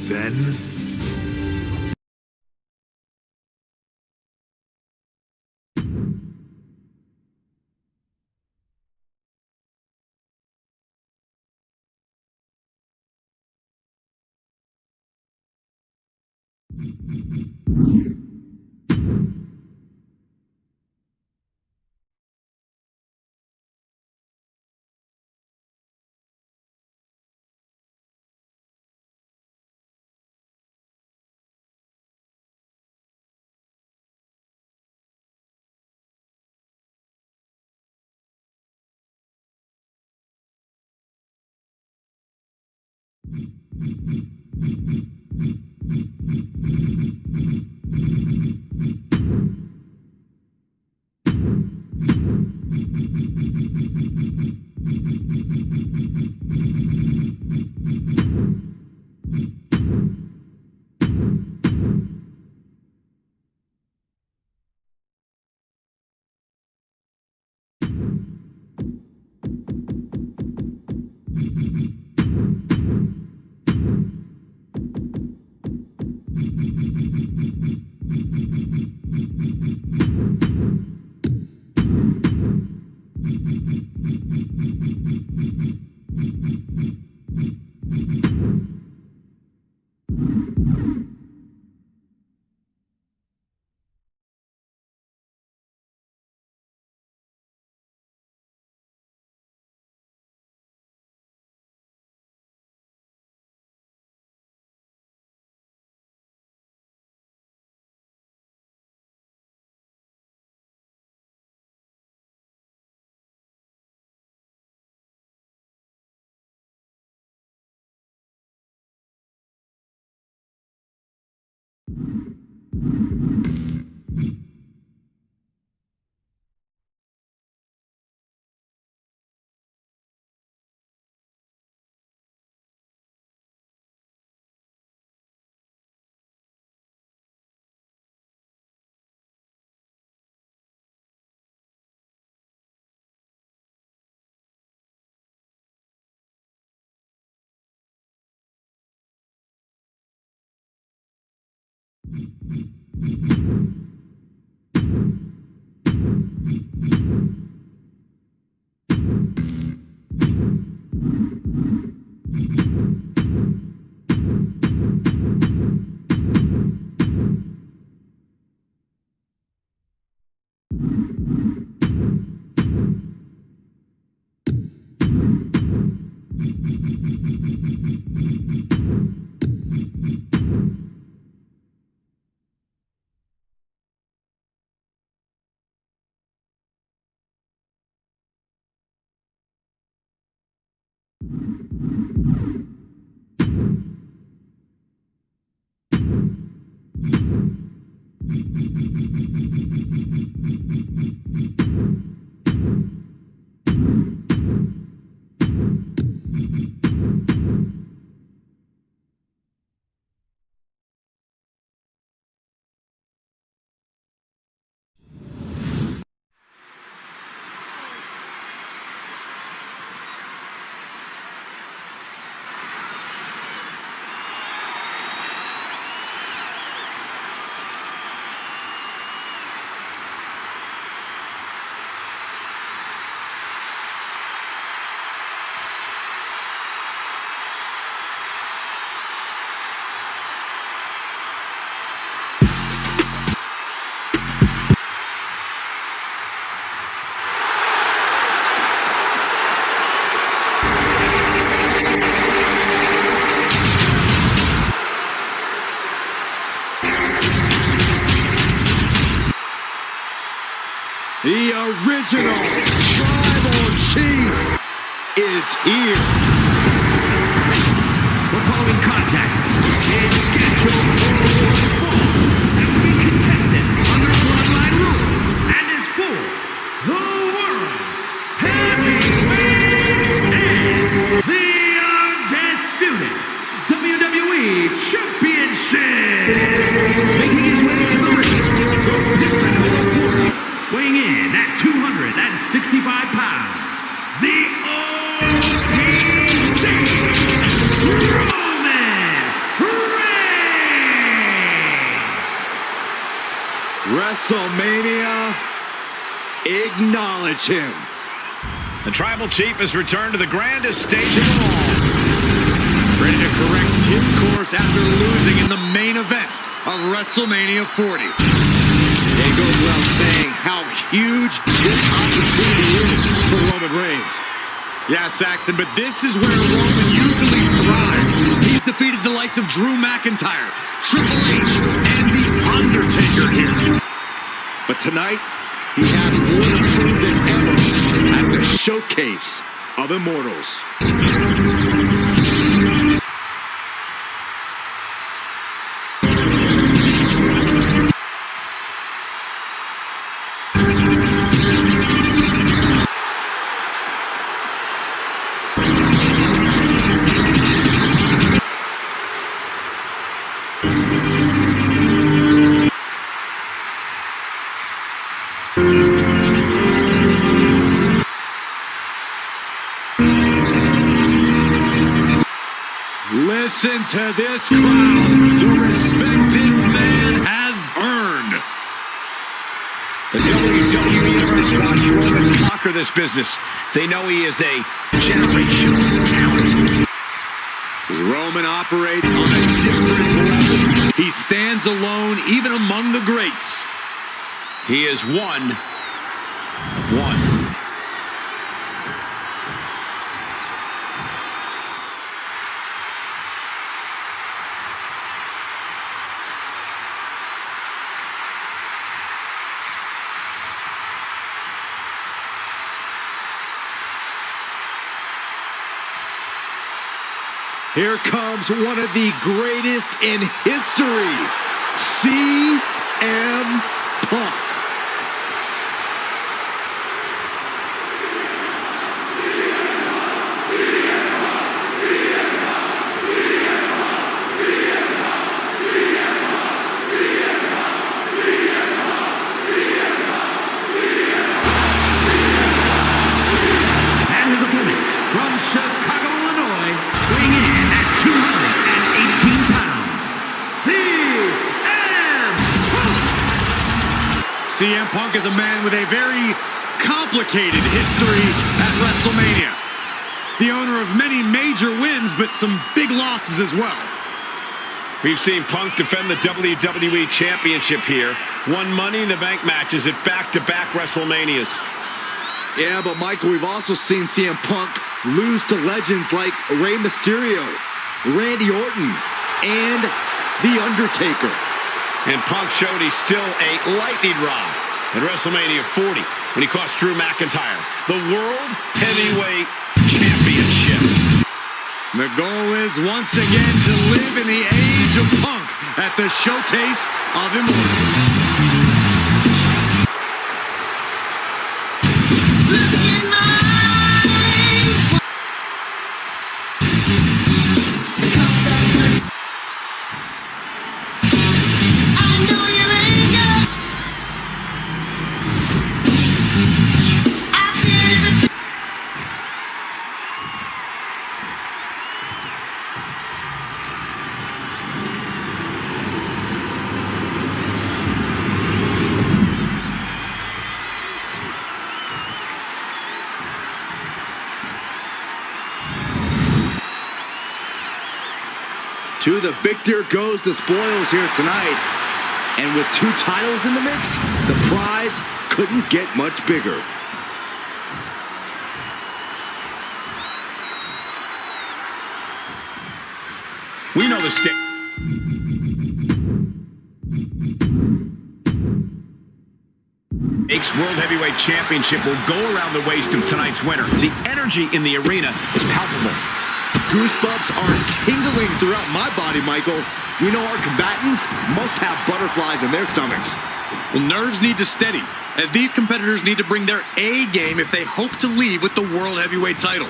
Then... The original Tribal Chief is here. The following contest is scheduled for one fall and will be contested under bloodline rules and is for the World Heavyweight and the Undisputed WWE Championship. Making his way to the ring from Pensacola, Florida, weighing in at 265 pounds, the OTC Roman Reigns. WrestleMania, acknowledge him. The Tribal Chief has returned to the grandest stage of them all. Ready to correct his course after losing in the main event of WrestleMania 40. It goes without saying how huge this opportunity is for Roman Reigns. Yeah, Saxon, but this is where Roman usually thrives. He's defeated the likes of Drew McIntyre, Triple H, and The Undertaker here. But tonight, he has more to prove than ever at the Showcase of Immortals. Listen to this crowd, the respect this man has earned. The WWE Universe wants Roman to conquer this business. They know he is a generational talent. Roman operates on a different level. He stands alone even among the greats. He is one of one. Here comes one of the greatest in history, CM Punk. And his opponent from Chicago, Illinois, weighing in at 218 pounds, CM Punk. CM Punk is a man with a very complicated history at WrestleMania. The owner of many major wins, but some big losses as well. We've seen Punk defend the WWE Championship here, won Money in the Bank matches at back-to-back WrestleManias. Yeah, but Michael, we've also seen CM Punk lose to legends like Rey Mysterio, Randy Orton, and The Undertaker. And Punk showed he's still a lightning rod at WrestleMania 40 when he cost Drew McIntyre the World Heavyweight Championship. The goal is once again to live in the age of Punk at the Showcase of Immortals. To the victor goes the spoils here tonight. And with 2 titles in the mix, the prize couldn't get much bigger. We know the stick. World Heavyweight Championship will go around the waist of tonight's winner. The energy in the arena is palpable. Goosebumps are tingling throughout my body, Michael. We know our combatants must have butterflies in their stomachs. Well, nerves need to steady, as these competitors need to bring their A game if they hope to leave with the World Heavyweight title.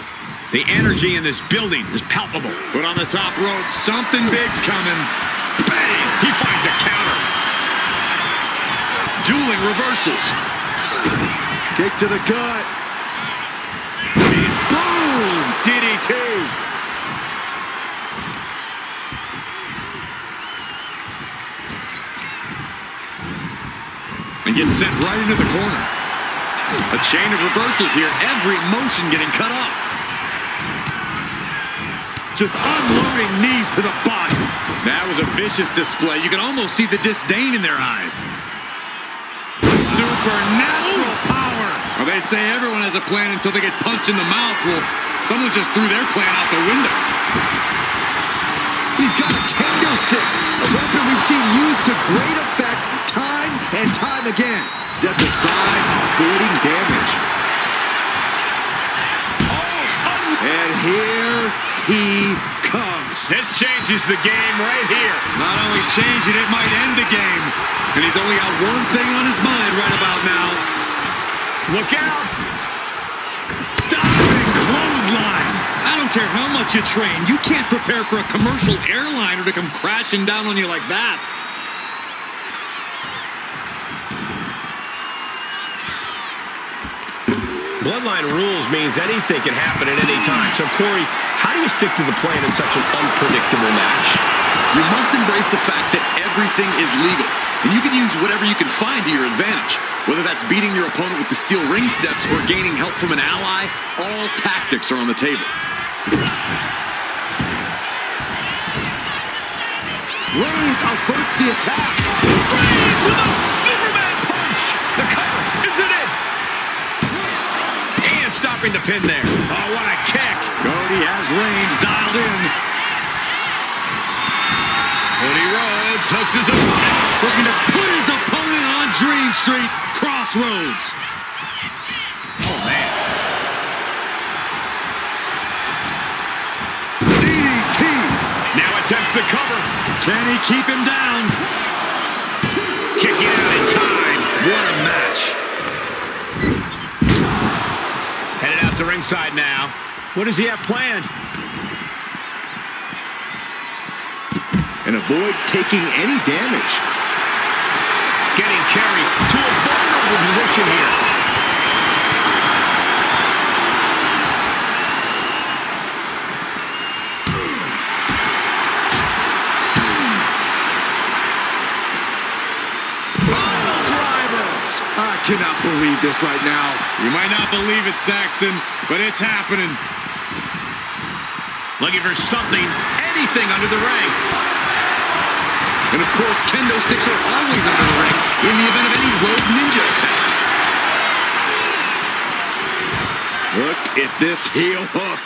The energy in this building is palpable. But on the top rope, something big's coming. Bang! He finds a counter. Dueling reversals. Kick to the gut. Boom! DDT. and gets sent right into the corner. A chain of reversals here, every motion getting cut off. Just unloading knees to the body. That was a vicious display. You can almost see the disdain in their eyes. Supernatural power. Well, they say everyone has a plan until they get punched in the mouth. Well, someone just threw their plan out the window. He's got a kendo stick, a weapon we've seen used to great effect time and time again. Step aside, creating damage. And here he comes. This changes the game right here. Not only changing it, might end the game. And he's only got one thing on his mind right about now. Look out. Diving clothesline. I don't care how much you train. You can't prepare for a commercial airliner to come crashing down on you like that. Bloodline rules means anything can happen at any time. So, Corey, how do you stick to the plan in such an unpredictable match? You must embrace the fact that everything is legal. And you can use whatever you can find to your advantage. Whether that's beating your opponent with the steel ring steps or gaining help from an ally, all tactics are on the table. Reigns averts the attack. Reigns with a Superman punch. The cover. Is it in? And stopping the pin there. Oh, what a kick. Cody has Reigns dialed in. Cody Rhodes hooks his opponent. Looking to put his opponent on Dream Street Crossroads. Oh, man. DDT. Now attempts the cover. Can he keep him down? Kicking out in time. What a match. Headed out to ringside now. What does he have planned? And avoids taking any damage. Getting carried to a vulnerable position here. I cannot believe this right now. You might not believe it, Saxton, but it's happening. Looking for something, anything under the ring. And of course, kendo sticks are always under the ring in the event of any rogue ninja attacks. Look at this heel hook.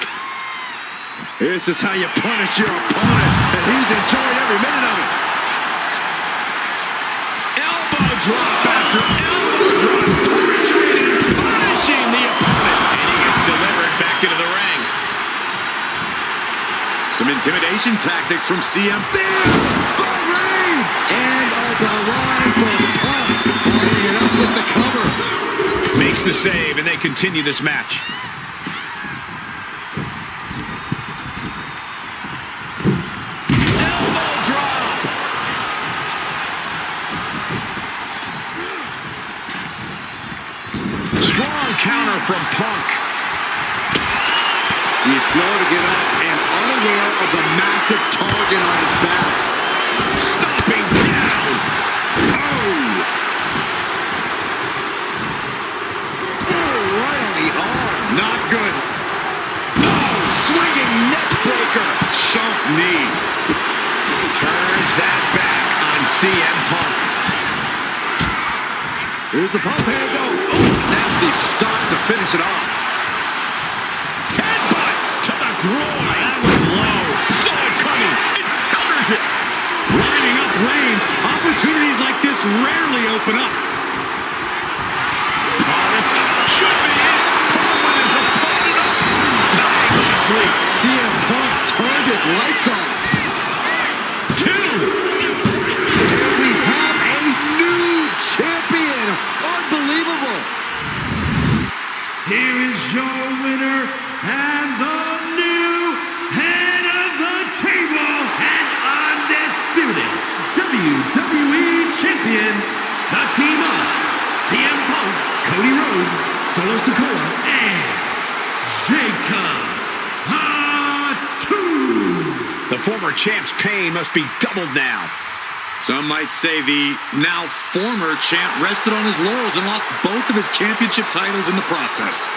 This is how you punish your opponent, and he's enjoying every minute of it. Elbow drop after elbow drop. Torturing and punishing the opponent. And he gets delivered back into the ring. Some intimidation tactics from CM. And the line from Punk, following it up with the cover. Makes the save, and they continue this match. Elbow drop. Strong counter from Punk. He's slow to get up and unaware of the massive target on his back. Stomping down. Oh! Oh, right on the arm. Not good. Oh, swinging neck breaker. Sharp knee. Turns that back on CM Punk. Here's the pump handle. Oh, nasty stop to finish it off. Headbutt to the groin. That was low. Saw it coming. It counters it. Lining up Reigns. Opportunities like this rarely open up. Oh, this should be it. Punk with his opponent up. Dying in his sleep. CM Punk turned his lights off. Two. And we have a new champion. Unbelievable. Here is your winner and the new head of the table and undisputed WWE Champion, the team of CM Punk, Cody Rhodes, Solo Sikoa, and Jacob Fatu. The former champ's pain must be doubled now. Some might say the now former champ rested on his laurels and lost both of his championship titles in the process.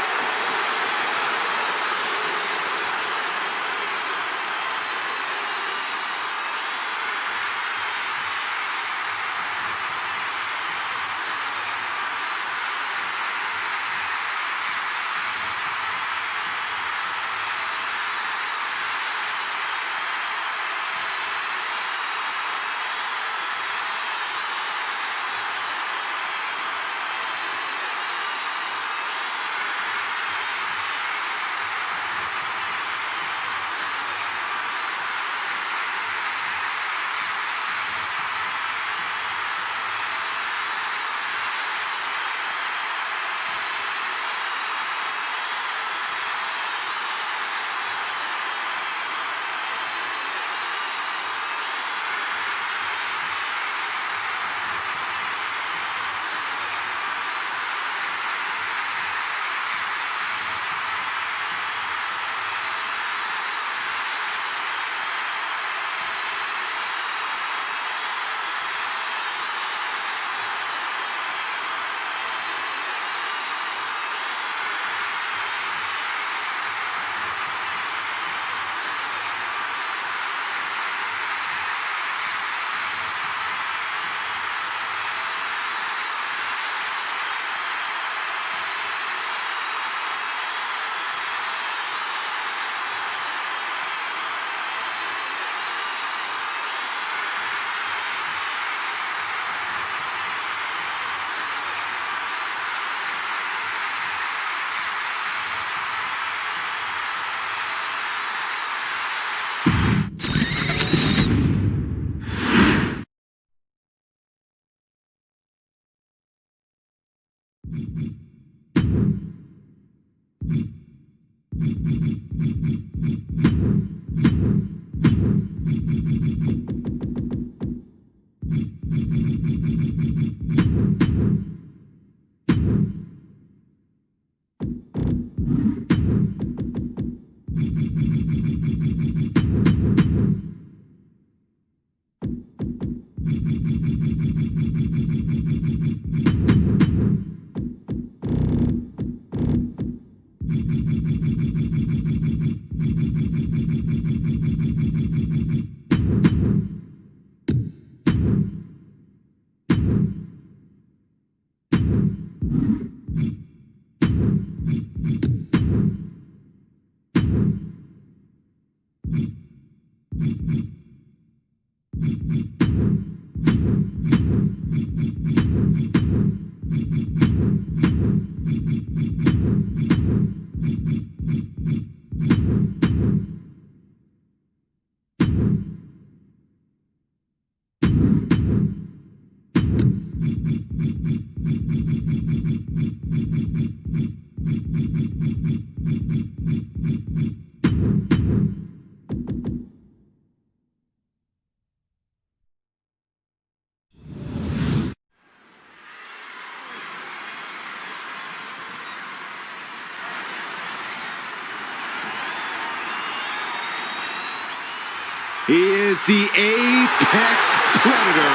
He is the apex predator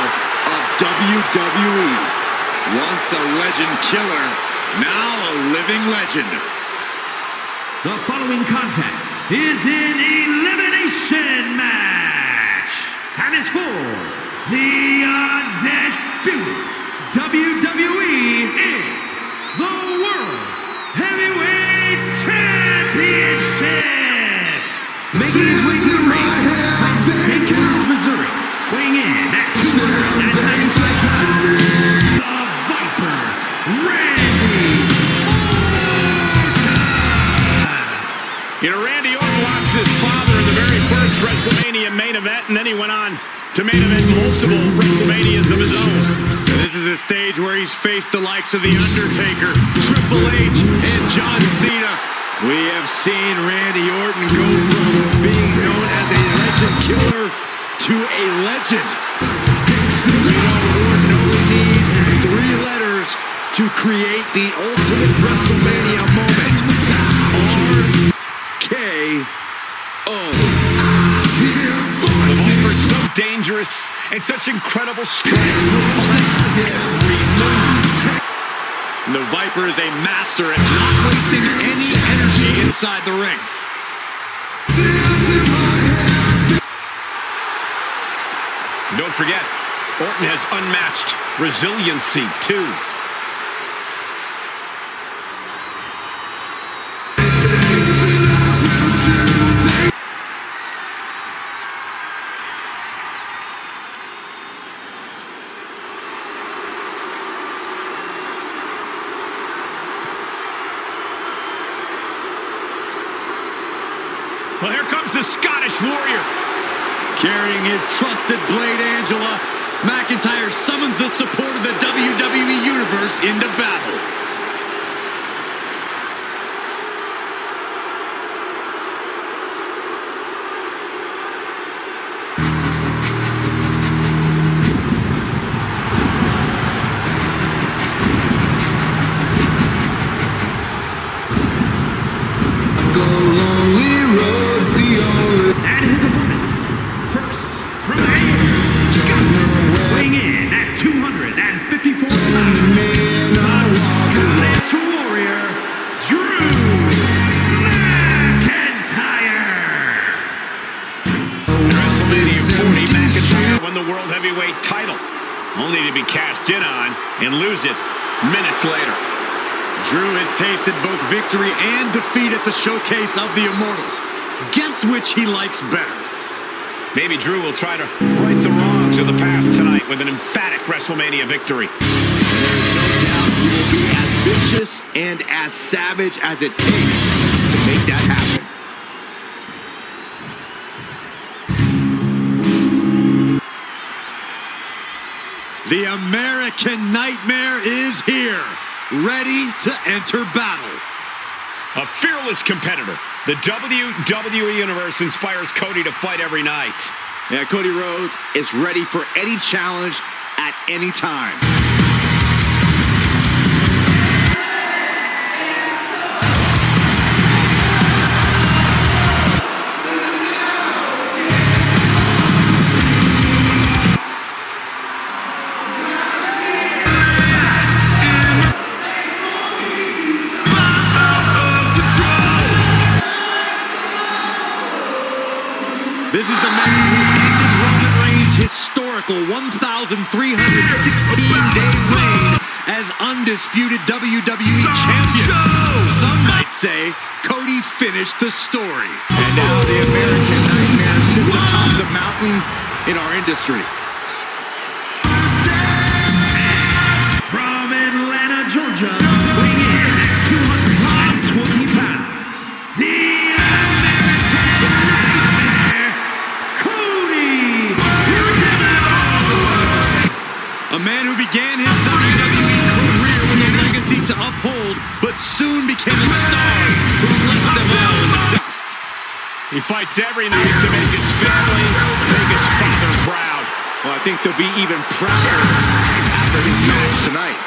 of WWE. Once a legend killer, now a living legend. The following contest is an elimination match and is for the undisputed WWE the World Heavyweight Championships. Making his way to the ring from St. Louis, Missouri, weighing in at 295 pounds, the Viper, Randy Orton. You know, Randy Orton watched his father in the very first WrestleMania main event, and then he went on to main event multiple WrestleManias of his own. And this is a stage where he's faced the likes of The Undertaker, Triple H, and John Cena. We have seen Randy Orton go from being known as a legend killer to a legend. You know, Orton only needs 3 letters to create the ultimate WrestleMania moment. RKO. The Viper's so dangerous and such incredible strength. The Viper is a master at not wasting any energy inside the ring. Don't forget, Orton has unmatched resiliency, too. Well, here comes the Scottish Warrior. Carrying his trusted blade, Angela, McIntyre summons the support of the WWE Universe into battle. And his opponents, first from Scotland, weighing in at 254 pounds, the Scottish Warrior, Drew McIntyre. At WrestleMania 40, McIntyre won the World Heavyweight title, only to be cashed in on and lose it minutes later. Drew has tasted both victory and defeat at the showcase of the Immortals. Guess which he likes better? Maybe Drew will try to right the wrongs of the past tonight with an emphatic WrestleMania victory. There's no doubt he will be as vicious and as savage as it takes to make that happen. The American Nightmare is here, ready to enter battle. A fearless competitor. The WWE Universe inspires Cody to fight every night. Yeah, Cody Rhodes is ready for any challenge at any time. This is the man who ended Roman Reigns' historical 1,316-day reign as undisputed WWE champion. Some might say Cody finished the story. And now the American Nightmare sits atop the mountain in our industry. From Atlanta, Georgia, weighing in at 220 pounds, the American Nightmare, Cody Rhodes. A man who began his WWE career with a legacy to uphold, but soon became a star who left them all in the dust. He fights every night to make his family, make his father proud. Well, I think they'll be even prouder after his match tonight.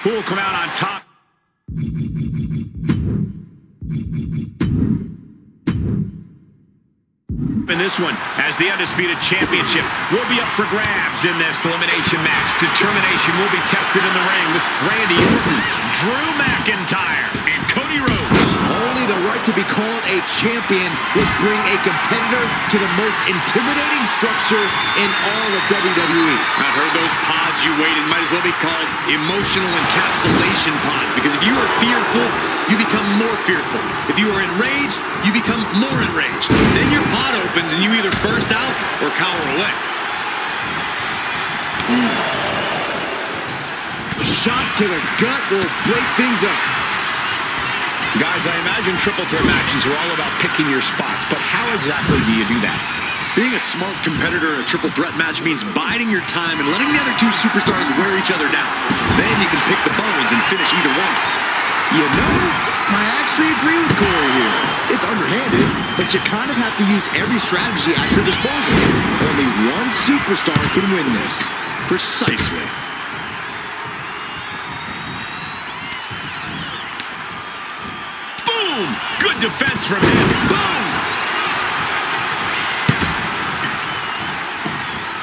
Who will come out on top? In this one, as the Undisputed Championship will be up for grabs in this elimination match. Determination will be tested in the ring with Randy Orton, Drew McIntyre, and Cody Rhodes. Only the right to be called a champion would bring a competitor to the most intimidating structure in all of WWE. I've heard those pods you wait in might as well be called emotional encapsulation pod, because if you are fearful, you become more fearful. If you are enraged, you become more enraged. Then your pod opens and you either burst out or cower away. Shot to the gut will break things up. Guys, I imagine triple threat matches are all about picking your spots, but how exactly do you do that? Being a smart competitor in a triple threat match means biding your time and letting the other two superstars wear each other down. Then you can pick the bones and finish either one. You know, I actually agree with Corey here. It's underhanded, but you kind of have to use every strategy at your disposal. Only one superstar can win this. Precisely. Boom! Good defense from him. Boom!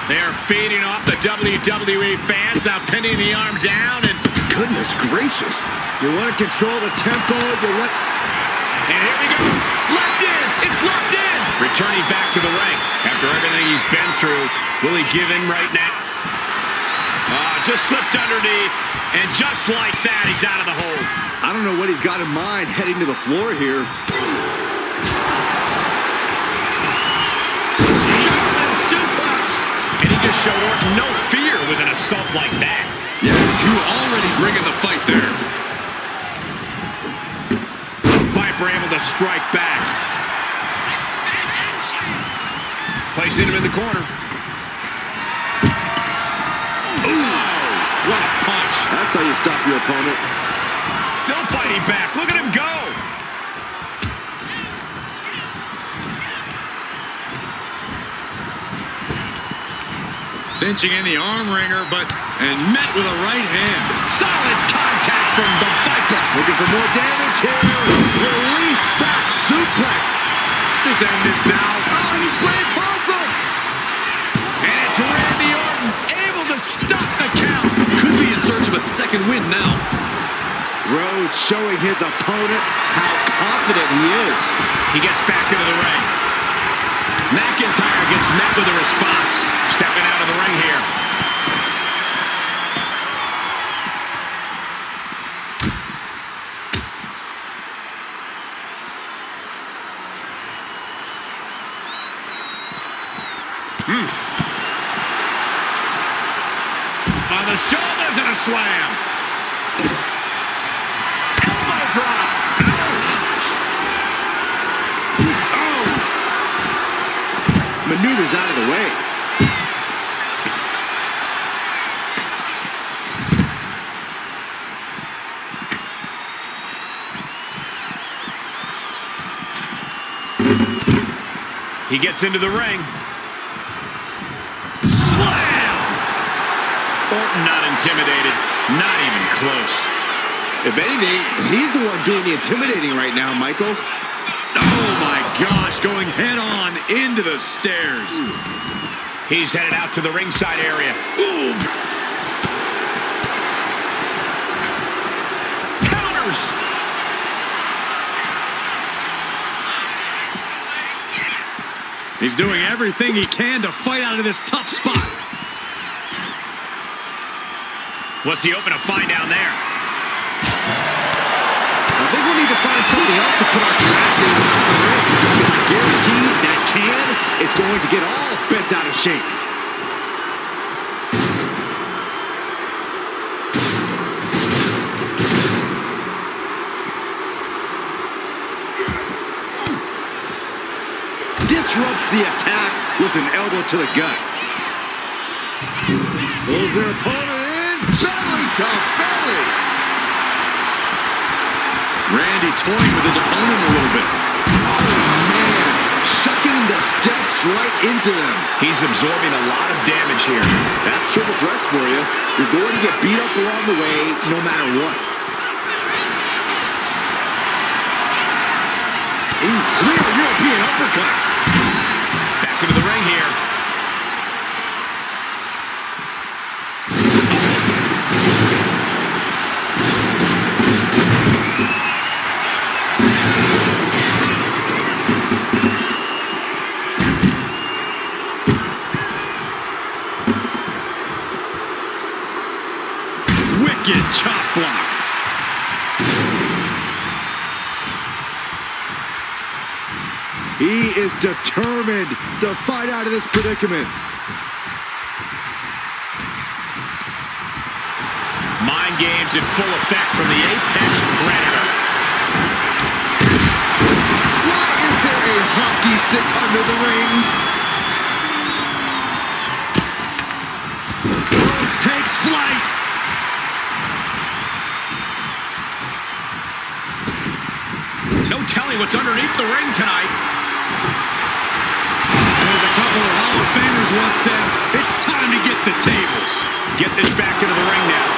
They're feeding off the WWE fans, now pinning the arm down, and Goodness gracious. You want to control the tempo, and here we go. Locked in! It's locked in! Returning back to the ring. After everything he's been through, will he give in right now? Just slipped underneath, and just like that, he's out of the hold. I don't know what he's got in mind heading to the floor here. German suplex! And he just showed Orton no fear with an assault like that. Yeah, Drew already bringing the fight there. Viper able to strike back. Placing him in the corner. Ooh, what a punch. That's how you stop your opponent. Still fighting back. Look at him go. Cinching in the arm wringer, and met with a right hand. Solid contact from the Viper. Looking for more damage here. Release back suplex. Just end this now. Oh, he's playing puzzle. And it's Randy Orton able to stop the count. Could be in search of a second win now. Rhodes showing his opponent how confident he is. He gets back into the ring. McIntyre gets met with a response. Stepping out of the ring here. On the shoulders and a slam. Elbow drop. Maneuvers out of the way. He gets into the ring. Slam! Orton not intimidated. Not even close. If anything, he's the one doing the intimidating right now, Michael. Oh my gosh, going head on into the stairs. He's headed out to the ringside area. Ooh! Counters! He's doing everything he can to fight out of this tough spot. What's he hoping to find down there? I think we'll need to find something else to put our trash in the ring. I guarantee that can is going to get all bent out of shape. Disrupts the attack with an elbow to the gut. Pulls their opponent in, belly to belly. Randy toying with his opponent a little bit. Oh, man. Shucking the steps right into them. He's absorbing a lot of damage here. That's triple threats for you. You're going to get beat up along the way no matter what. Ooh, real European uppercut. Back into the ring here. wicked chop block. He is determined to fight out of this predicament. Mind games in full effect from the Apex Predator. Why is there a hockey stick under the ring? Rhodes takes flight. No telling what's underneath the ring tonight. As a couple of Hall of Famers once said, it's time to get the tables. Get this back into the ring now.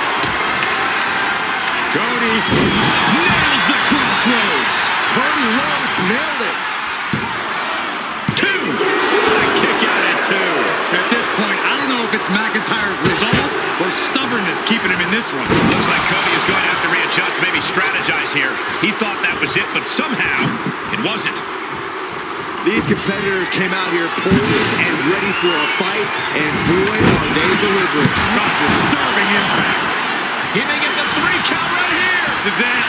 Cody nails the crossroads. Cody Rhodes nailed it. Two. What a kick out at two. At this point, I don't know if it's McIntyre's resolve or stubbornness keeping him in this one. Looks like Cody is going to have to readjust, maybe strategize here. He thought that was it, but somehow it wasn't. These competitors came out here poised and ready for a fight, and boy, are they delivering. Disturbing impact. He may get the 3 count right here. This is it.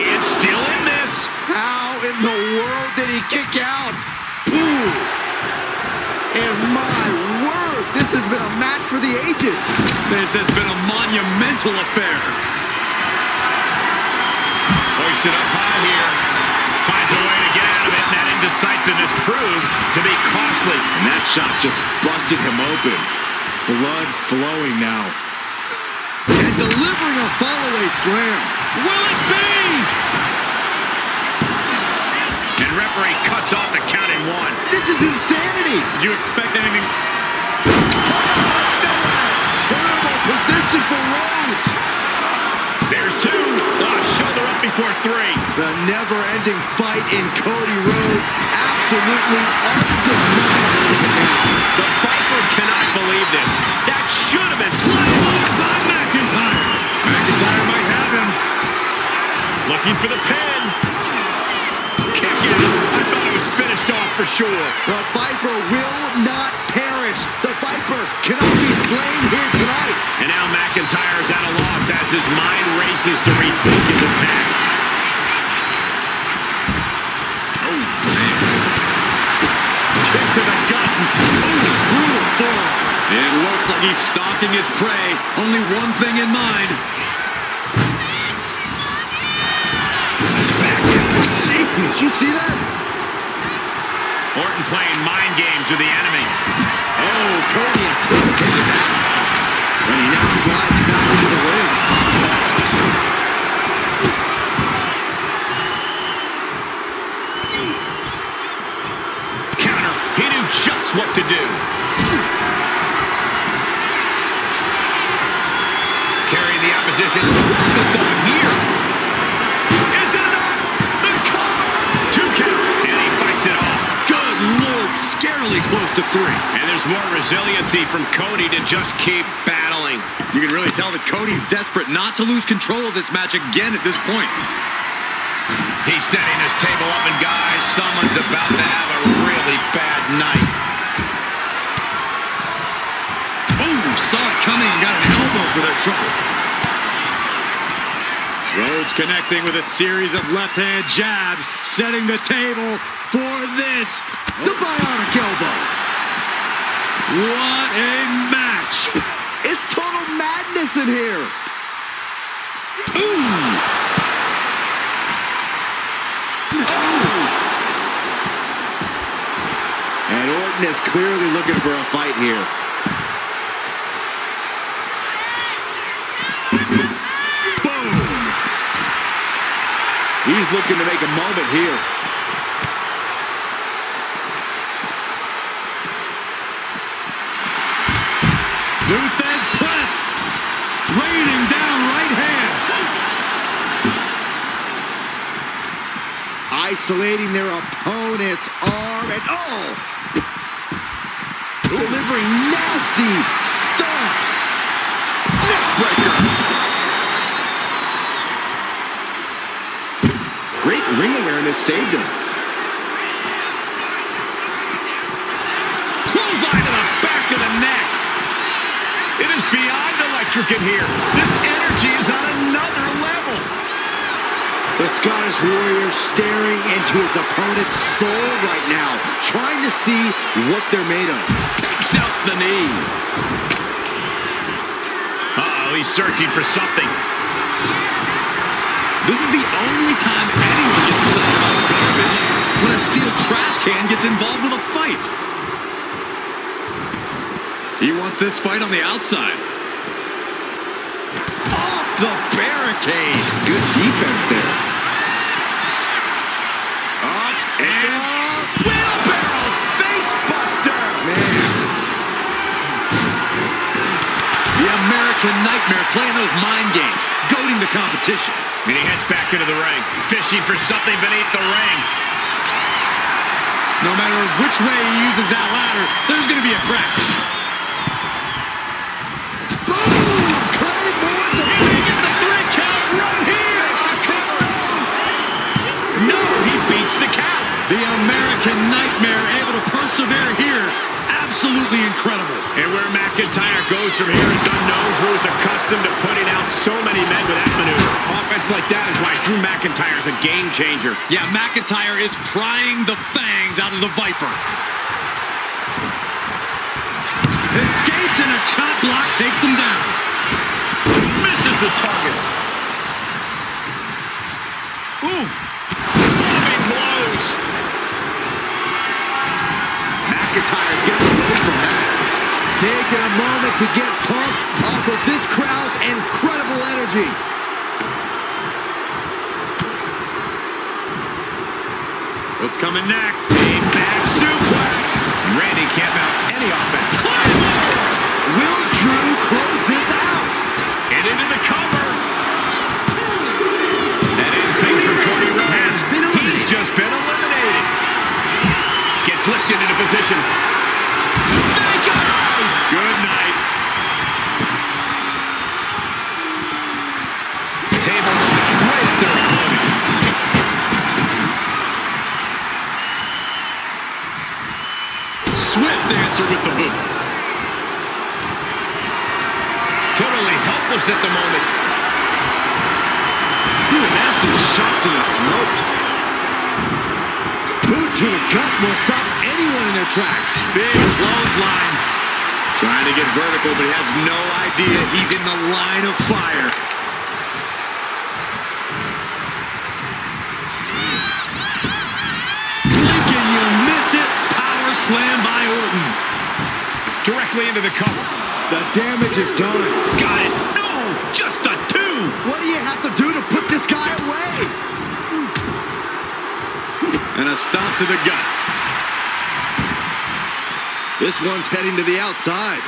And still in this. How in the world did he kick out? Boom! And my word, this has been a match for the ages. This has been a monumental affair. Hoisted up high here. Finds a way to get out of it, and that indecisiveness proved to be costly. And that shot just busted him open. Blood flowing now. And delivering a fallaway slam. Will it be? And referee cuts off the count in 1. This is insanity. Did you expect anything? Terrible position for Rhodes. There's 2. Shoulder up before 3. The never-ending fight in Cody Rhodes. Absolutely undeniable now. The Viper cannot believe this. That should have been By McIntyre. McIntyre might have him. looking for the pin. Kick it. I thought it was finished off for sure. The Viper will not perish. The Viper cannot be slain here tonight. And now McIntyre is at a loss as his mind races to rethink his attack. Oh, man. Kick to the gut. Oh, brutal forearm. It looks like he's stalking his prey. Only one thing in mind. Did you see that? Orton playing mind games with the enemy. Oh, Cody anticipated that. And he now slides back into the ring. Counter. He knew just what to do. Carrying the opposition. What's the thought here? Is it enough? The cover. 2 count. And he fights it off. Good Lord, scarily close to 3. And there's more resiliency from Cody to just keep battling. You can really tell that Cody's desperate not to lose control of this match again at this point. He's setting his table up, and guys, someone's about to have a really bad night. Oh, saw it coming and got an elbow for their trouble. Rhodes connecting with a series of left-hand jabs, setting the table for this. The bionic elbow. What a match. It's total madness in here. Ooh. And Orton is clearly looking for a fight here. Boom. He's looking to make a moment here. Luthez press. Raining down right hands. Isolating their opponent's arm and delivering nasty stomps. Neckbreaker. Great ring awareness saved him. Clothesline to the back of the neck. It is beyond electric in here. This energy is on another level. The Scottish Warrior staring into his opponent's soul right now, trying to see what they're made of. Takes out the knee. Uh-oh, he's searching for something. This is the only time anyone gets excited about garbage, when a steel trash can gets involved with a fight. He wants this fight on the outside. Off the barricade. Good defense there. Up and wheelbarrow face buster. Man. The American Nightmare playing those mind games, goading the competition. And he heads back into the ring, fishing for something beneath the ring. No matter which way he uses that ladder, there's going to be a crash. Boom! Claymore to Get the 3 count right here. No, he beats the count. The American Nightmare able to persevere here. Absolutely incredible. And where McIntyre goes from here is unknown. Drew's accustomed to putting out so many men with that maneuver. Offense like that is why Drew McIntyre's a game changer. Yeah, McIntyre is prying the fangs out of the Viper. Escapes and a chop block takes him down. Misses the target. Ooh. Clubbing blows. McIntyre gets away from that. Taking a moment to get pumped off of this crowd's incredible energy. What's coming next? A back suplex. Randy can't mount any offense. Will Drew close this out? And into the cover. That ends things for Cody Rhodes. He's just been eliminated. Gets lifted into position. Snake eyes. Good night. Table launch right at their opponent. Swift answer with the boot. Totally helpless at the moment. Ooh, a nasty shot to the throat. Boot to the gut will stop anyone in their tracks. Big clothesline. Trying to get vertical, but he has no idea he's in the line of fire. Can you miss it? Power slam by Orton. Directly into the cover. The damage is done. Got it. No, just a 2. What do you have to do to put this guy away? And a stomp to the gut. This one's heading to the outside.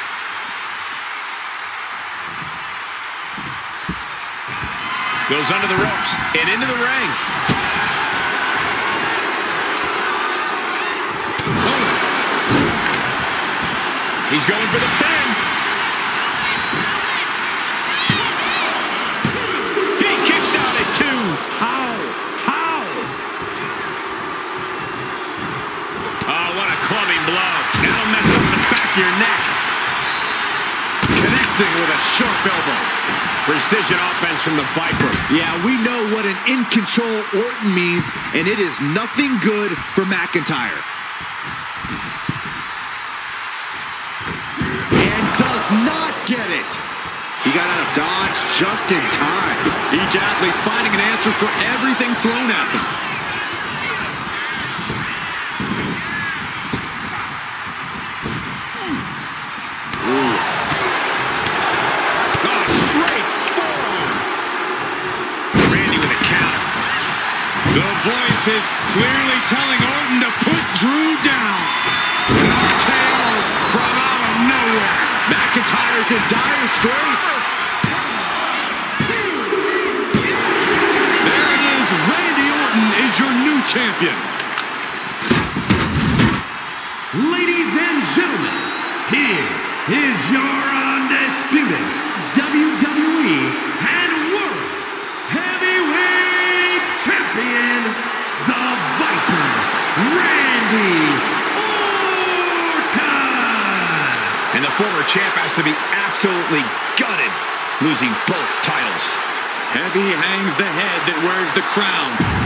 Goes under the ropes and into the ring. Oh. He's going for the pin. He kicks out at 2. How? Oh, what a clubbing blow. That'll mess up the back of your neck. Connecting with a sharp elbow. Precision offense from the Viper. Yeah, we know what an in-control Orton means, and it is nothing good for McIntyre. And does not get it. He got out of dodge just in time. Each athlete finding an answer for everything thrown at them. The voices clearly telling Orton to put Drew down. An RKO from out of nowhere. McIntyre's in dire straits. There it is. Randy Orton is your new champion. Ladies and gentlemen, here is your undisputed WWE and World Heavyweight Champion, the Viper, Randy Orton. And the former champ has to be absolutely absolutely gutted, losing both titles. Heavy hangs the head that wears the crown.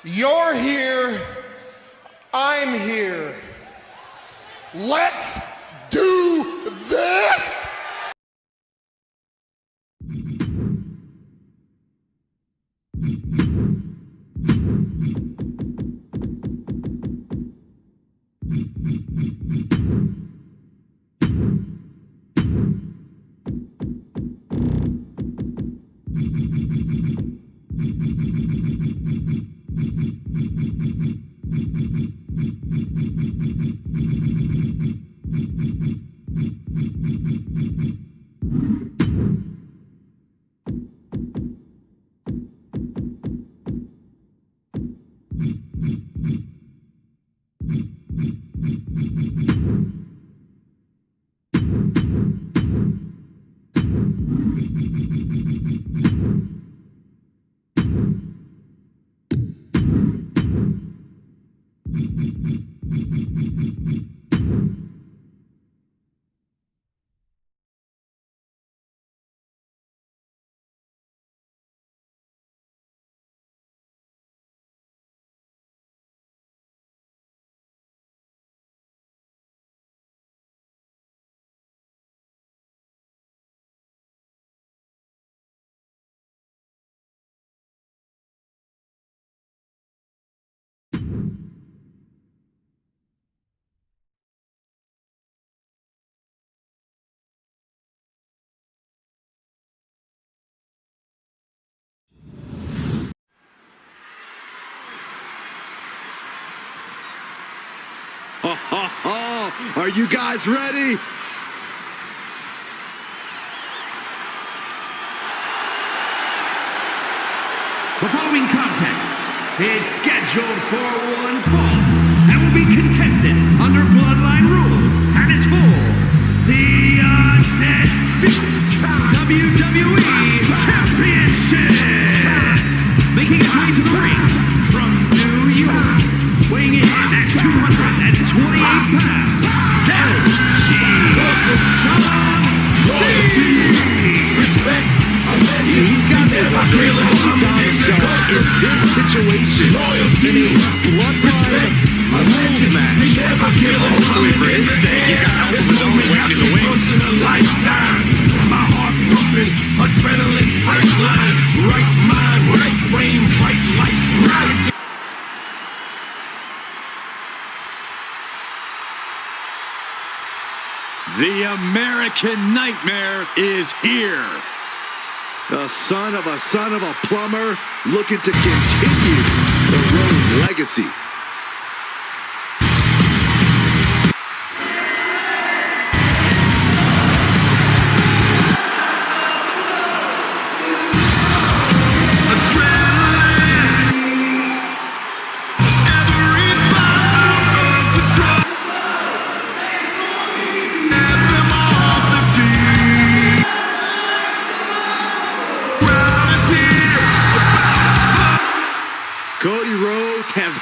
You're here, I'm here. Let's do this! Are you guys ready? The following contest is scheduled for one fall and will be contested under Bloodline rules and is for the undisputed WWE Championship. Making his way to the ring from New York, weighing in at 228 pounds, He's got this found himself in this situation in a bloodline rules match. Hopefully for his sake, he's got help of his own waiting in the wings. My heart pumping, adrenaline, fresh line, right mind, right brain, right life, right. The American Nightmare is here. The son of a plumber looking to continue the Rose legacy.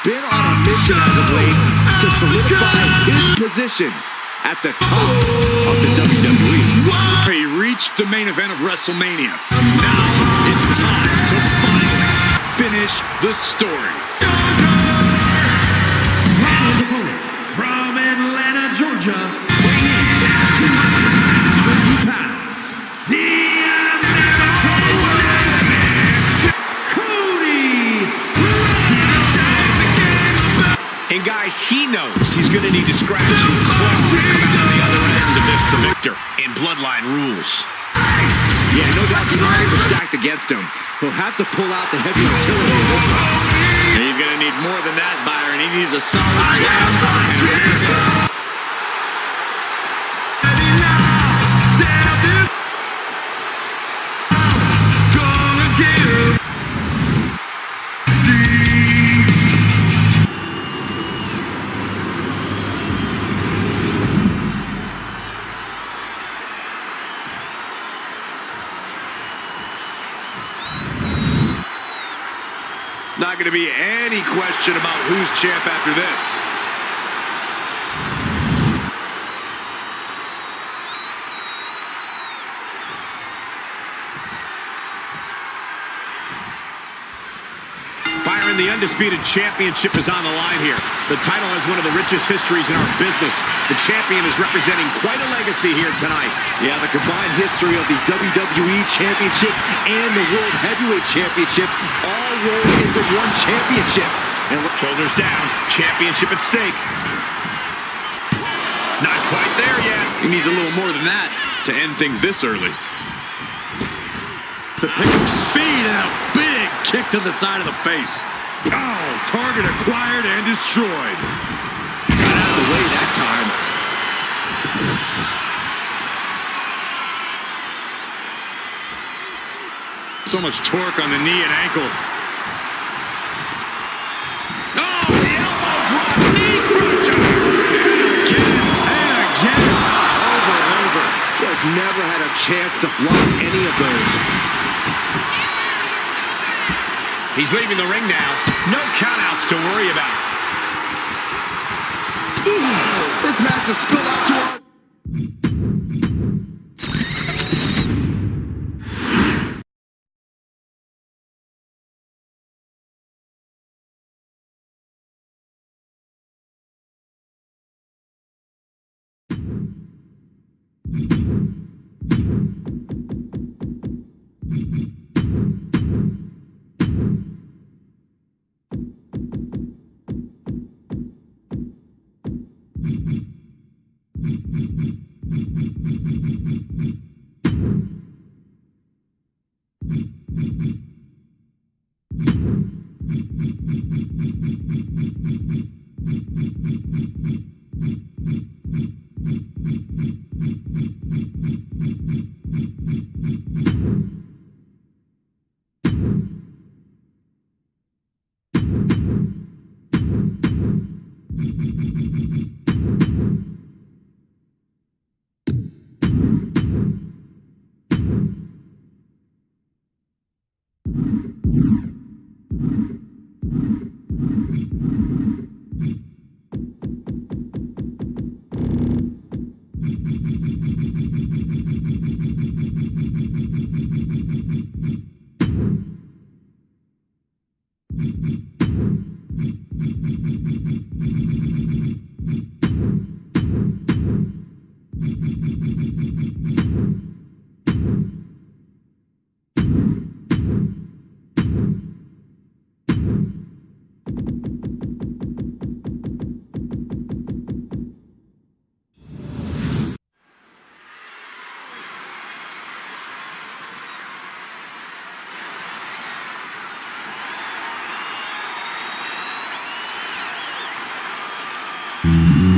been on a mission as of late to solidify his position at the top of the WWE. He reached the main event of WrestleMania. Now it's time to finally finish the story. And his opponent from Atlanta, Georgia, weighing in at 220 pounds, the American Nightmare, Cody. And guys, he knows he's going to need to scratch and claw to come out the other end of this, the victor. And bloodline rules. Yeah, no doubt the odds are stacked against him. He'll have to pull out the heavy artillery in this round. And he's going to need more than that, Byron. He needs a solid jab and rear. Not going to be any question about who's champ after this. Byron, the undisputed championship is on the line here. The title has one of the richest histories in our business. The champion is representing quite a legacy here tonight. Yeah, the combined history of the WWE Championship and the World Heavyweight Championship all roll into one championship. And shoulders down, championship at stake. Not quite there yet. He needs a little more than that to end things this early. To pick up speed and a big kick to the side of the face. Oh, target acquired and destroyed. Got out of the way that time. So much torque on the knee and ankle. Oh, the elbow drop, knee crusher. And again. Over and over. Just never had a chance to block any of those. He's leaving the ring now. No countouts to worry about. Ooh, this match has spilled out to our...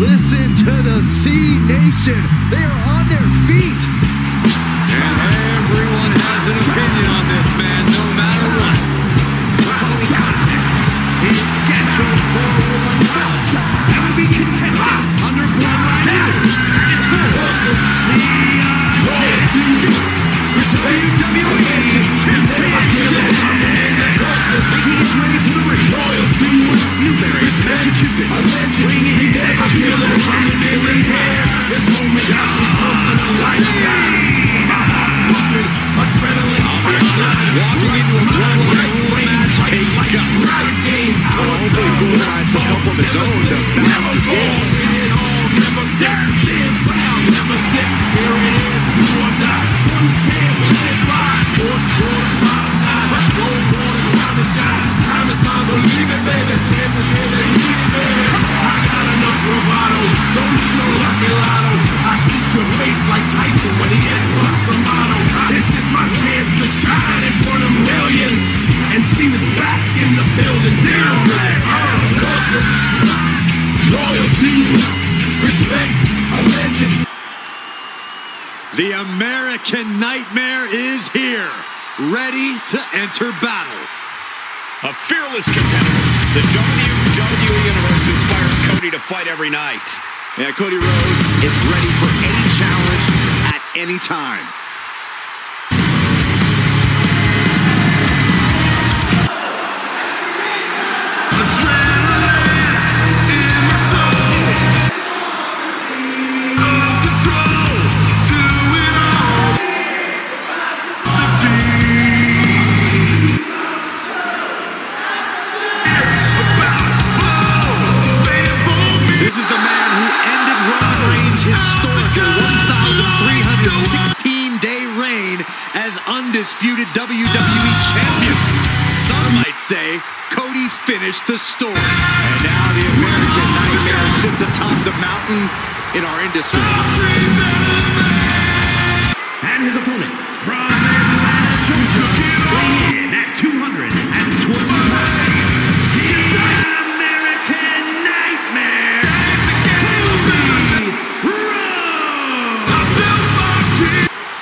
Listen to the C Nation. They are on their feet. And everyone has an opinion on this, man, no matter what. Following contest is scheduled for one bout that will be contested under bloodline rules. It's for the WWE Championship. Making his way to the ring, Newberry Massachusetts, bringing it back to the feeling there. This moment got me once in a lifetime. My heart pumping, adrenaline rushing. Walking into a bloodline rules match takes guts. Hopefully he can organize some help of his own to balance the scales. Never been proud, never sit. Here it is, you or die. One chance, live by. Fourth quarter, bottom line. Gold water, time to shine. Time is mine, believe it, baby. Chances here, they need it, baby. I got enough bravado. Don't need no lucky lotto. I eat your face like Tyson when he hit the motto. This is my chance to shine in front of millions and see me back in the building. Down there, awesome. Loyalty, respect, a legend. The American Nightmare is here, ready to enter battle. A fearless competitor. The WWE Universe inspires Cody to fight every night. Yeah, Cody Rhodes is ready for any challenge at any time. This is the man who ended Roman Reigns' historical 1,316-day reign as undisputed WWE champion. Some might say Cody finished the story. And now the American Nightmare sits atop the mountain in our industry. And his opponent from Atlanta, weighing in at 220 pounds. He's an American Nightmare, Cody Rhodes.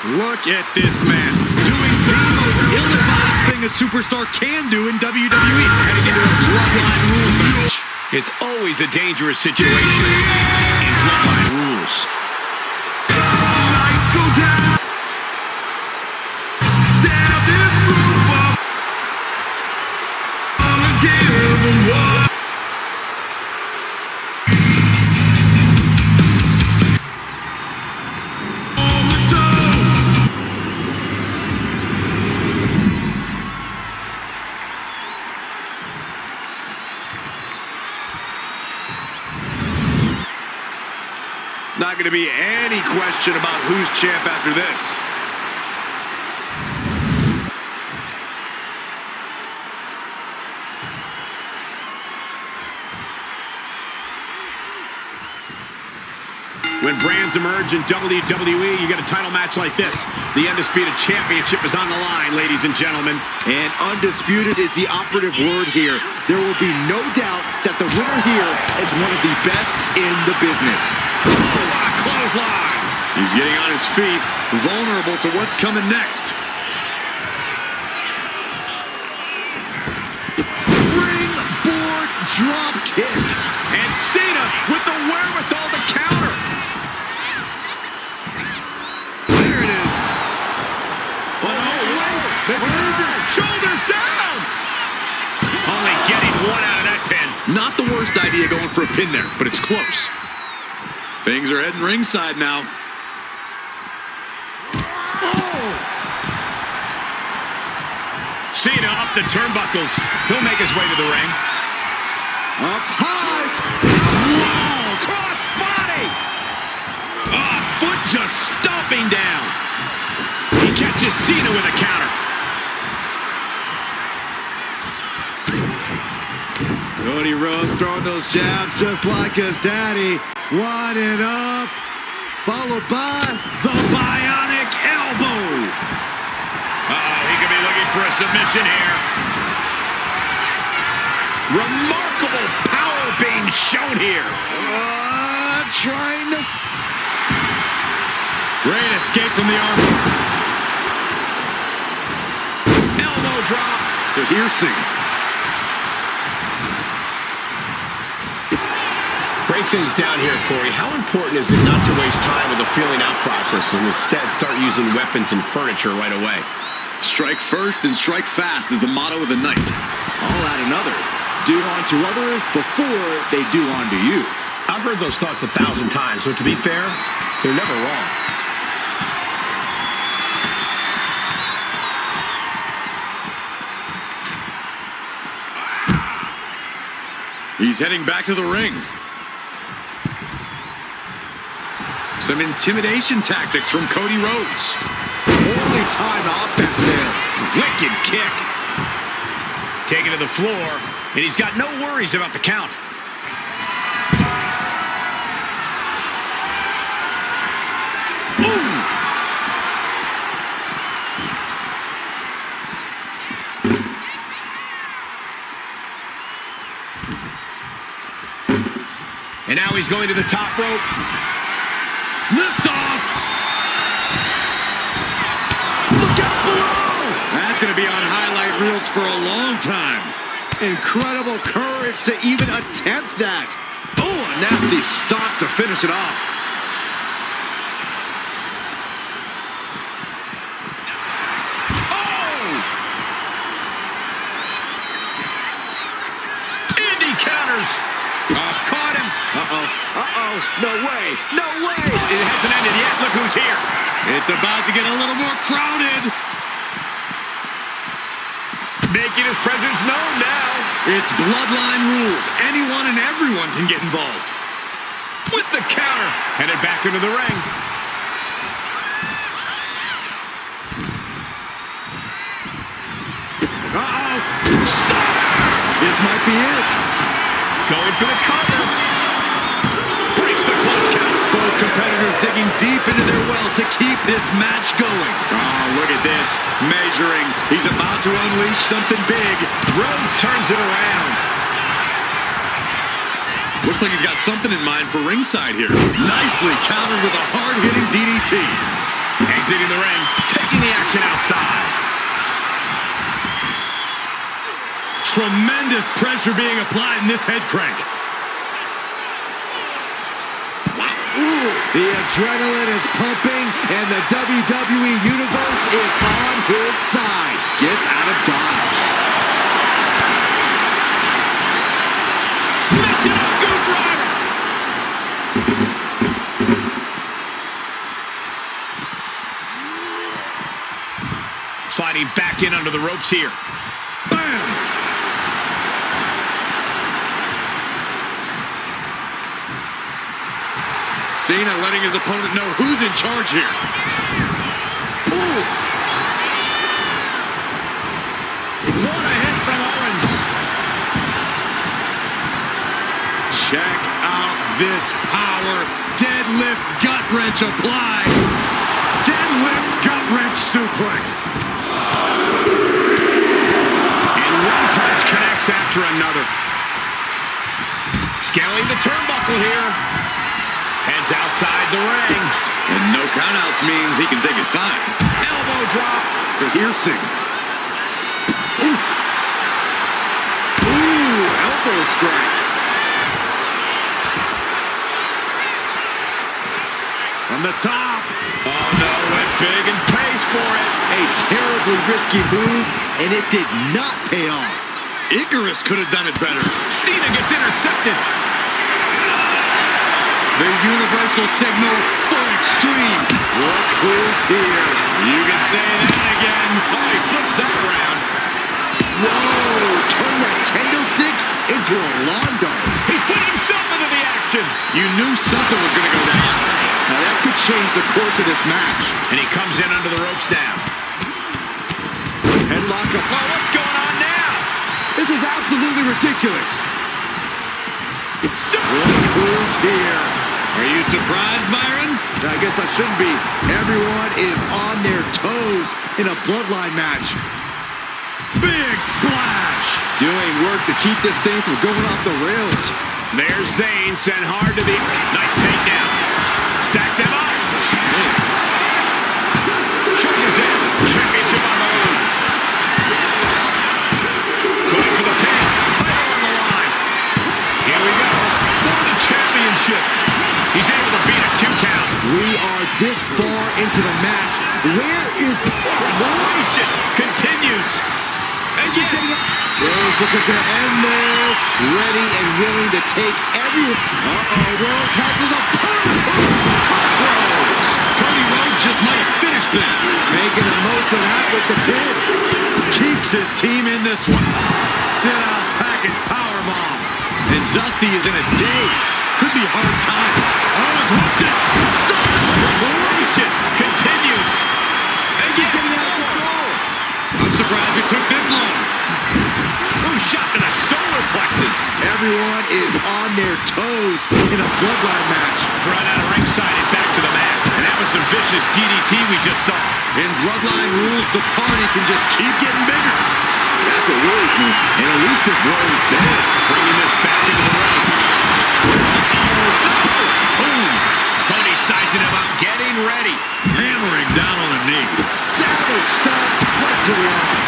Look at this man doing the most ill-advised thing a superstar can do in WWE. Heading into a bloodline rules match. It's always a dangerous situation in bloodline rules. Lights go down. Down this roof. Gonna give him one. On the toes. Not going to be any question about who's champ after this. When brands emerge in WWE, you get a title match like this. The Undisputed Championship is on the line, ladies and gentlemen. And undisputed is the operative word here. There will be no doubt that the winner here is one of the best in the business. Oh, what a clothesline. He's getting on his feet, vulnerable to what's coming next. Springboard drop kick. And Cena with the wherewithal to counter. There it is. Oh, wait. Where is it? Shoulders down. Only getting one out of that pin. Not the worst idea going for a pin there, but it's close. Things are heading ringside now. Cena up the turnbuckles. He'll make his way to the ring. Up high. Whoa, cross body. Oh, foot just stomping down. He catches Cena with a counter. Cody Rhodes throwing those jabs just like his daddy. Winding up. Followed by the bionic elbow. Uh-oh, he could be looking for a submission here. Remarkable power being shown here. Trying to... Great escape from the armbar. Elbow drop. Piercing. Break things down here, Corey. How important is it not to waste time with the feeling out process and instead start using weapons and furniture right away? Strike first and strike fast is the motto of the night. I'll add another. do unto others before they do unto you. I've heard those thoughts 1,000 times, but to be fair, they're never wrong. He's heading back to the ring. Some intimidation tactics from Cody Rhodes. Poorly timed offense there. Wicked kick. Taken to the floor, and he's got no worries about the count. Ooh! And now he's going to the top rope. Lift off! Look out below! That's going to be on highlight reels for a long time. Incredible courage to even attempt that. Oh, a nasty stop to finish it off. Indy counters. Caught him. No way. No way. It hasn't ended yet. Look who's here. It's about to get a little more crowded. Making his presence known now. It's bloodline rules. Anyone and everyone can get involved. With the counter. Headed back into the ring. Stop! This might be it. Going for the cover. Breaks the close count. Both competitors digging deep into their well to keep this match going. Oh, look at this. Measuring. He's about to unleash something big. Rhodes turns it around. Looks like he's got something in mind for ringside here. Nicely countered with a hard-hitting DDT. Exiting the ring. Taking the action outside. Tremendous pressure being applied in this head crank. The adrenaline is pumping, and the WWE Universe is on his side. Gets out of dodge. Mix it up, Goose Rider. Sliding back in under the ropes here. Bam! Cena letting his opponent know who's in charge here. Oof. What a hit from Owens. Check out this power. Deadlift gut wrench applied. Deadlift gut wrench suplex. And one punch connects after another. Scaling the turnbuckle here. Heads outside the ring. And no countouts means he can take his time. Elbow drop. Piercing. Oof. Ooh, elbow strike. From the top. Oh no, went big and pays for it. A terribly risky move, and it did not pay off. Icarus could have done it better. Cena gets intercepted. The universal signal for extreme. Look who's here. You can say that again. Oh, he flips that around. Whoa, turn that kendo stick into a lawn dart. He put himself into the action. You knew something was going to go down. Now that could change the course of this match. And he comes in under the ropes now. Headlock up. Oh, what's going on now? This is absolutely ridiculous. Look who's here. Are you surprised, Byron? I guess I shouldn't be. Everyone is on their toes in a bloodline match. Big splash. Doing work to keep this thing from going off the rails. There's Zayn sent hard to the... Nice takedown. Stack them up. Shoulders down. Championship on the line. Going for the pin. Title on the line. Here we go. For the championship. He's able to beat a 2 count. We are this far into the match. Where is the... Frustration continues. Rose looking to end this. Ready and willing to take every... Rose has his opponent. Cody Rhodes just might have finished things. Making the most of that with the pin. Keeps his team in this one. Sit-out package powerbomb. And Dusty is in a daze. Could be hard time. Owens hooks it. Stop. Revolution continues. As he's getting out of control. I'm surprised it took this long. Ooh, shot to the solar plexus. Everyone is on their toes in a bloodline match. Brought out of ringside and back to the mat. And that was some vicious DDT we just saw. In bloodline rules, the party can just keep getting bigger. That's what worries me. An elusive Rhodes there. Bringing this back into the ring. Boom. Cody sizing him up, getting ready. Hammering down on the knee. Savage stop right to the arm.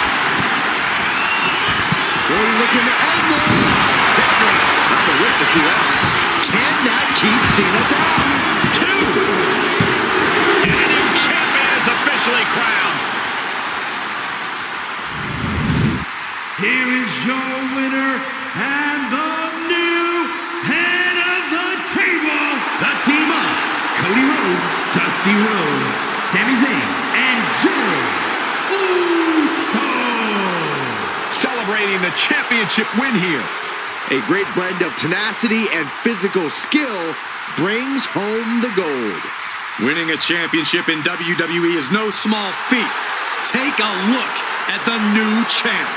Cody looking to end this. I'm a witness to that. Can that keep Cena down? 2. And a new champion is officially crowned. Here is your winner and the new head of the table. The team of Cody Rhodes, Dusty Rhodes, Sami Zayn, and Jey Uso. Celebrating the championship win here. A great blend of tenacity and physical skill brings home the gold. Winning a championship in WWE is no small feat. Take a look at the new champ.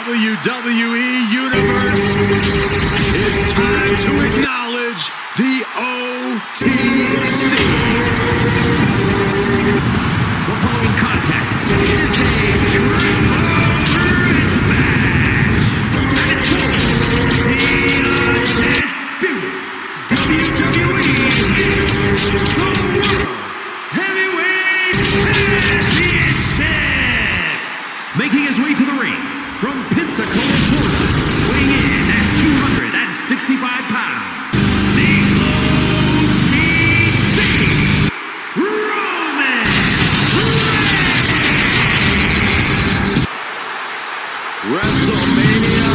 WWE Universe, it's time to acknowledge the OTC. The following contest is a triple threat match. It's the undisputed WWE World Heavyweight Championships. Making his way to the ring from Pensacola, Florida, weighing in at 265 pounds, the OTC, Roman Reigns. WrestleMania,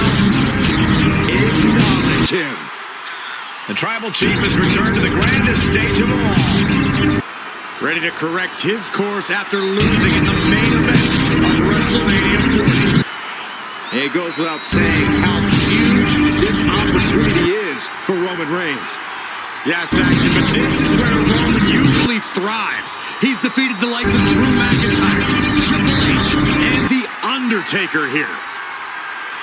acknowledge him. The Tribal Chief has returned to the grandest stage of all. Ready to correct his course after losing in the main event of WrestleMania 40. It goes without saying how huge this opportunity is for Roman Reigns. Yes, actually, but this is where Roman usually thrives. He's defeated the likes of Drew McIntyre, Triple H, and The Undertaker here.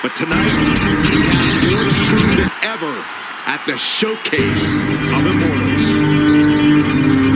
But tonight, he has more to prove than ever at the Showcase of Immortals.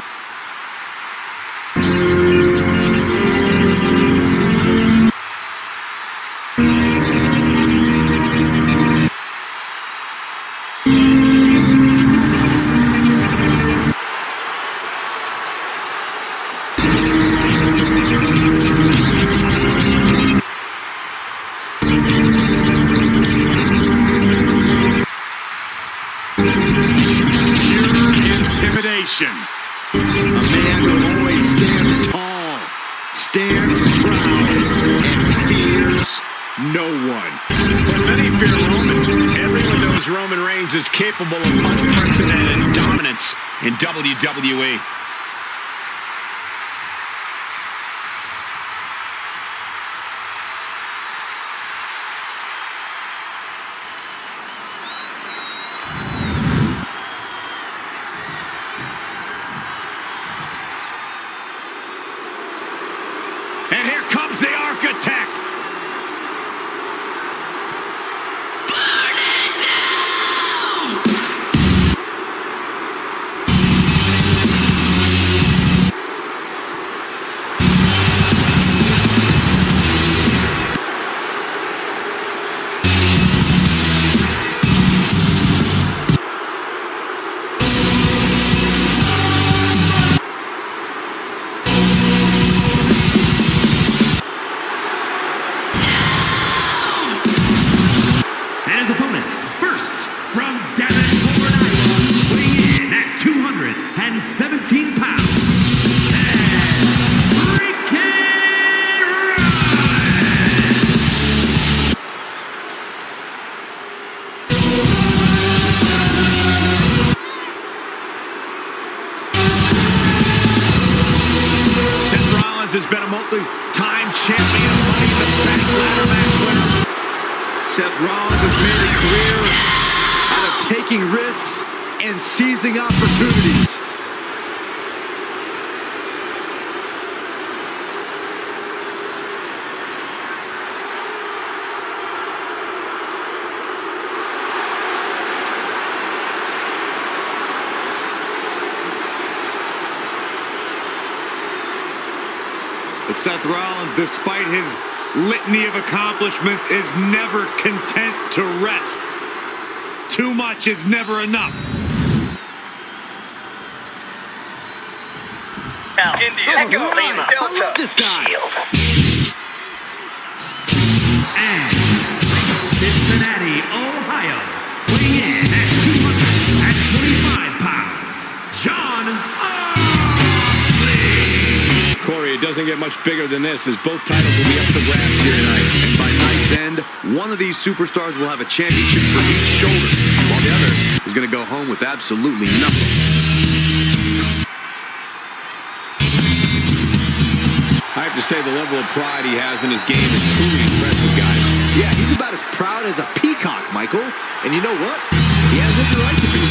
Intimidation. A man who always stands tall, stands proud, and fears no one. But many fear Roman. Everyone knows Roman Reigns is capable of unprecedented dominance in WWE. And here comes the architect. Has been a multi-time champion, Money in the Bank ladder match winner. Seth Rollins has made a career out of taking risks and seizing opportunities. But Seth Rollins, despite his litany of accomplishments, is never content to rest. Too much is never enough. Now, Echo Lima. I love this guy. And Cincinnati, Ohio, weighing in at 225 pounds, John Moxley. Corey, it doesn't get much bigger than this, as both titles will be up for grabs here tonight. And by night's end, one of these superstars will have a championship for each shoulder, while the other is going to go home with absolutely nothing. I have to say the level of pride he has in his game is truly impressive, guys. Yeah, he's about as proud as a peacock, Michael. And you know what? He has every right to be.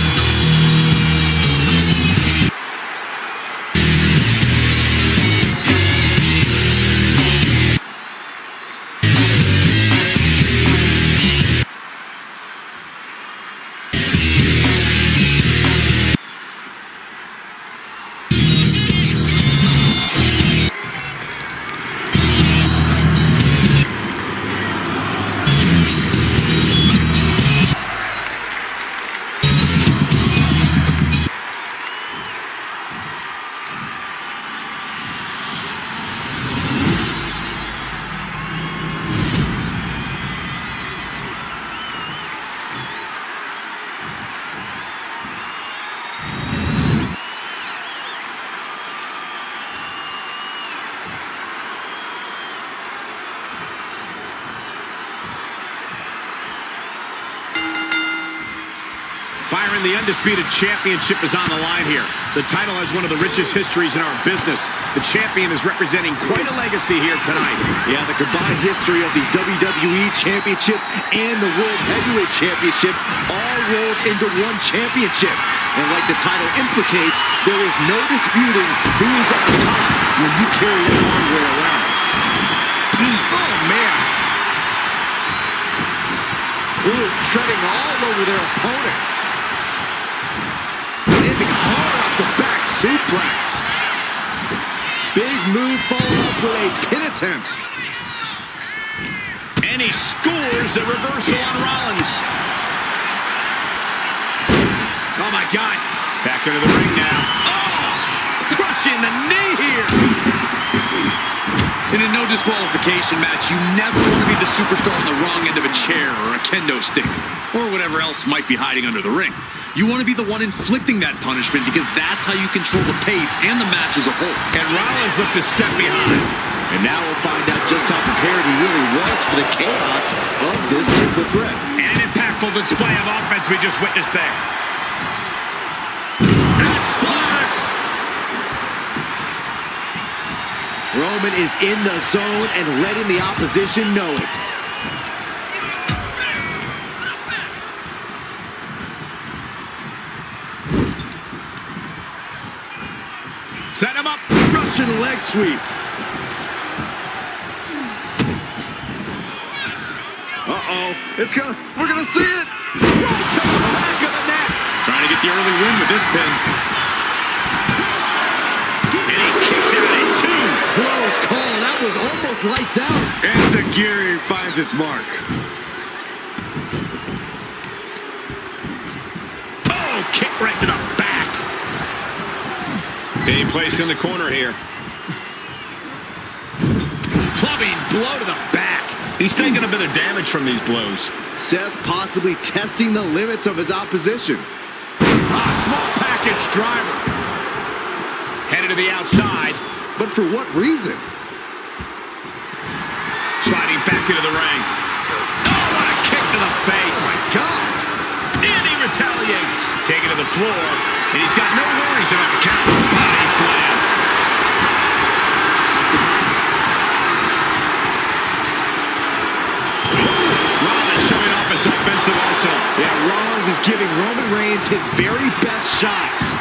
Byron, the undisputed championship is on the line here. The title has one of the richest histories in our business. The champion is representing quite a legacy here tonight. Yeah, the combined history of the WWE Championship and the World Heavyweight Championship all rolled into one championship. And like the title implicates, there is no disputing who is at the top when you carry the hardware around. Oh, man. Ooh, treading all over their opponent. Landing hard off the back suplex. Big move followed up with a pin attempt. And he scores a reversal on Rollins. Oh, my God. Back into the ring now. Oh, crushing the knee here. In a no disqualification match, you never want to be the superstar on the wrong end of a chair or a kendo stick, or whatever else might be hiding under the ring. You want to be the one inflicting that punishment, because that's how you control the pace and the match as a whole. And Rollins looked a step behind. And now we'll find out just how prepared he really was for the chaos of this triple threat. And an impactful display of offense we just witnessed there. Roman is in the zone and letting the opposition know it. Set him up. Russian leg sweep. Uh-oh. We're gonna see it. Right to the back of the neck. Trying to get the early win with this pin. And he kicks out at two. Close call. That was almost lights out. And Zagiri finds its mark. Oh, kick right to the back. Being placed in the corner here. Clubbing blow to the back. He's taking a bit of damage from these blows. Seth possibly testing the limits of his opposition. Small package driver. Headed to the outside. But for what reason? Sliding back into the ring. Oh, what a kick to the face. Oh, my God. And he retaliates. Taken to the floor. And he's got no worries about the count. Body slam. Rollins showing off his offensive also. Yeah, Rollins is giving Roman Reigns his very best shots.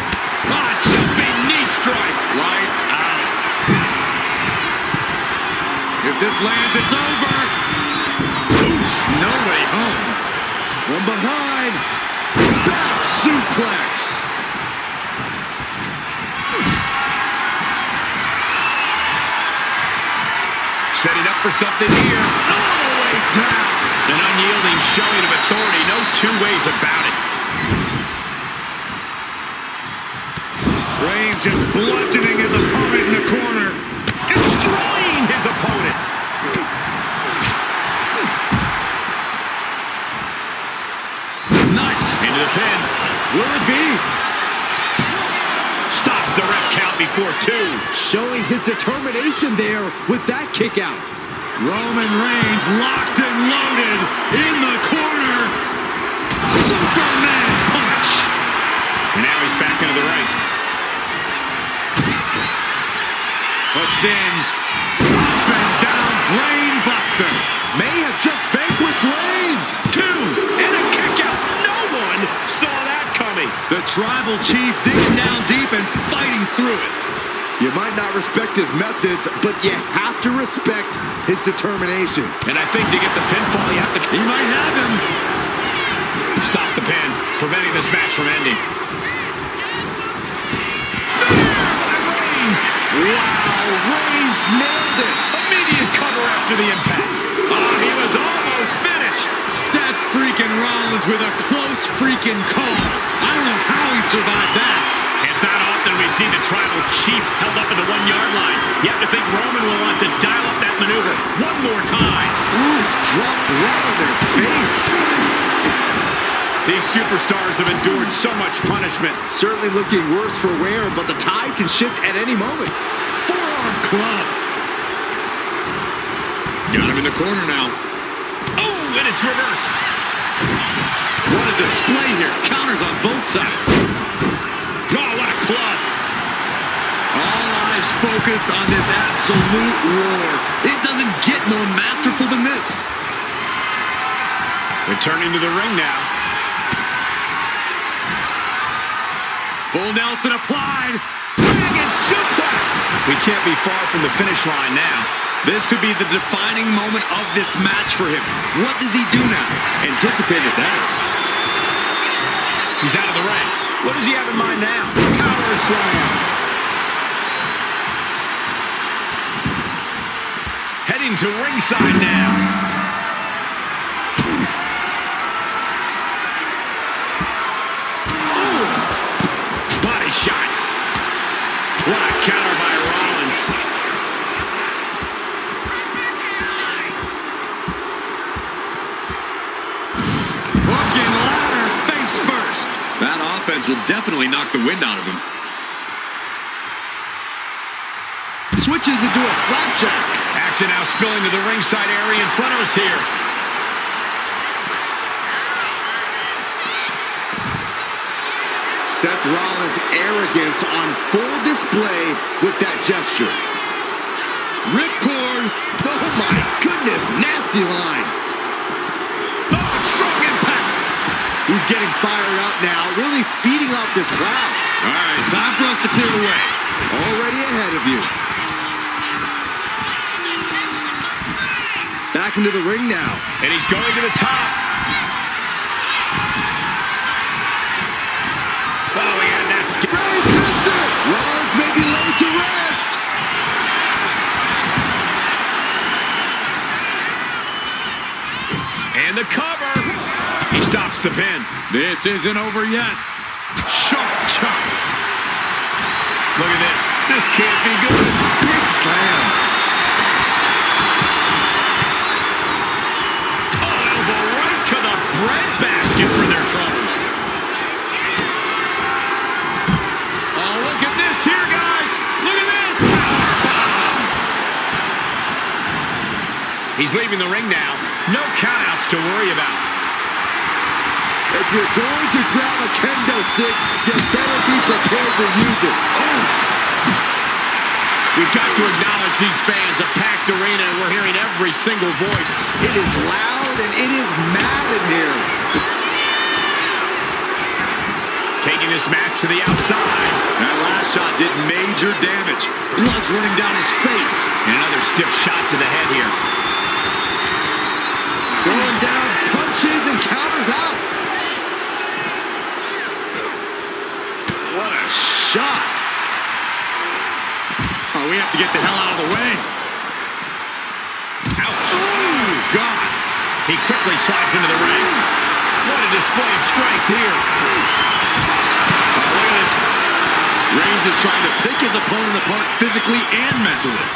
Jumping knee strike. Lights out. If this lands, it's over. Oof, no way home. From behind. Back suplex. Setting up for something here. All the way down. An unyielding showing of authority. No two ways about it. Reigns He's just bludgeoning his opponent in the corner. Destroying his opponent. Nice. Into the pin. Will it be? Stops the ref count before 2. Showing his determination there with that kick out. Roman Reigns locked and loaded in the corner. Superman punch. And now he's back into the ring. Hooks in. Up and down. Brain buster. May have just vanquished Reigns. 2. And a kick out. No one saw that coming. The tribal chief digging down deep and fighting through it. You might not respect his methods, but you have to respect his determination. And I think to get the pinfall, you have to... He might have him. Stop the pin, preventing this match from ending. Wow, Reigns nailed it. Immediate cover after the impact. Oh, he was almost finished. Seth freaking Rollins with a close freaking call. I don't know how he survived that. It's not often we see the tribal chief held up at the 1-yard line. You have to think Roman will want to dial up that maneuver one more time. Ooh, dropped right on their face. These superstars have endured so much punishment. Certainly looking worse for wear, but the tide can shift at any moment. Forearm club. Got him in the corner now. Oh, and it's reversed. What a display here. Counters on both sides. Oh, what a club. All eyes focused on this absolute war. It doesn't get more masterful than this. Returning to the ring now. Full Nelson applied. Dragon suplex. We can't be far from the finish line now. This could be the defining moment of this match for him. What does he do now? Anticipated that. He's out of the ring. What does he have in mind now? Power slam. Heading to ringside now. Oh! Body shot. What a counter by Rollins. Hooking ladder face first. That offense will definitely knock the wind out of him. Switches into a flapjack. Action now spilling to the ringside area in front of us here. Seth Rollins' arrogance on full display with that gesture. Ripcord. Oh my goodness, nasty line. Oh, strong impact. He's getting fired up now, really feeding off this crowd. All right, time for us to clear the way. Already ahead of you. Back into the ring now. And he's going to the top. Oh, he had that skip. Reigns wins it. Rollins may be laid to rest. And the cover. He stops the pin. This isn't over yet. Sharp chop. Look at this. This can't be good. Big slam. Oh, elbow right to the breadbasket for their troubles. Oh, look at this here, guys. Look at this. Powerbomb. He's leaving the ring now. No countouts to worry about. If you're going to grab a kendo stick, you better be prepared to use it. Oof. We've got to acknowledge these fans. A packed arena, and we're hearing every single voice. It is loud and it is mad in here. Taking this match to the outside. That last shot did major damage. Blood's running down his face. And another stiff shot to the head here. Going down, punches and counters out. What a shot. Oh, we have to get the hell out of the way. Ouch. Oh, God. He quickly slides into the ring. What a display of strength here. Oh, look at this. Reigns is trying to pick his opponent apart physically and mentally.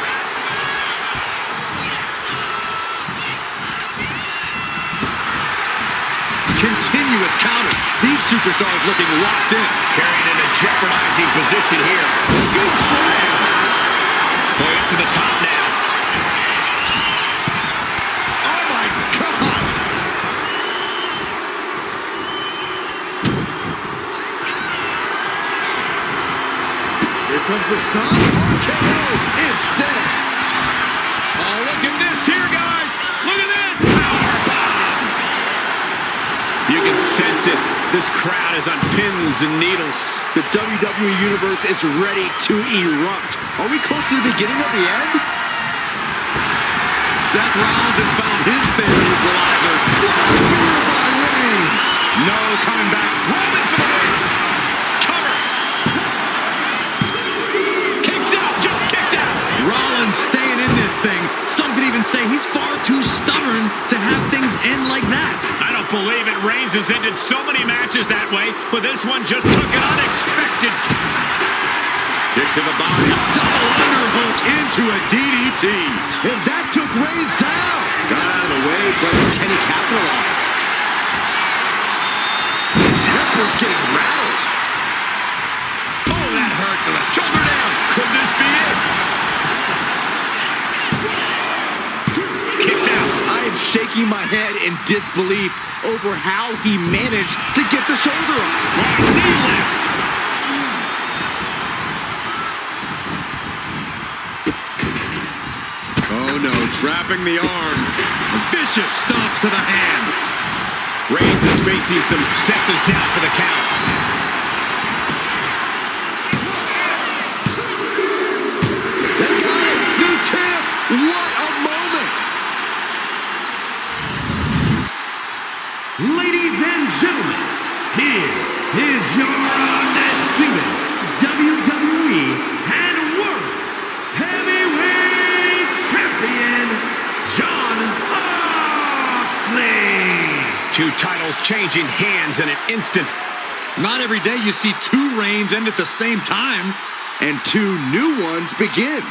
Continuous counters. These superstars looking locked in. Carried in a jeopardizing position here. Scoop slam. Going up to the top now. Oh my God. Here comes the stomp. RKO instead. Oh, look at this here, guys. Look at this. Power bomb. You can sense it. This crowd is on pins and needles. The WWE Universe is ready to erupt. Are we close to the beginning of the end? Seth Rollins has found his favorite equalizer. Spear by Reigns. No coming back. Roman for the win. Cover. Kicks out. Just kicked out. Rollins staying in this thing. Some could even say he's far too stubborn to have things end like that. I don't believe it. Reigns has ended so many matches that way, but this one just took an unexpected. Kick to the body. Double underhook into a DDT. And that took Reigns down. Got out of the way, but can he capitalize? Temper's getting rattled. Oh, that hurt to the shoulder down. Could this be it? Kicks out. I am shaking my head in disbelief over how he managed to get the shoulder up. Right knee lift. Oh no, trapping the arm. A vicious stomp to the hand. Reigns is facing some Seth is down for the count. They got it. New champ. What a moment. Ladies and gentlemen, here is your undisputed WWE and World Heavyweight Champion, Jon Moxley. Two titles changing hands in an instant. Not every day you see two reigns end at the same time. And two new ones begin.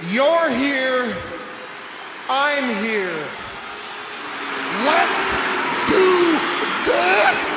You're here, I'm here. Let's do this!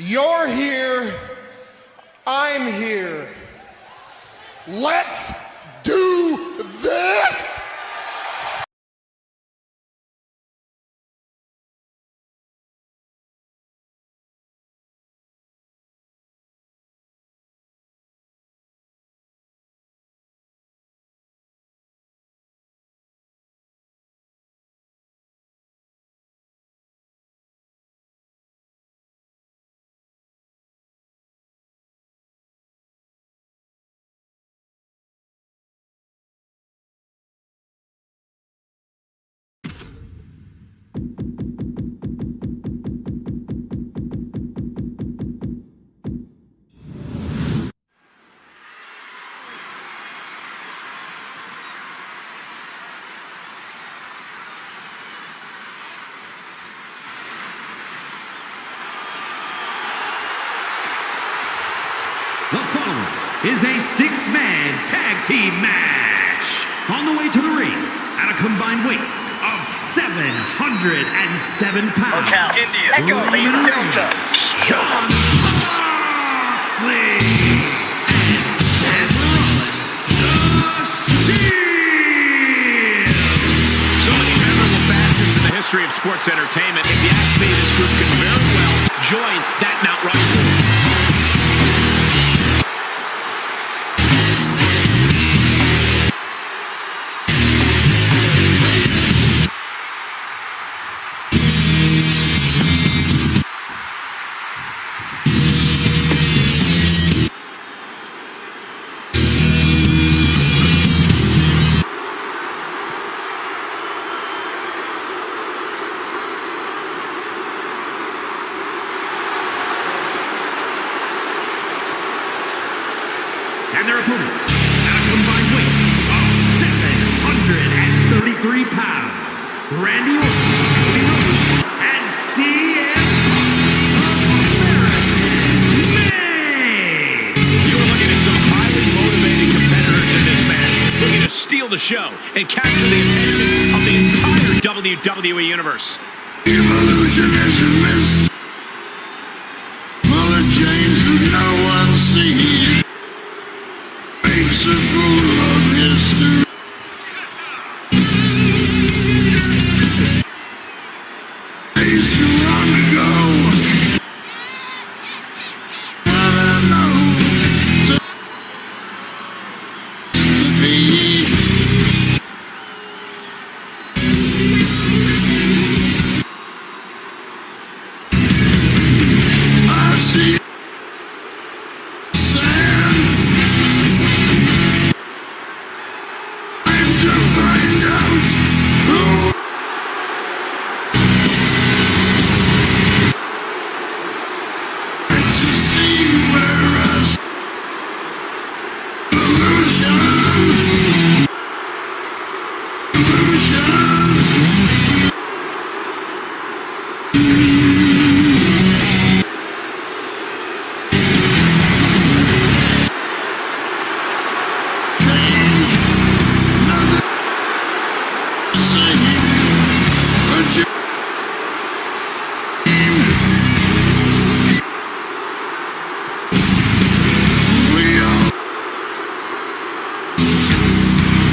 You're here. I'm here. Let's do this! The following is a six-man tag team match. On the way to the ring, at a combined weight of 707 pounds. Locale, India, Echo, Lead Delta, John Moxley, and Seth Rollins, the Shield. So many memorable matches in the history of sports entertainment. If you ask me, this group can very well join that Mount Rushmore. And their opponents, at a combined weight of 733 pounds, Randy Orton, Cody Rhodes, and CM Punk of American Made. You are looking at some highly motivated competitors in this match, looking to steal the show and capture the attention of the entire WWE Universe. Evolution is a mist, full of chains that no one sees. Makes a fool of history. Days too long ago. What I know to be. I see sand. To find out who to see where us illusion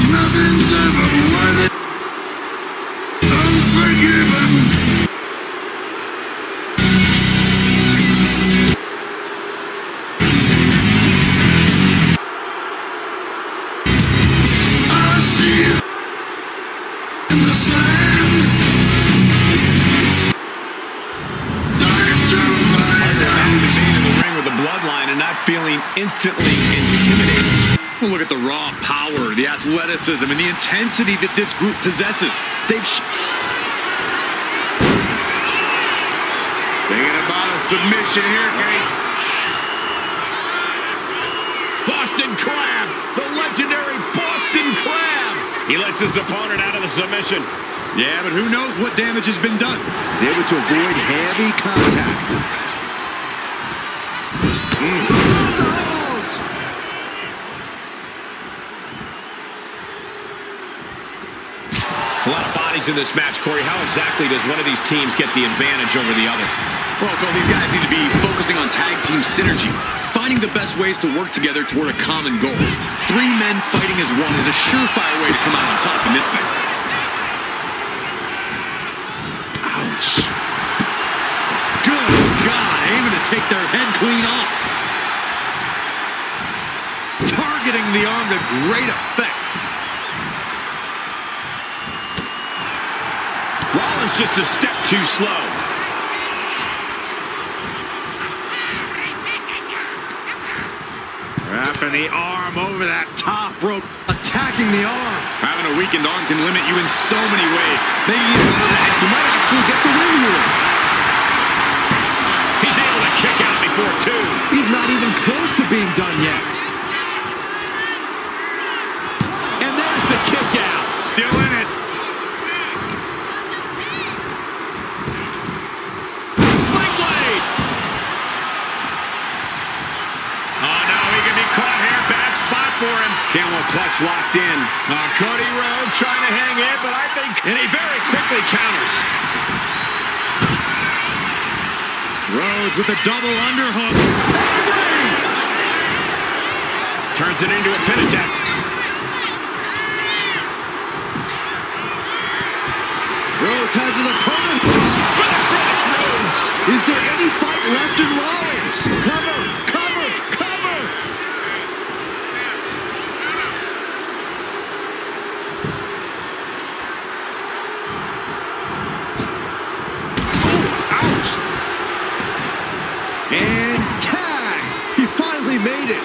nothing's ever worth it. Unforgiven. I see you in the sand. Time to find out. Being in the ring with the bloodline and not feeling instantly intimidated. Look at the raw power, the athleticism, and the intensity that this group possesses. Thinking about a submission here, Case. Boston Crab, the legendary Boston Crab. He lets his opponent out of the submission. Yeah, but who knows what damage has been done. He's able to avoid heavy contact. A lot of bodies in this match, Corey. How exactly does one of these teams get the advantage over the other? Well, Cole, these guys need to be focusing on tag team synergy, finding the best ways to work together toward a common goal. 3 men fighting as one is a surefire way to come out on top in this thing. Ouch. Good God, aiming to take their head clean off. Targeting the arm to great effect. Rollins just a step too slow. Wrapping the arm over that top rope, attacking the arm. Having a weakened arm can limit you in so many ways. Maybe even another X might actually get the win here. He's able to kick out before 2. He's not even close to being done yet. And there's the kick out. Still in it. Sling blade. Oh, no, he can be caught here. Bad spot for him. Camel clutch locked in. Cody Rhodes trying to hang in, but I think... And he very quickly counters. Rhodes with a double underhook. Turns it into a pin attempt. Rhodes has his opponent. For the crossroads. Is there any fight left in Rollins? Cover, cover, cover. Oh, ouch. And tag. He finally made it.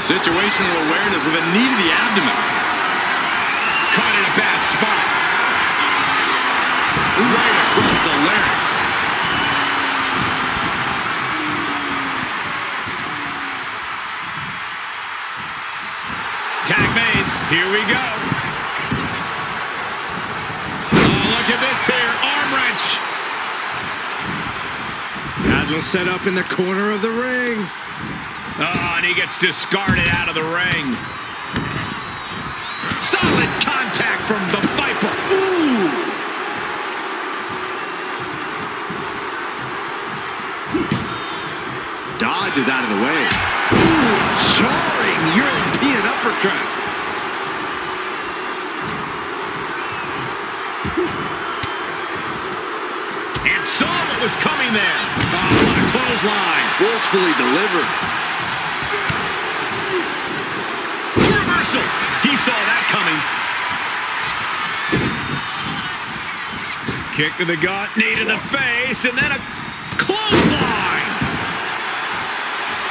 Situational awareness with a knee to the abdomen. Caught in a bad spot. Right across the larynx. Tag made. Here we go. Oh, look at this here. Arm wrench. Guys will set up in the corner of the ring. Oh, and he gets discarded out of the ring. Solid contact from the Viper. Ooh! Dodges out of the way. Ooh, jarring European uppercut. And saw what was coming there. Oh, what a clothesline. Forcefully delivered. Reversal. He saw that coming. Kick to the gut, knee to the face, and then a clothesline.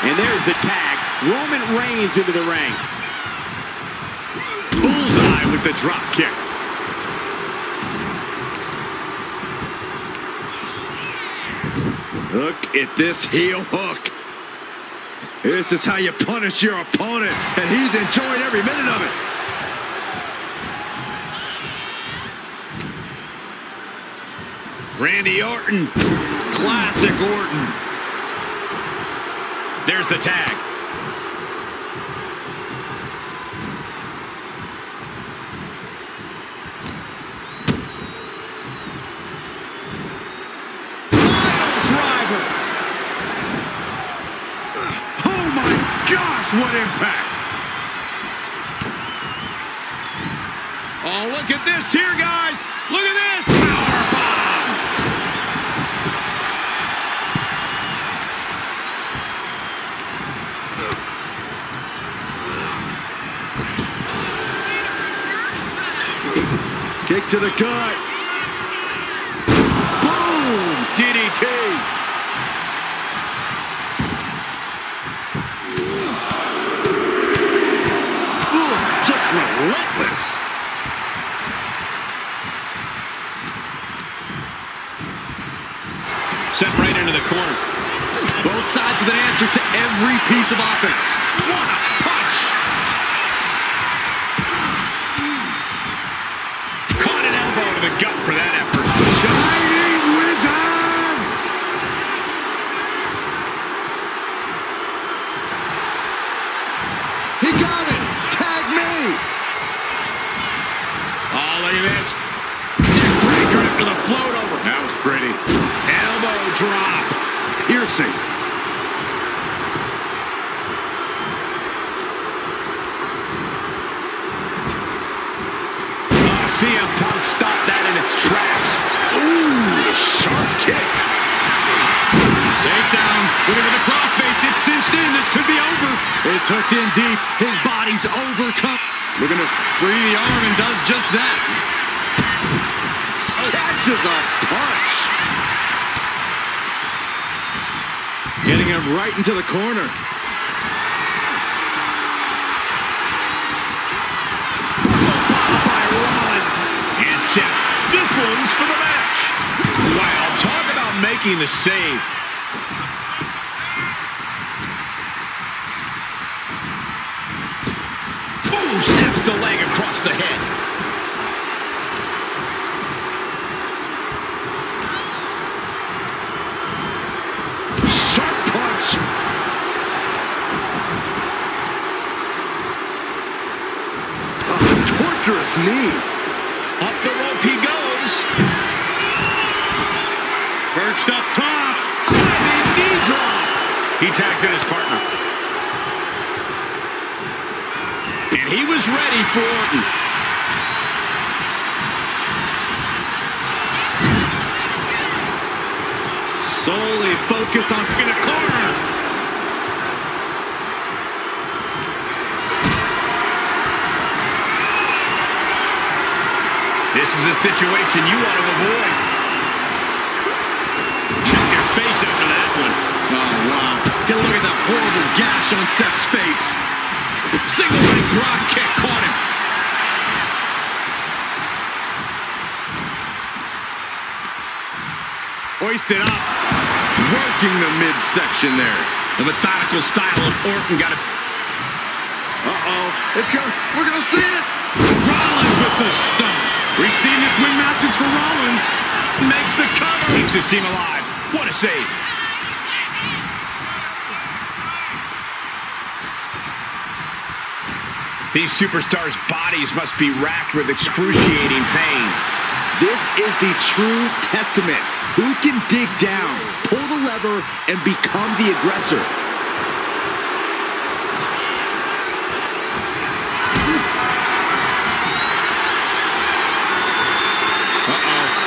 And there's the tag. Roman Reigns into the ring. Bullseye with the drop kick. Look at this heel hook. This is how you punish your opponent, and he's enjoying every minute of it. Randy Orton. Classic Orton. There's the tag. Driver. Oh my gosh, what impact. Oh, look at this here, guys. Look at this. Power bomb. Kick to the gut. Boom! DDT. Ooh, just relentless. Sent right into the corner. Both sides with an answer to every piece of offense. What a punch. Caught an elbow to the gut for that effort. Shining Wizard! He got it! Tag me! Oh, look at this. Neck breaker. piercing. CM Punk stopped that in its tracks. Ooh, sharp kick. Takedown. Looking for the crossface. It's cinched in. This could be over. It's hooked in deep. His body's overcome. Looking to free the arm and does just that. Catches a punch. Getting him right into the corner. This one's for the match. Wow, talk about making the save. Ooh, snaps the leg across the head. Sharp punch. Torturous knee. Up the rope he goes. Perched up top. Knee drop. He tags in his partner. And he was ready for Orton. Solely focused on in a corner. This is a situation you want to avoid. Check your face after that one. Oh, wow. Get a look at that horrible gash on Seth's face. Single leg drop kick caught him. Hoisted up. Working the midsection there. The methodical style of Orton got it. Uh-oh. We're going to see it. Rollins with the stomp. We've seen this win matches for Rollins. Makes the cover. Keeps his team alive. What a save. These superstars' bodies must be racked with excruciating pain. This is the true testament. Who can dig down, pull the lever, and become the aggressor?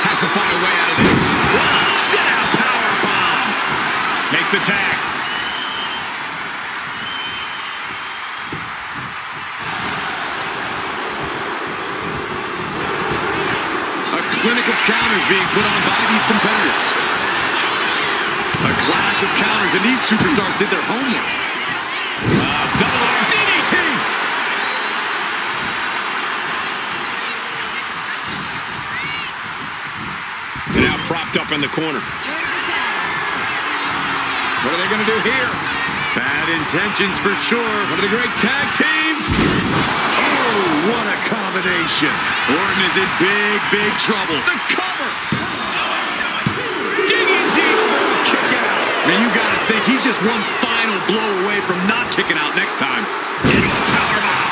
Has to find a way out of this. Sit out power bomb. Makes the tag. A clinic of counters being put on by these competitors. A clash of counters, and these superstars did their homework. Double arm DDT. Now propped up in the corner. What are they going to do here? Bad intentions for sure. One of the great tag teams. Oh, what a combination. Orton is in big, big trouble. The cover. Digging deep for the kick out. And you got to think he's just one final blow away from not kicking out next time. Into a power bomb.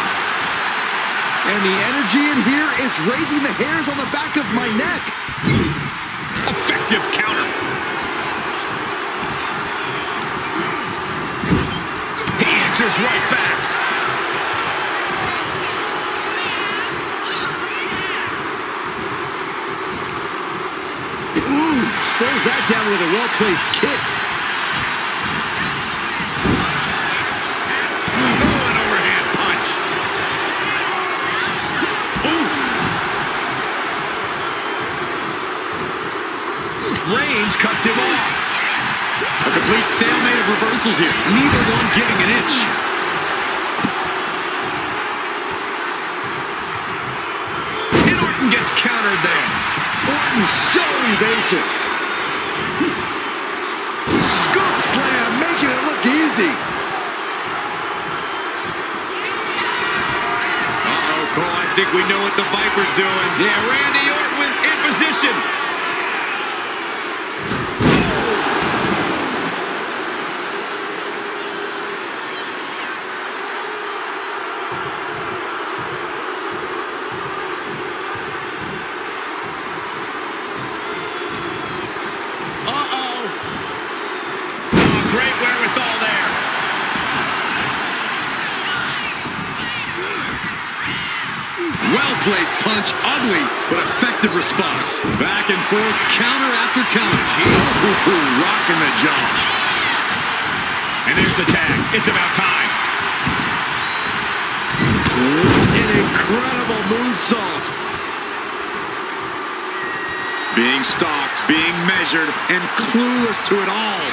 And the energy in here is raising the hairs on the back of my neck. Effective counter. He answers right back. Ooh, slows that down with a well-placed kick. An overhand punch. Reigns cuts him off. A complete stalemate of reversals here. Neither one giving an inch. And Orton gets countered there. Orton so evasive. Scoop slam, making it look easy. Uh-oh, Cole, I think we know what the Viper's doing. Yeah, Randy Orton was in position. well-placed punch, ugly but effective response. Back and forth, counter after counter. Rocking the jaw. And there's the tag. It's about time. An incredible moonsault. Being stalked, being measured, and clueless to it all.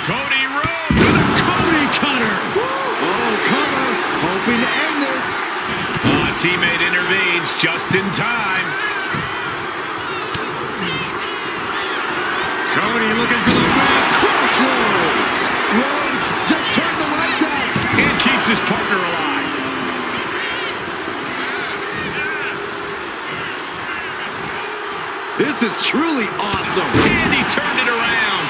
Cody Rhodes with a Cody cutter. Oh, cover. Hoping to end this. teammate intervenes just in time. Cody looking for the big crossroads. Rhodes just turned the lights out. And keeps his partner alive. This is truly awesome. And he turned it around.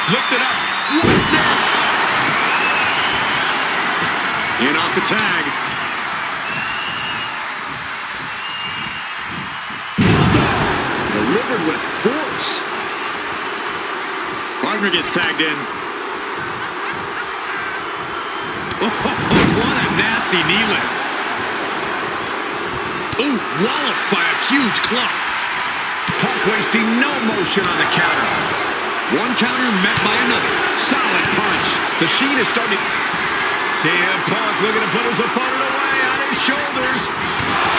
Lifted up. What's next? In off the tag. Delivered with force. Partner gets tagged in. Oh, what a nasty knee lift. Ooh, walloped by a huge club. Punk wasting no motion on the counter. One counter met by another. Solid punch. The Sheen is starting. CM Punk looking to put his opponent away on his shoulders.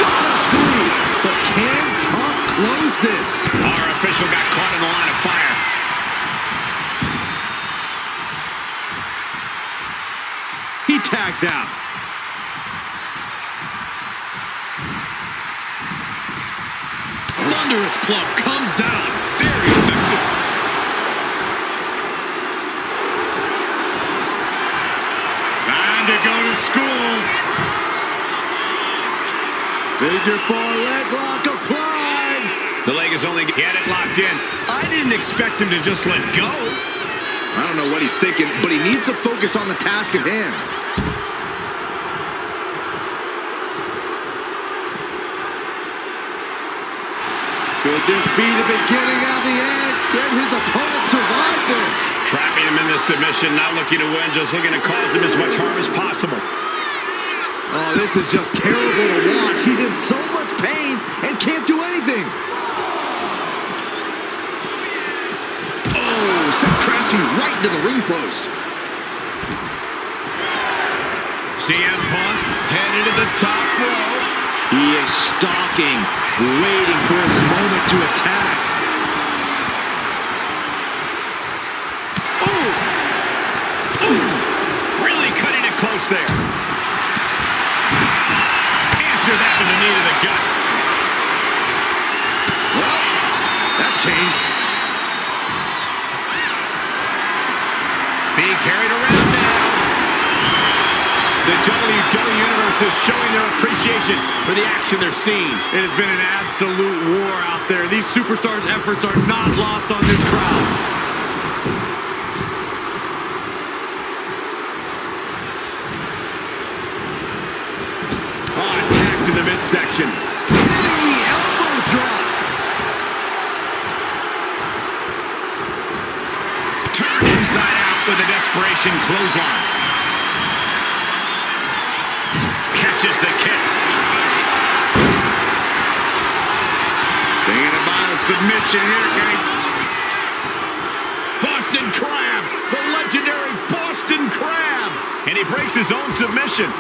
Got a sleeve. But can Punk close this? Our official got caught in the line of fire. He tags out. Thunderous club comes down. Very effective. Time to go to school. Figure four leg lock applied. The leg is only get it locked in. I didn't expect him to just let go. I don't know what he's thinking, but he needs to focus on the task at hand. Could this be the beginning of the end? Can his opponent survive this? Trapping him in this submission, not looking to win, just looking to cause him as much harm as possible. Oh, this is just terrible to watch. He's in so much pain and can't do anything. Oh, sent crashing right into the ring post. CM Punk headed to the top rope. He is stalking, waiting for his moment to attack. Oh! Ooh! Really cutting it close there. Answer that with a knee to the gut. Well, that changed. Being carried around now. The WWE Universe is showing their appreciation for the action they're seeing. It has been an absolute war out there. These superstars' efforts are not lost on this crowd. Oh, attack to the midsection. Hitting the elbow drop. Turned inside out with a desperation clothesline. Catches the kick. Thinking about a submission here, guys. Boston Crab, the legendary Boston Crab. And he breaks his own submission.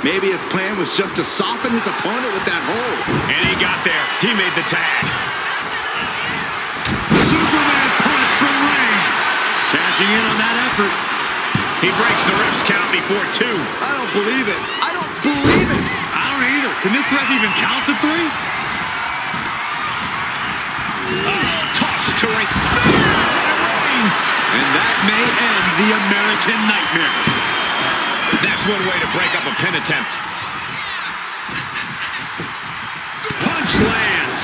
Maybe his plan was just to soften his opponent with that hold. And he got there. He made the tag. Superman punch from Reigns. Cashing in on that effort. He breaks the ref's count before two. I don't believe it. I don't believe it. I don't either. Can this ref even count to three? Tossed to a Reigns. And that may end the American Nightmare. That's one way to break up a pin attempt. Punch lands.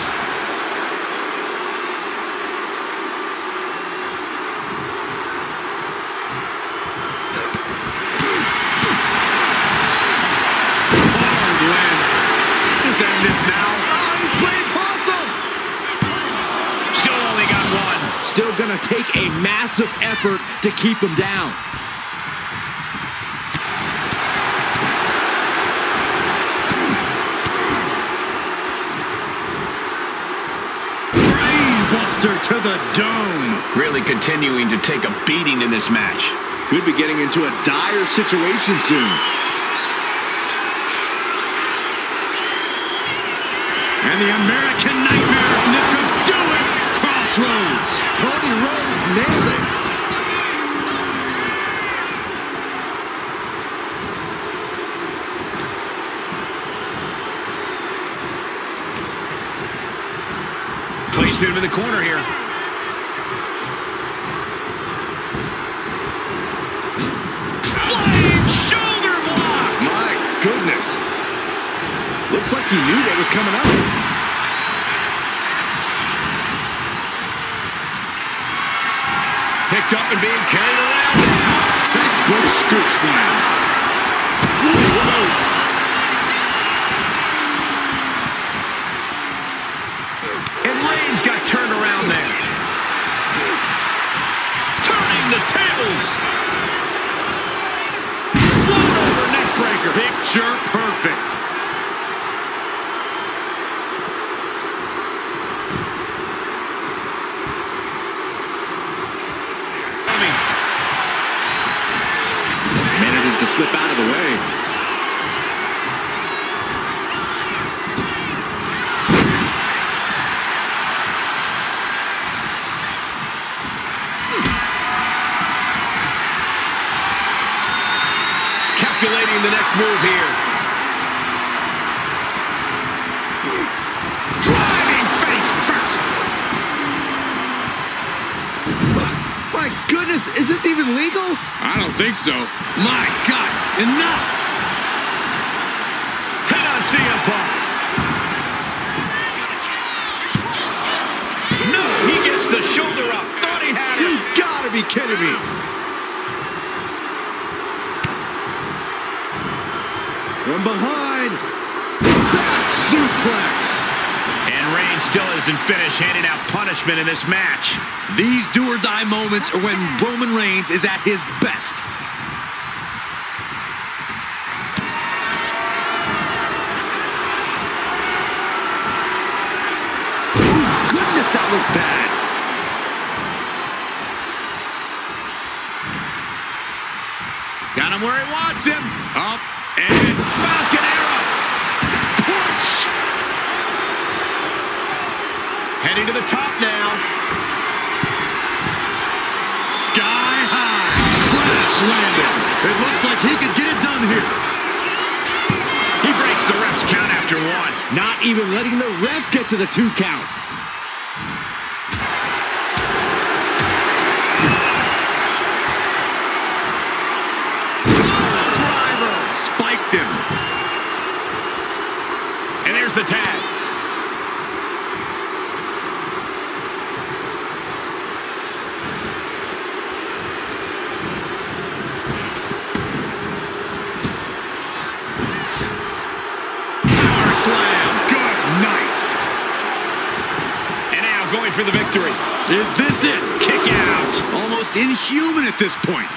This now. Oh, he's playing possums. Still only got one. still going to take a massive effort to keep him down. Brainbuster to the dome. Really continuing to take a beating in this match. Could be getting into a dire situation soon. And the American Nightmare, this could do it! Crossroads! Cody Rhodes nailed it! Placed him in the corner here. Flying shoulder block! My goodness. Looks like he knew what was coming up. Picked up and being carried around. Textbook scoop slam. Whoa. And Reigns got turned around there. Turning the tables. Float over neck breaker. Picture perfect. Manages to slip out of the way. Calculating the next move here. Driving face first. My goodness, is this even legal? I don't think so. My God, enough! Head on CM Punk. No, he gets the shoulder up. Thought he had You him. gotta be kidding me. From behind. Back suplex. And Reigns still isn't finished handing out punishment in this match. These do-or-die moments are when Roman Reigns is at his best. Goodness, that looked bad. Got him where he wants him. Up and Falcon Arrow. Punch. Heading to the top now. Sky high. Crash landing. It looks like he could get it done here. He breaks the ref's count after one. Not even letting the ref get to the 2 count. Driver spiked him. And there's the tag. Power slam. Good night. And now going for the victory. Is this it? Kick out. Almost inhuman at this point.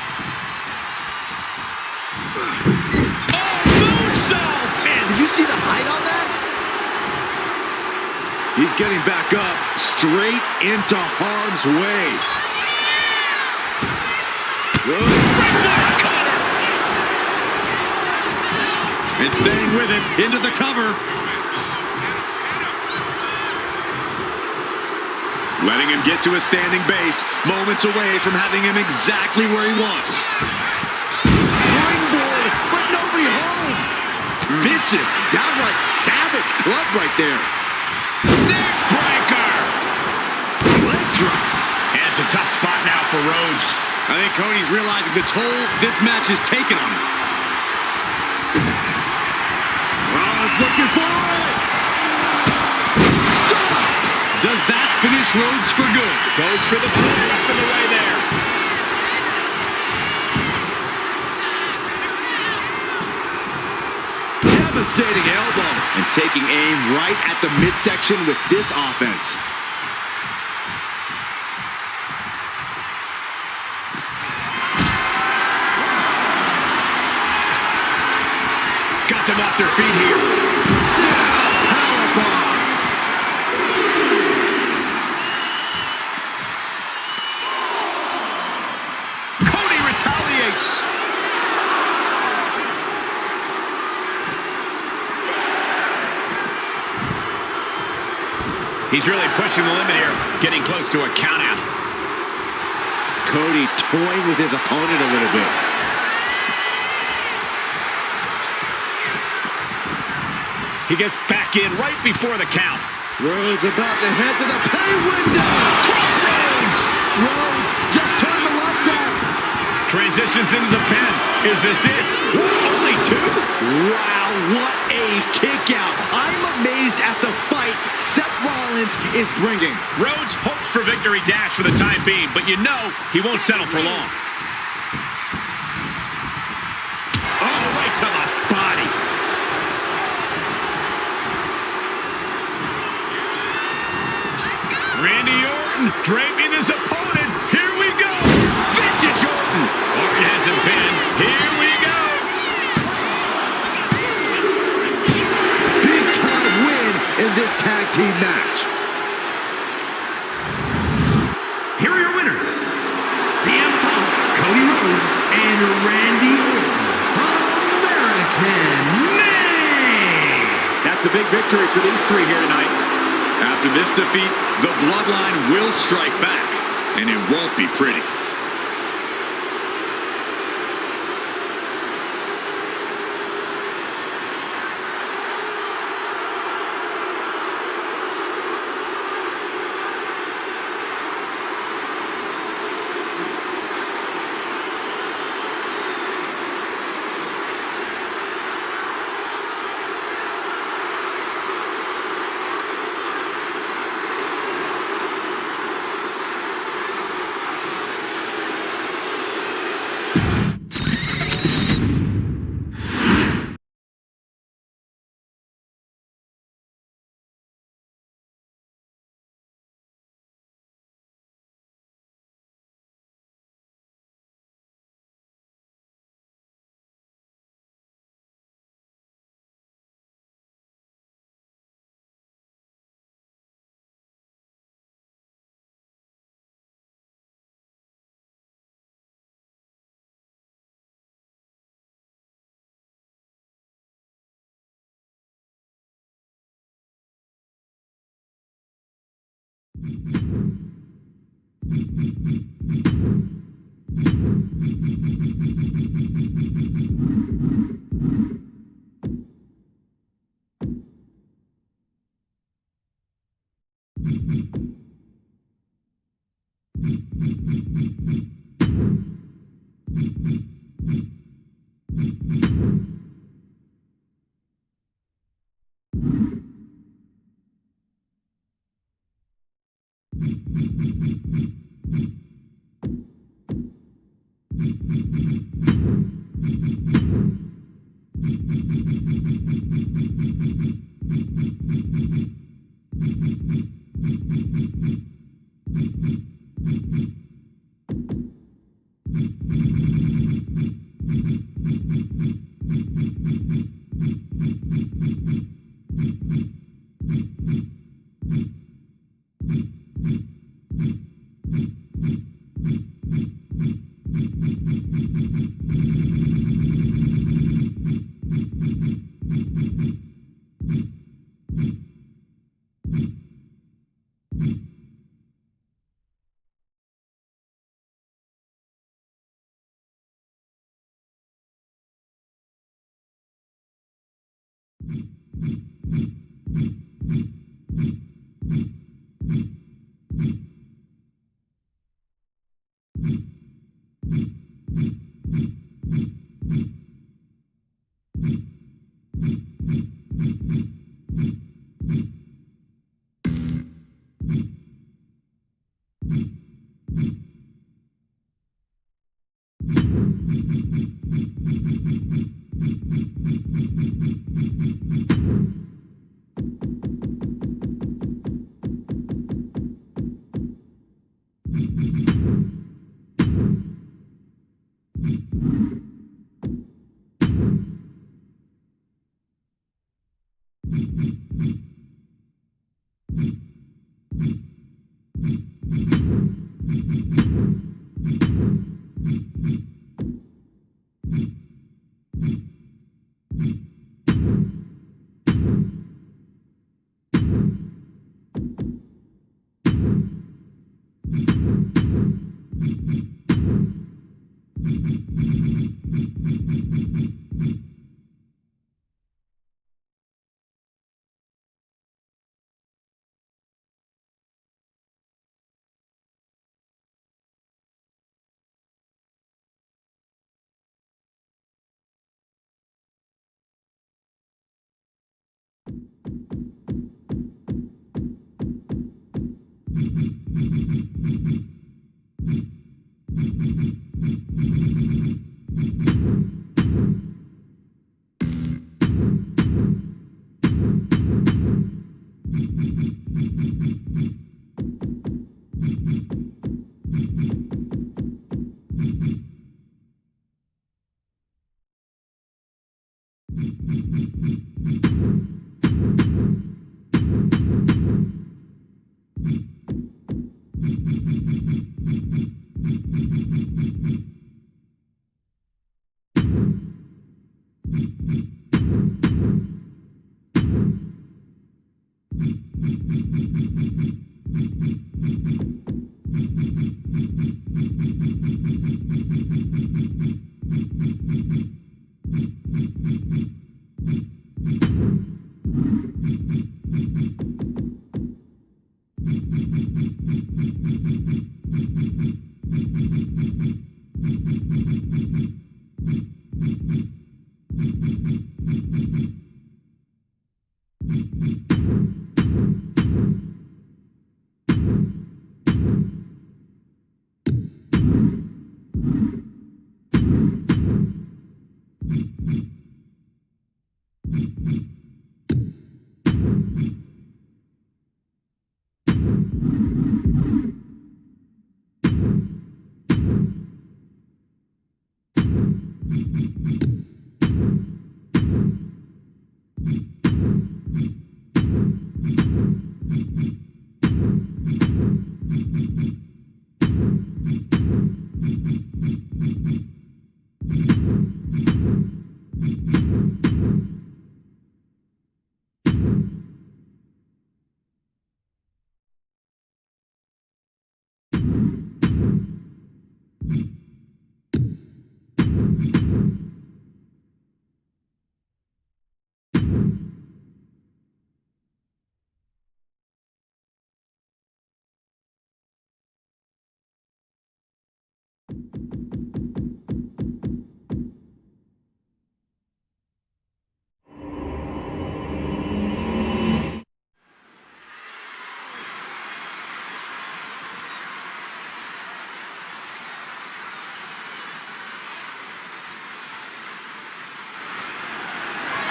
Did you see the height on that? He's getting back up, straight into harm's way. And staying with it, into the cover. Letting him get to a standing base, moments away from having him exactly where he wants. Springboard, but nobody home. Vicious, downright savage club right there. Neck breaker. Leg drop. And it's a tough spot now for Rhodes. I think Cody's realizing the toll this match has taken on him. Rollins looking for it. Stop. Does that finish Rhodes for good? Goes for the pin up in the way there. Devastating elbow. And taking aim right at the midsection with this offense. them off their feet here. Powerbomb. Cody retaliates. He's really pushing the limit here, getting close to a countout. Cody toying with his opponent a little bit. He gets back in right before the count. Rhodes about to head to the pay window. Crossroads! Rhodes just turned the lights out. Transitions into the pin. Is this it? What, only two? Wow, what a kick out. I'm amazed at the fight Seth Rollins is bringing. Rhodes hopes for victory dash for the time being, but you know he won't settle for long. Oh, right to the body. Randy Orton draping his opponent. Here we go. Vintage Orton. Orton has him pinned. Here we go. Big time win in this tag team match. Here are your winners, CM Punk, Cody Rhodes, and Randy Orton. American made. That's a big victory for these three here tonight. After this defeat, the Bloodline will strike back, and it won't be pretty.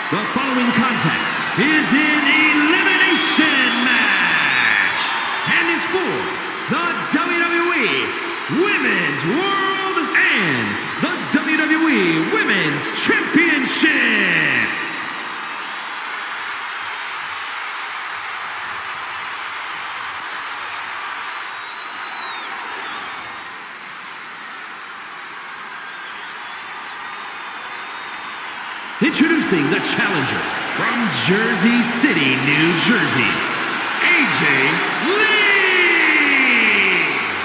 The following contest is an elimination match and is for the WWE Women's World and the WWE Women's Championships. Introducing the challenger from Jersey City, New Jersey, AJ Lee!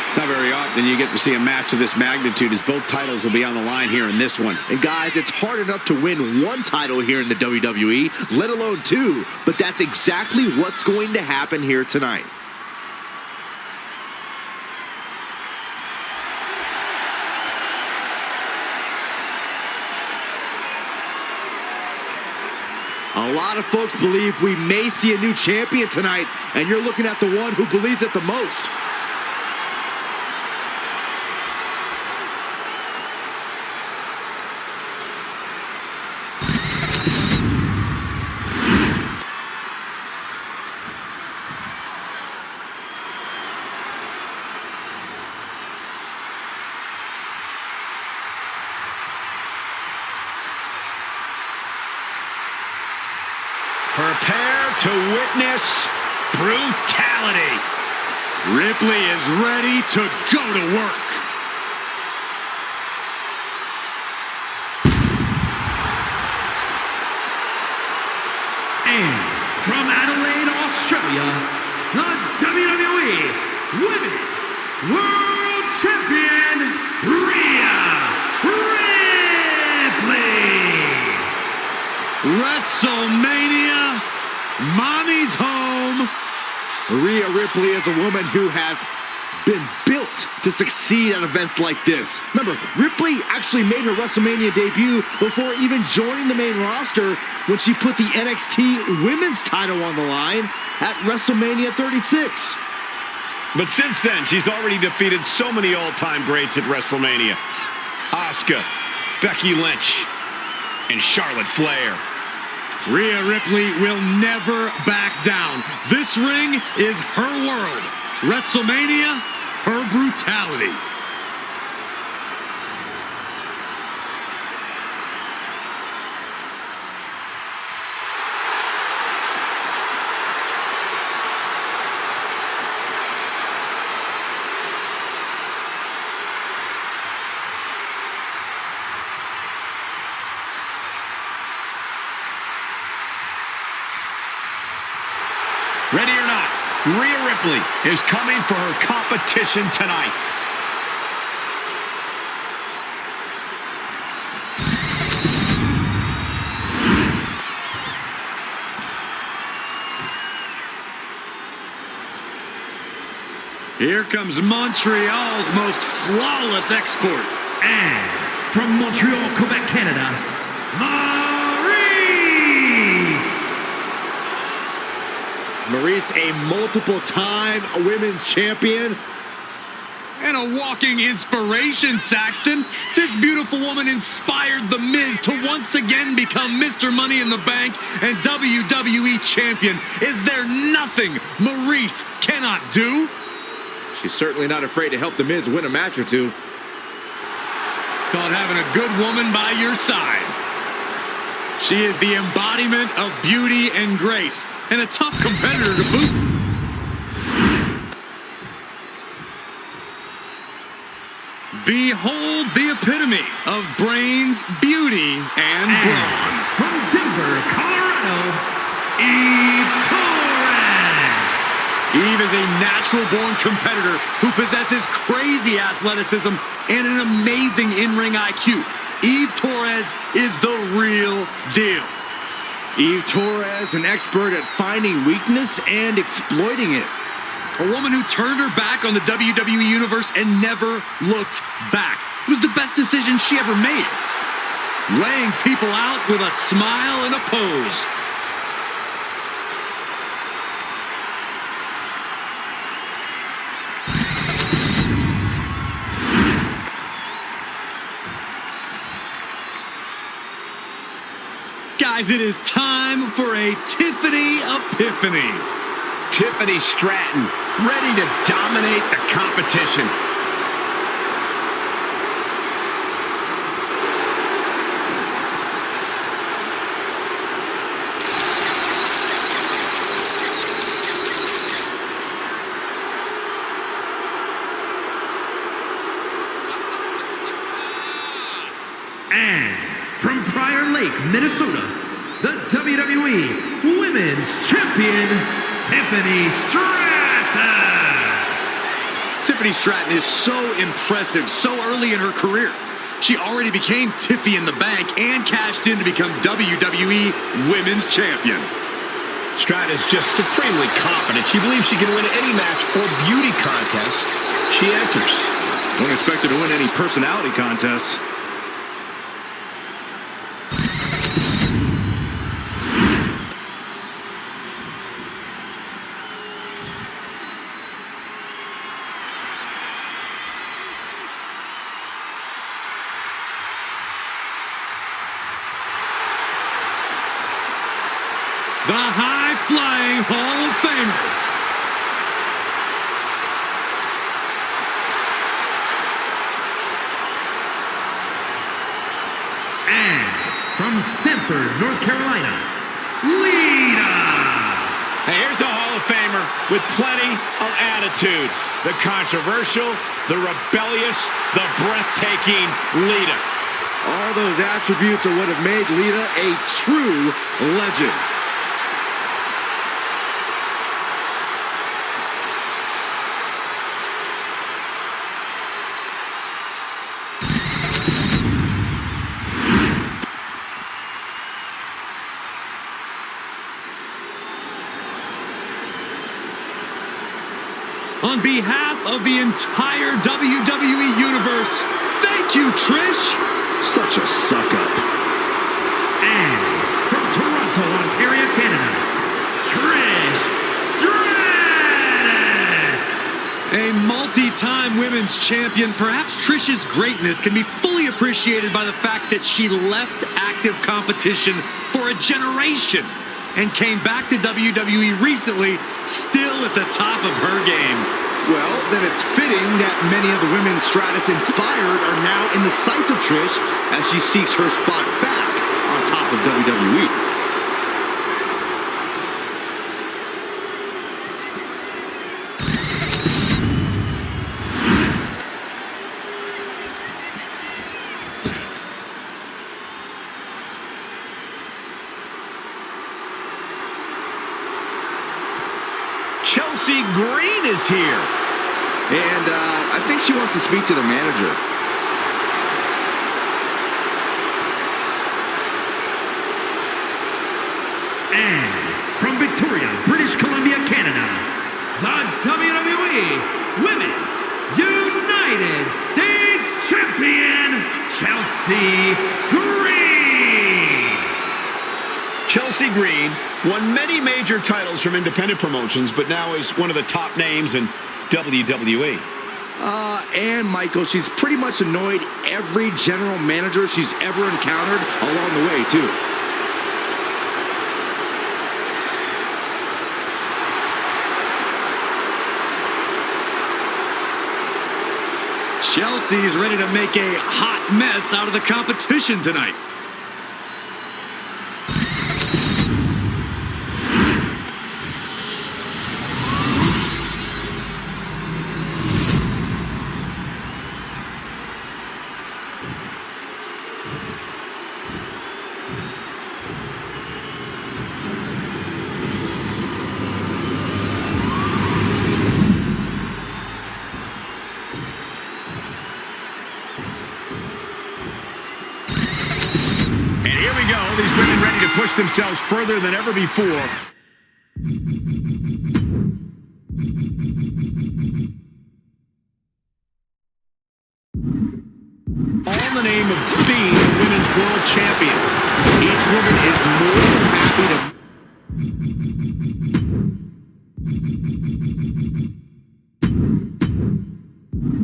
It's not very often you get to see a match of this magnitude, as both titles will be on the line here in this one. And guys, it's hard enough to win one title here in the WWE, let alone two. But that's exactly what's going to happen here tonight. A lot of folks believe we may see a new champion tonight, and you're looking at the one who believes it the most. Prepare to witness brutality. Ripley is ready to go to work. And from Adelaide, Australia, the WWE Women's World Champion, Rhea Ripley. WrestleMania, Mommy's home. Rhea Ripley is a woman who has been built to succeed at events like this. Remember, Ripley actually made her WrestleMania debut before even joining the main roster when she put the NXT Women's title on the line at WrestleMania 36. But since then, she's already defeated so many all-time greats at WrestleMania. Asuka, Becky Lynch, and Charlotte Flair. Rhea Ripley will never back down. This ring is her world. WrestleMania, her brutality. Ready or not, Rhea Ripley is coming for her competition tonight. Here comes Montreal's most flawless export. And from Montreal, Quebec, Canada, Maurice, a multiple-time women's champion. And a walking inspiration, Saxton. This beautiful woman inspired The Miz to once again become Mr. Money in the Bank and WWE Champion. Is there nothing Maurice cannot do? She's certainly not afraid to help The Miz win a match or two. Called having a good woman by your side. She is the embodiment of beauty and grace, and a tough competitor to boot. Behold the epitome of brains, beauty, and brawn. from Denver, Colorado, Eve Torres. Eve is a natural-born competitor who possesses crazy athleticism and an amazing in-ring IQ. Eve Torres is the real deal. Eve Torres, an expert at finding weakness and exploiting it. A woman who turned her back on the WWE Universe and never looked back. It was the best decision she ever made. Laying people out with a smile and a pose. Guys, it is time for a Tiffany Epiphany. Tiffany Stratton, ready to dominate the competition. And from Prior Lake, Minnesota, the WWE Women's Champion, Tiffany Stratton. Tiffany Stratton is so impressive so early in her career. She already became Tiffy in the Bank and cashed in to become WWE Women's Champion. Stratton is just supremely confident. She believes she can win any match or beauty contest she enters. Don't expect her to win any personality contests. The high-flying Hall of Famer. And from Sanford, North Carolina, Lita. with plenty of attitude. The controversial, the rebellious, the breathtaking Lita. All those attributes are what have made Lita a true legend. On behalf of the entire WWE Universe, thank you, Trish. Such a suck-up. And from Toronto, Ontario, Canada, Trish Stratus. A multi-time women's champion, perhaps Trish's greatness can be fully appreciated by the fact that she left active competition for a generation and came back to WWE recently, still at the top of her game. Well, then it's fitting that many of the women Stratus inspired are now in the sights of Trish as she seeks her spot back on top of WWE. Chelsea Green is here. And I think she wants to speak to the manager. And from Victoria, British Columbia, Canada, the WWE Women's United States Champion, Chelsea Green. Chelsea Green won many major titles from independent promotions, but now is one of the top names in WWE. And Michael, she's pretty much annoyed every general manager she's ever encountered along the way, too. Chelsea's ready to make a hot mess out of the competition tonight. These women ready to push themselves further than ever before. All in the name of being women's world champion. Each woman is more than happy to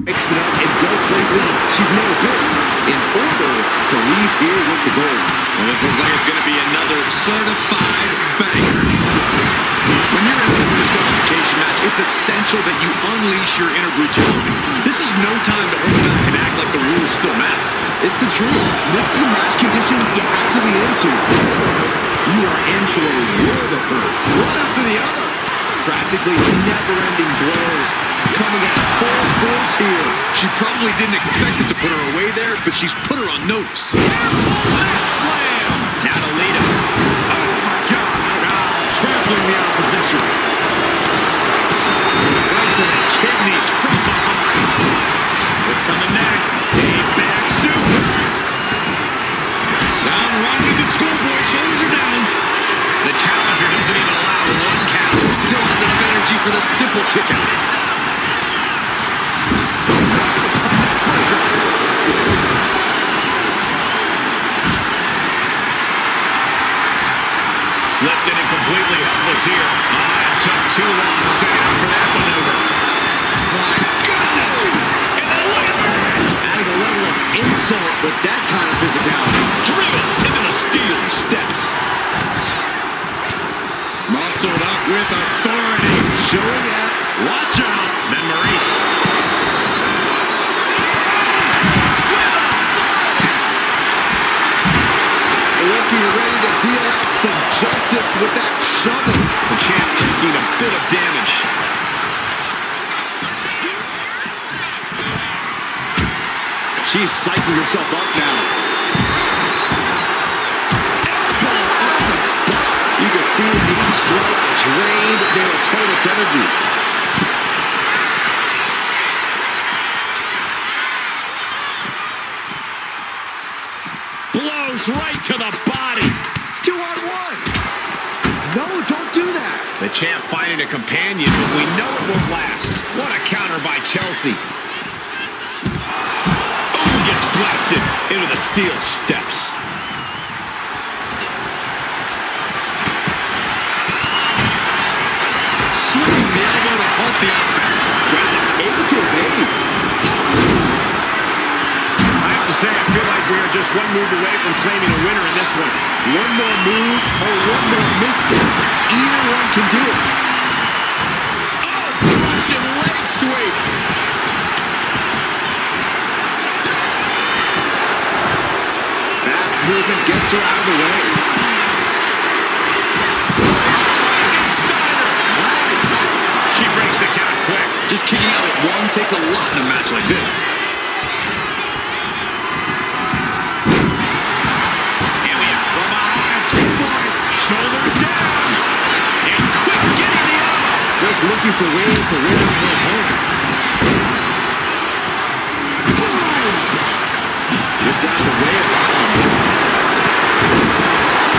mix it up and go places she's never been in order to leave here with the gold. Well, this looks like it's going to be another certified banger. When you're in a disqualification match, it's essential that you unleash your inner brutality. This is no time to hold back and act like the rules still matter. It's the truth. This is a match condition you have to be into. You are in for a world of hurt, one after the other. Practically never-ending blows coming at full force here. She probably didn't expect it to put her away there, but she's put her on notice. Slam! Now to Lita. Oh my God! Trampling the opposition. Right to the kidneys from behind. What's coming next? A back suplex. Down one to the schoolboy, shoulders are down. The challenger doesn't even allow one count. Still has enough energy for the simple kick out. Lifted and completely helpless here. It took too long to set up for that maneuver. My goodness! And then look at that! Adding a level of insult with that kind of physicality. Driven into the steel steps. Muscled up with authority. Showing that. Watch out. Then MyRISE. With looking ready to deal out some justice with that shovel. The champ taking a bit of damage. She's psyching herself up now. Elbow on the spot. You can see that each strike drained their opponent's energy. Blows right to the body. It's 2-on-1. No, don't do that. The champ finding a companion, but we know it won't last. What a counter by Chelsea. Oh, gets blasted into the steel steps. Swinging the elbow to halt the offense. Travis able to evade. I have to say, I feel like we are just one move away from claiming a winner in this one. One more move or one more misstep. Either one can do it. Oh, Russian leg sweep. Fast movement gets her out of the way. Nice. She breaks the count quick. Just kicking out at one takes a lot in a match like this. Here we are. From behind. Shoulders down. And quick getting the elbow. Just looking for ways to wear out her opponent. Boom! Gets out of the way of the arm.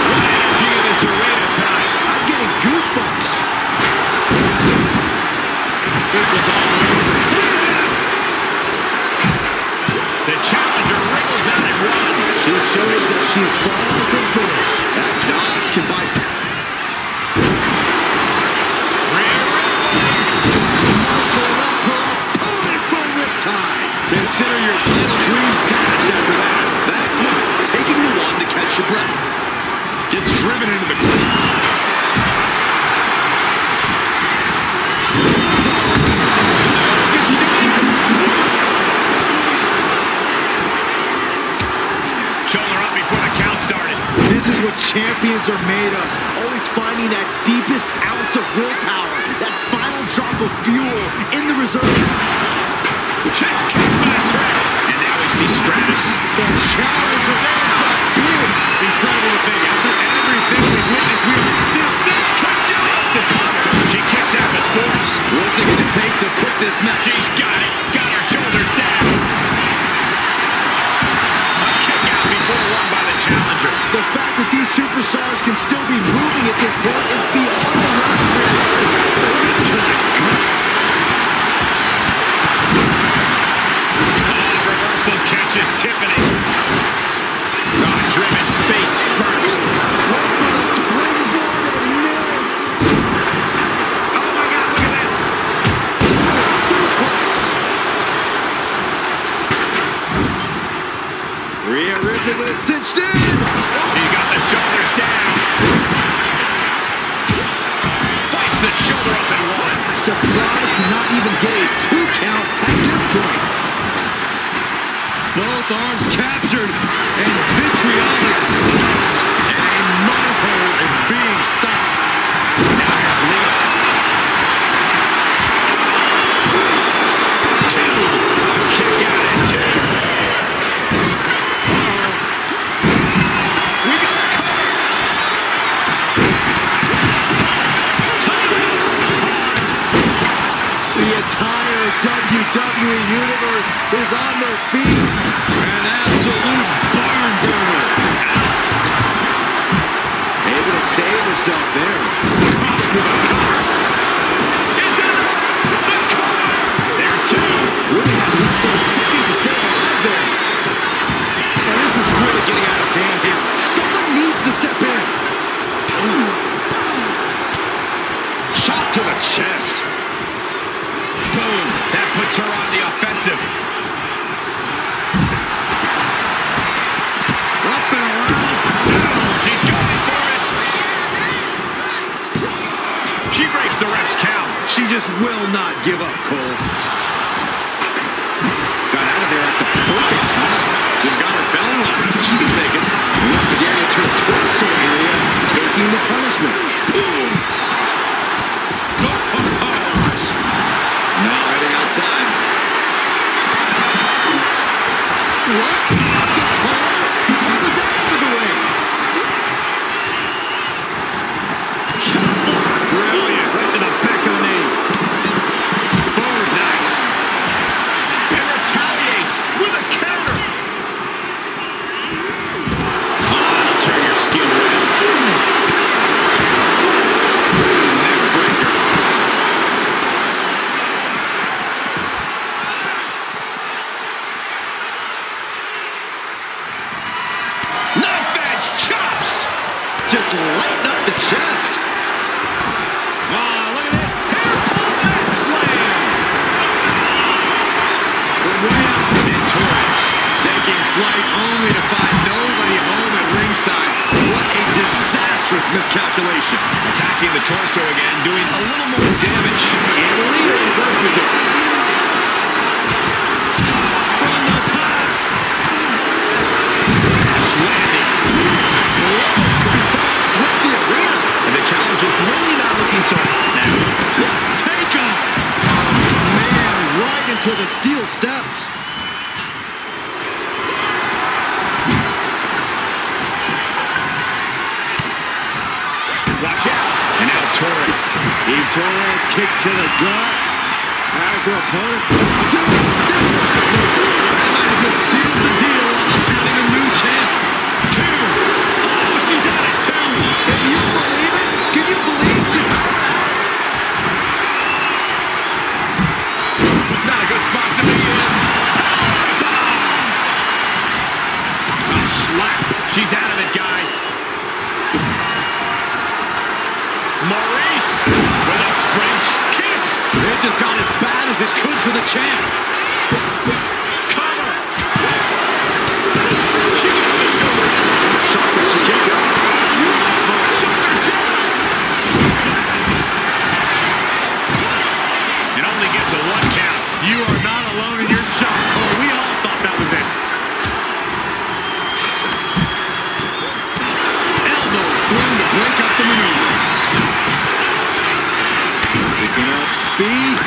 What energy in this arena time. I'm getting goosebumps. This was all over. The challenger wriggles out and runs. She shows that she's far from finished. That dodge can bite. Muscle up her opponent for riptide. Consider your title dreams dashed after that. That's smart. Taking the one to catch your breath. Gets driven into the ground. Shoulder up before the count started. This is what champions are made of. Always finding that deepest ounce of willpower. That final drop of fuel in the reserve. Check, kick by Trent. And now we see Stratus. The challenge of big. Incredible to think. After everything we've witnessed, we are still. This could do it. The cover. She kicks out with force. What's it going to take to put this match? She's got it. Got her shoulders down. A kick out before one by the challenger. The fact that these superstars can still be moving at this point is beyond the realm of reality. Reversal catches Tiffany. Driven face first. Went for the springboard and miss. Oh my God, look at this. Suplex. Rhea Ripley with it cinched in. He got the shoulders down. Fights the shoulder up and one. Surprised to not even get a 2 count at this point. Both arms captured and vitriolic sparks. And a mud hole is being stopped. Now here's Lita. 2. A kick out at 2. We got a cover. The entire WWE Universe is on their feet. An absolute barn burner. Able to save herself there. Is it enough? The cover. There's 2. Really had at least a second to stay alive there. Now this is really getting out of hand here. Someone needs to step in. Shot to the chest. Boom. That puts her on the offensive. Up and around. Down. She's going for it. She breaks the ref's count. She just will not give up, Cole. Got out of there at the perfect time. Just got her belly locked. She can take it. Once again, it's her torch taking the punishment. Boom! Now heading outside. What? A guitar? Why was that out of the way? Shot block. Brilliant. Right to the back of the knee. Boom, nice. And retaliates with a counter. Oh, that'll turn your skin red. Neck breaker. Knife edge chops. Just lighten up the chest. Oh, look at this. Hairpin leg slam. Way out. And Torres. Taking flight only to find nobody home at ringside. What a disastrous miscalculation. Attacking the torso again, doing a little more damage. And Lita reverses it. From the top. Landing. Throughout the arena. And the challenge is really not looking so hot now. Take off. Man, right into the steel steps. Watch out. And now Torres. Torres kick to the gut. Has her opponent. Dude, That might have just sealed the deal on us having a new champ. Two. Oh, she's at it, too. can you believe it? Can you believe she... Not a good spot to be in. Slap. She's out of it, guys. MyRISE with a French kiss. It just got as bad as it could for the champ. Cover. She gets the shoulder. Shoulders to kick out. Shoulders down. It only gets a one count. You are not alone in your shock, Cole. We all thought that was it. Elbow thrown to break up the maneuver. Picking up speed.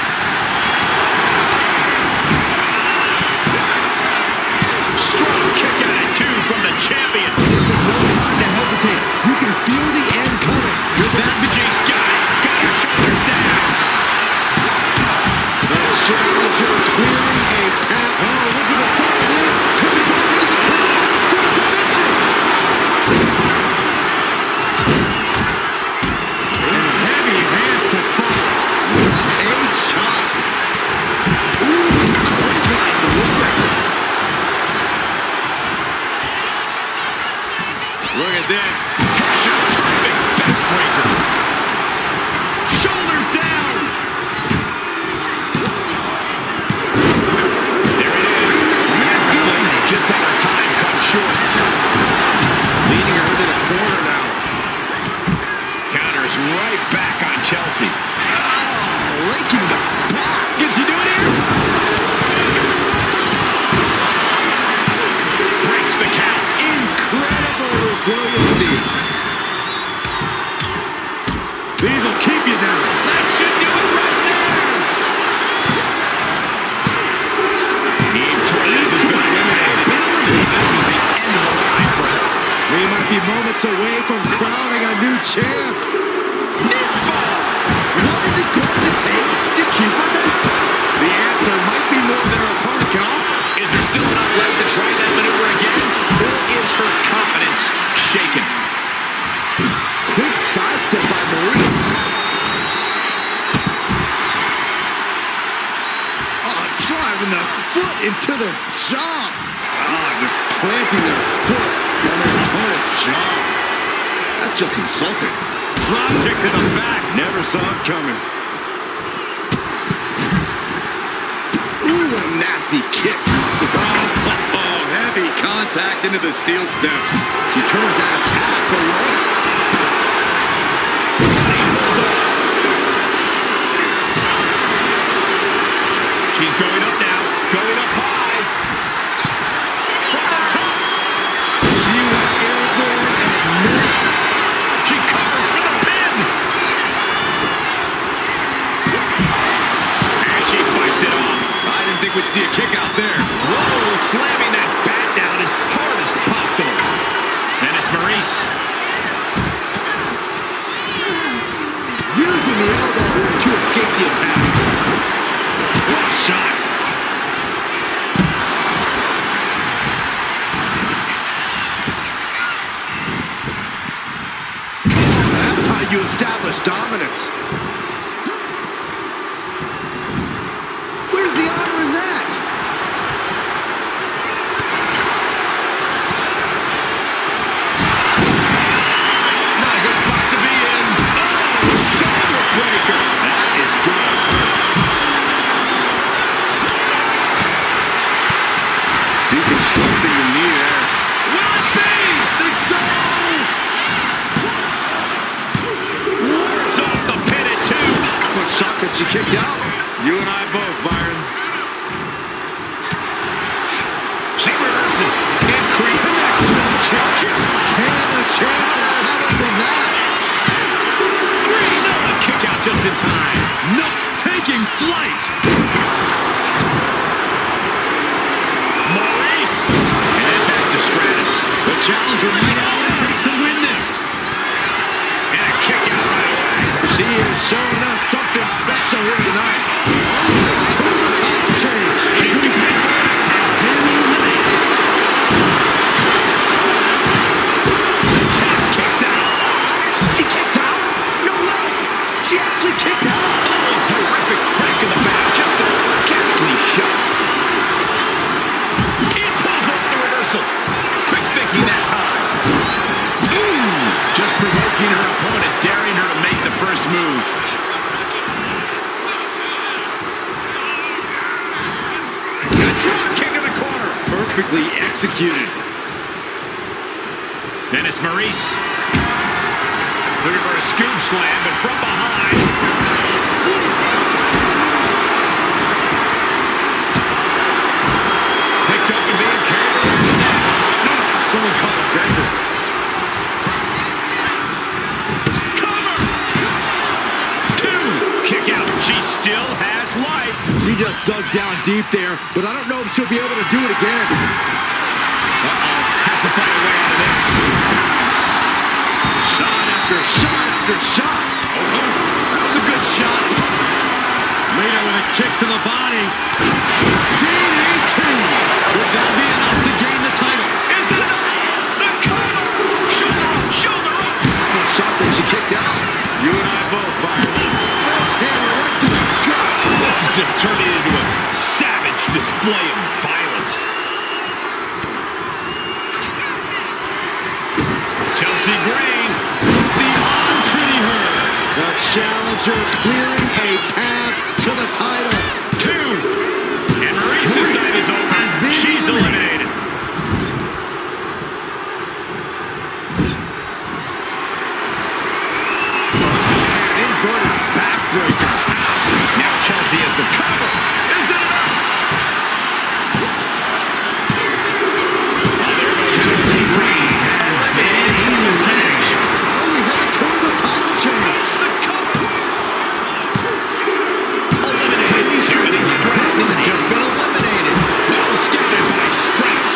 Strong kick out at two from the champion. This is no time to hesitate. You can feel the end coming. Good Babaji's got it. Got her shoulders down. The challenger clearing a path. Oh, look at the start of this. Could be going into the corner for submission. And heavy hands to follow. A chop. Ooh, clothesline delivery. Look at this. Picture perfect backbreaker. Shoulders down. There it is. Just had her time cut short. Leading her to the corner now. Counters right back on Chelsea. Raking the back. Can she do it here? Breaks the count. Incredible resiliency. These will keep you down. That should do it right there. Eve Torres has been eliminated. This is the end of the line for her. We might be moments away from crowning a new champ. Nearfall. What is it going to take to keep her down? The answer might be more than her opponent can offer. Is there still enough left to try that maneuver again? Or is her confidence shaken? Quick sidestep by MyRISE. Oh, driving the foot into the jaw. Just planting their foot on their opponent's jaw. That's just insulting. Drop kick to the back. Never saw it coming. Ooh, what a nasty kick. Oh, heavy contact into the steel steps. She turns that attack away. She's going up now. Going up high. From the top. She went airborne and missed. She covers. think we'd see a kick out there. Whoa, slamming that bat down as hard as possible. And it's MyRISE. Using the elbow to escape the attack. What a shot. That's how you establish dominance. Where's the honor in that? Not a good spot to be in. Oh, shoulder breaker. That is good. Deconstructing the knee there. Will it be? Think so. Wards off the pin at 2. What shot that she kicked out? You and I both, Byron. She reverses. Increase. Connects to the champion. And the champion headed from that. 3. No, a kick out just in time. No, taking flight. MyRISE. And then back to Stratus. The challenger might have all it takes to win this. And a kick out right away. She is showing us something special here tonight. Total title change. She's defeated. The champ kicks out. She kicked out? No way. She actually kicked out. Oh, horrific crack in the back. Just a ghastly shot. It pulls off the reversal. Quick thinking that time. Just provoking her opponent, daring her to make the first move. A drop kick in the corner. Perfectly executed. Then it's MyRISE. Looking for a scoop slam, but from behind. Picked up and being carried away now. Someone call a dentist. Cover! 2. Kick out. She still has life. She just dug down deep there, but I don't know if she'll be able to do it again. Has to find a way out of this. Shot after shot after shot. Oh, that was a good shot. Later with a kick to the body. DDT. Would that be enough to gain the title? Is it enough? The cover! Shoulder up, shoulder up! The shot that she kicked out. You and I both, Byron. Sledgehammer right to the gut. This is just turning into a savage display of violence. Chelsea Green. The arm pity her. The challenger clearing a path to the title. 2. And MyRISE's night is over. She's eliminated. Inverted backbreaker. Now Chelsea has the cover. Is it enough? Oh, there goes Chelsea Green. Eliminated from this match. Oh, we had a total title change. It's the cover. Eliminated. Timothy Stratton has just been eliminated. Well scouted by Stratus.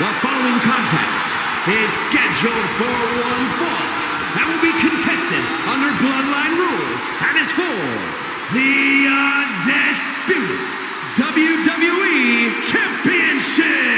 The following contest is scheduled for one fall and will be contested under Bloodline rules and is for the undisputed WWE Championship.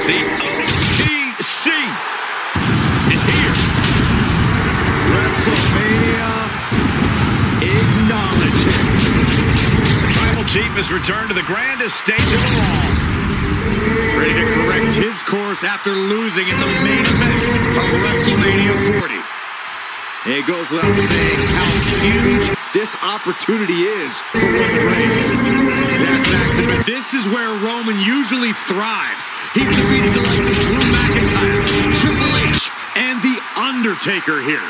The OTC is here. WrestleMania, acknowledge him. The Tribal Chief has returned to the grandest stage of them all. Ready to correct his course after losing in the main event of WrestleMania 40. It goes without saying how huge this opportunity is for Roman Reigns. Yes, Saxon, but this is where Roman usually thrives. He's defeated the likes of Drew McIntyre, Triple H, and The Undertaker here.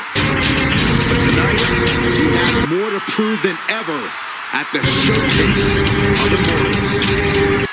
But tonight, he has more to prove than ever at the Showcase of Immortals.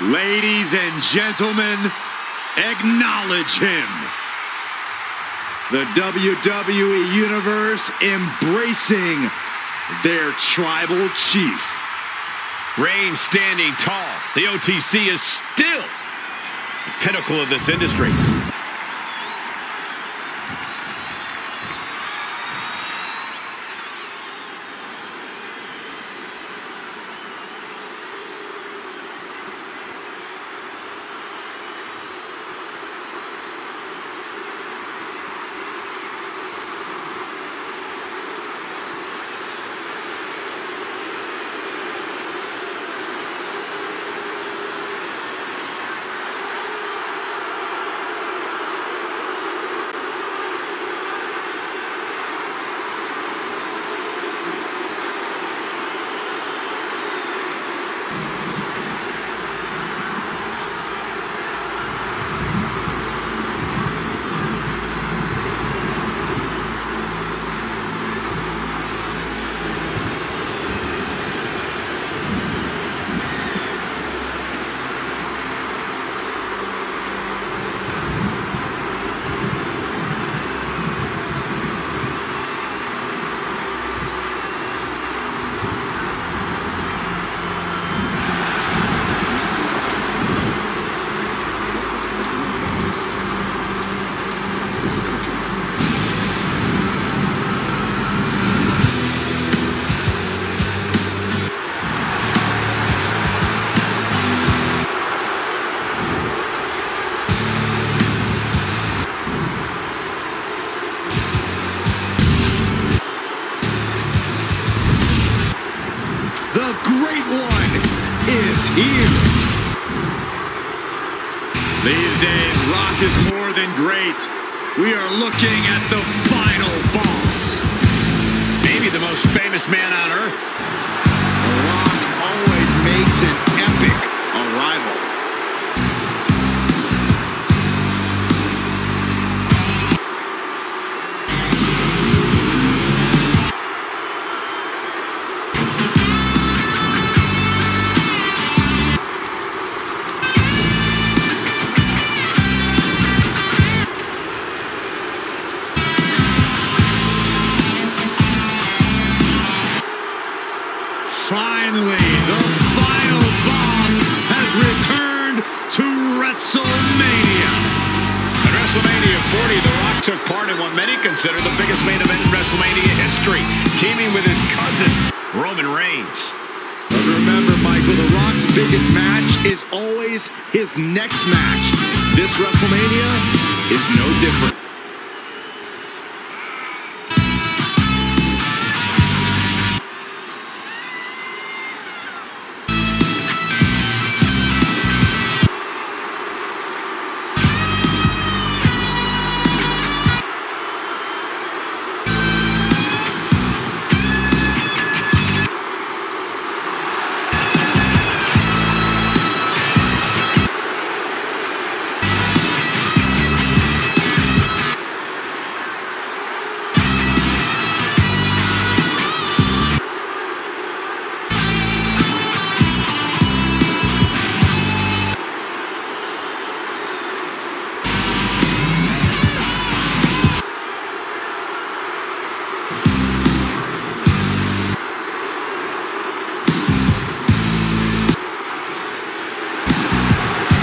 Ladies and gentlemen, acknowledge him. The WWE Universe embracing their tribal chief. Reigns standing tall. The OTC is still the pinnacle of this industry. The Great One is here. These days, Rock is more than great. We are looking at the final boss. Maybe the most famous man on earth. The Rock always makes an epic arrival. Finally, the final boss has returned to WrestleMania. At WrestleMania 40, The Rock took part in what many consider the biggest main event in WrestleMania history, teaming with his cousin, Roman Reigns. But remember, Michael, The Rock's biggest match is always his next match. This WrestleMania is no different.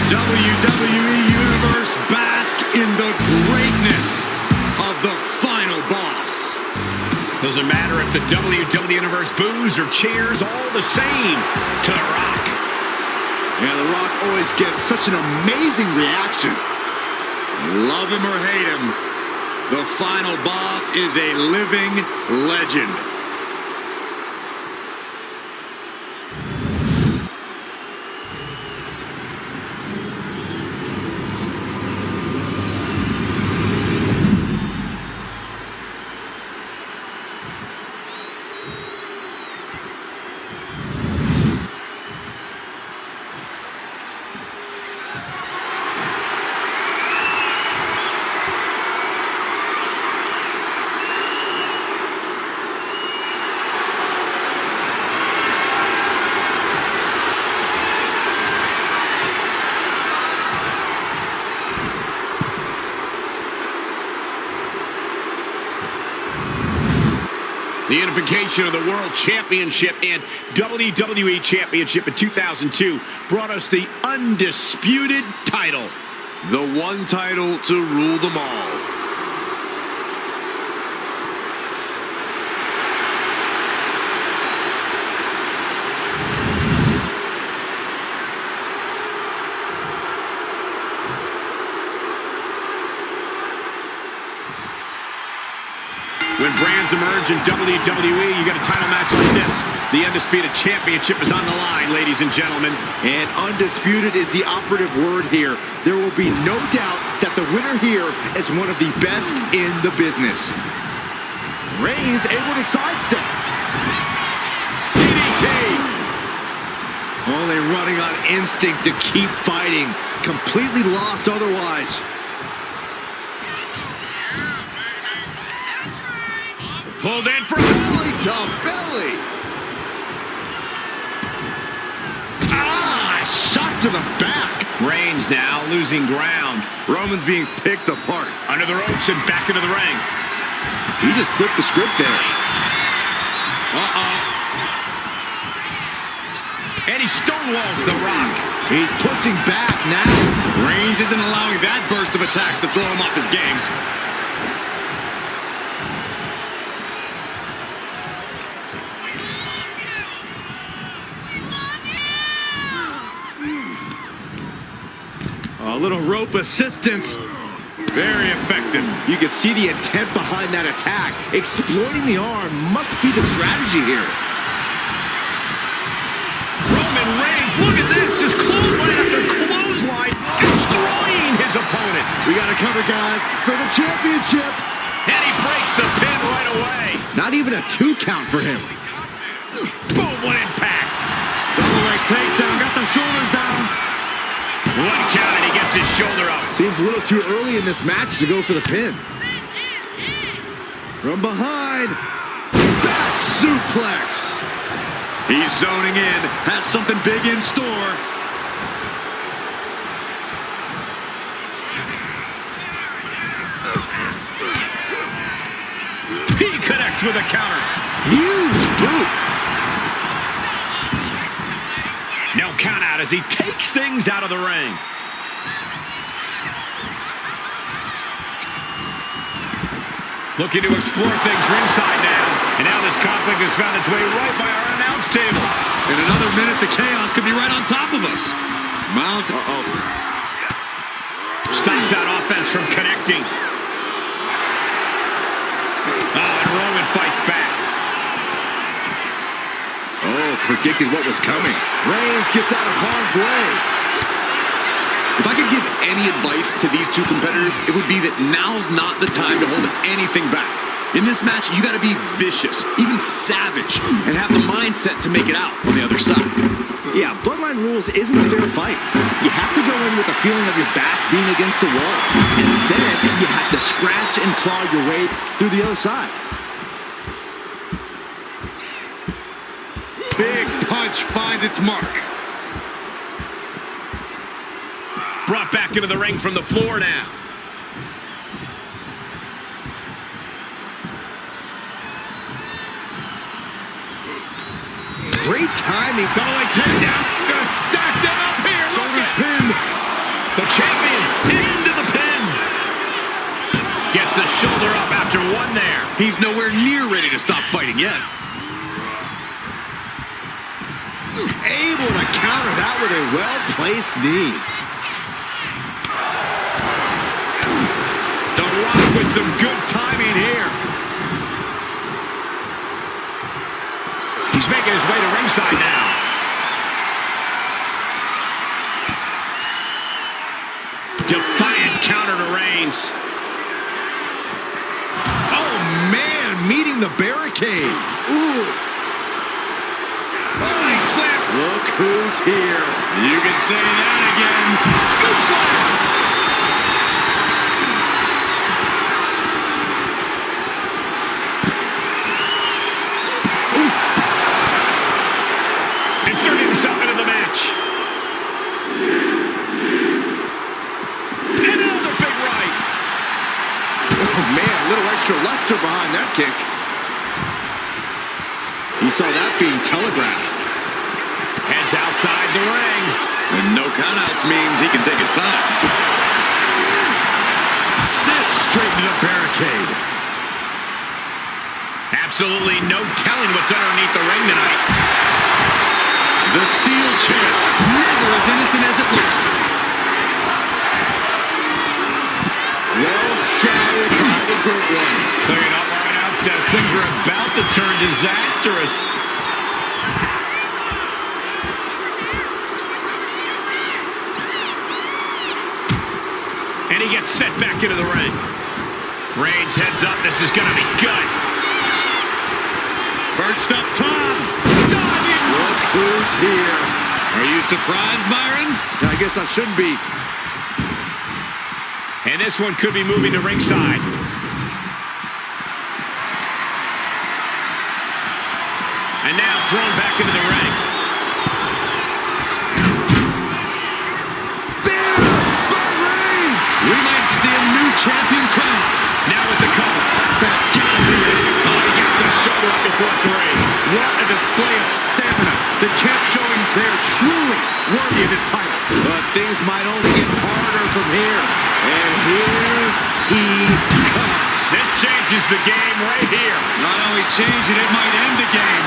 WWE Universe bask in the greatness of the final boss. Doesn't matter if the WWE Universe boos or cheers, all the same to The Rock. Yeah, The Rock always gets such an amazing reaction. Love him or hate him, the final boss is a living legend. The unification of the World Championship and WWE Championship in 2002 brought us the undisputed title. The one title to rule them all. When brands emerge in WWE, you got a title match like this. The Undisputed Championship is on the line, ladies and gentlemen. And undisputed is the operative word here. There will be no doubt that the winner here is one of the best in the business. Reigns able to sidestep. DDT. Only running on instinct to keep fighting. Completely lost otherwise. Pulled in for Belly to belly. Shot to the back. Reigns now losing ground. Roman's being picked apart. Under the ropes and back into the ring. He just flipped the script there. And he stonewalls The Rock. He's pushing back now. Reigns isn't allowing that burst of attacks to throw him off his game. A little rope assistance. Very effective. You can see the intent behind that attack. Exploiting the arm must be the strategy here. Roman Reigns, look at this. Just clothesline after clothesline, destroying his opponent. We got to cover, guys, for the championship. And he breaks the pin right away. Not even a 2 count for him. Boom, what impact. Double leg takedown, got the shoulders down. 1 count and he gets his shoulder up. Seems a little too early in this match to go for the pin. From behind, back suplex. He's zoning in, has something big in store. He connects with a counter. Huge boot. No count out as he takes things out of the ring. Looking to explore things ringside now. And now this conflict has found its way right by our announce table. In another minute, the chaos could be right on top of us. Mount. Stops that offense from connecting. And Roman fights back. Predicted what was coming. Reigns gets out of harm's way. If I could give any advice to these two competitors, it would be that now's not the time to hold anything back. In this match, you got to be vicious, even savage, and have the mindset to make it out on the other side. Yeah, Bloodline Rules isn't a fair fight. You have to go in with the feeling of your back being against the wall. And then you have to scratch and claw your way through the other side. Big punch finds its mark. Brought back into the ring from the floor now. Great timing. Double leg takedown. Gonna stack them up here. Shoulders pinned. The champion into the pin. Gets the shoulder up after 1 there. He's nowhere near ready to stop fighting yet. Able to counter that with a well-placed knee. The Rock with some good timing here. He's making his way to ringside now. Defiant counter to Reigns. Oh, man, meeting the barricade. Ooh. Nice slam. Look who's here. You can say that again. Scoop slam. Inserting himself into the match. And another big right. Oh, man, a little extra luster behind that kick. You saw that being telegraphed. Heads outside the ring. And no countouts means he can take his time. Sit straight into the barricade. Absolutely no telling what's underneath the ring tonight. The steel chair, never as innocent as it looks. Well scouted by the good one. Clearing up our announce desk. Things are about to turn disastrous. And he gets set back into the ring. Reigns heads up. This is going to be good. Perched up top. Diving. Look who's here. Are you surprised, Byron? I guess I shouldn't be. And this one could be moving to ringside. And now thrown back into the ring. We might see a new champion crown. Now with the cover. That's gotta be it. Oh, he gets the shoulder up before 3. What a display of stamina. The champ showing they're truly worthy of this title. But things might only get harder from here. And here he comes. This changes the game right here. Not only change it, it might end the game.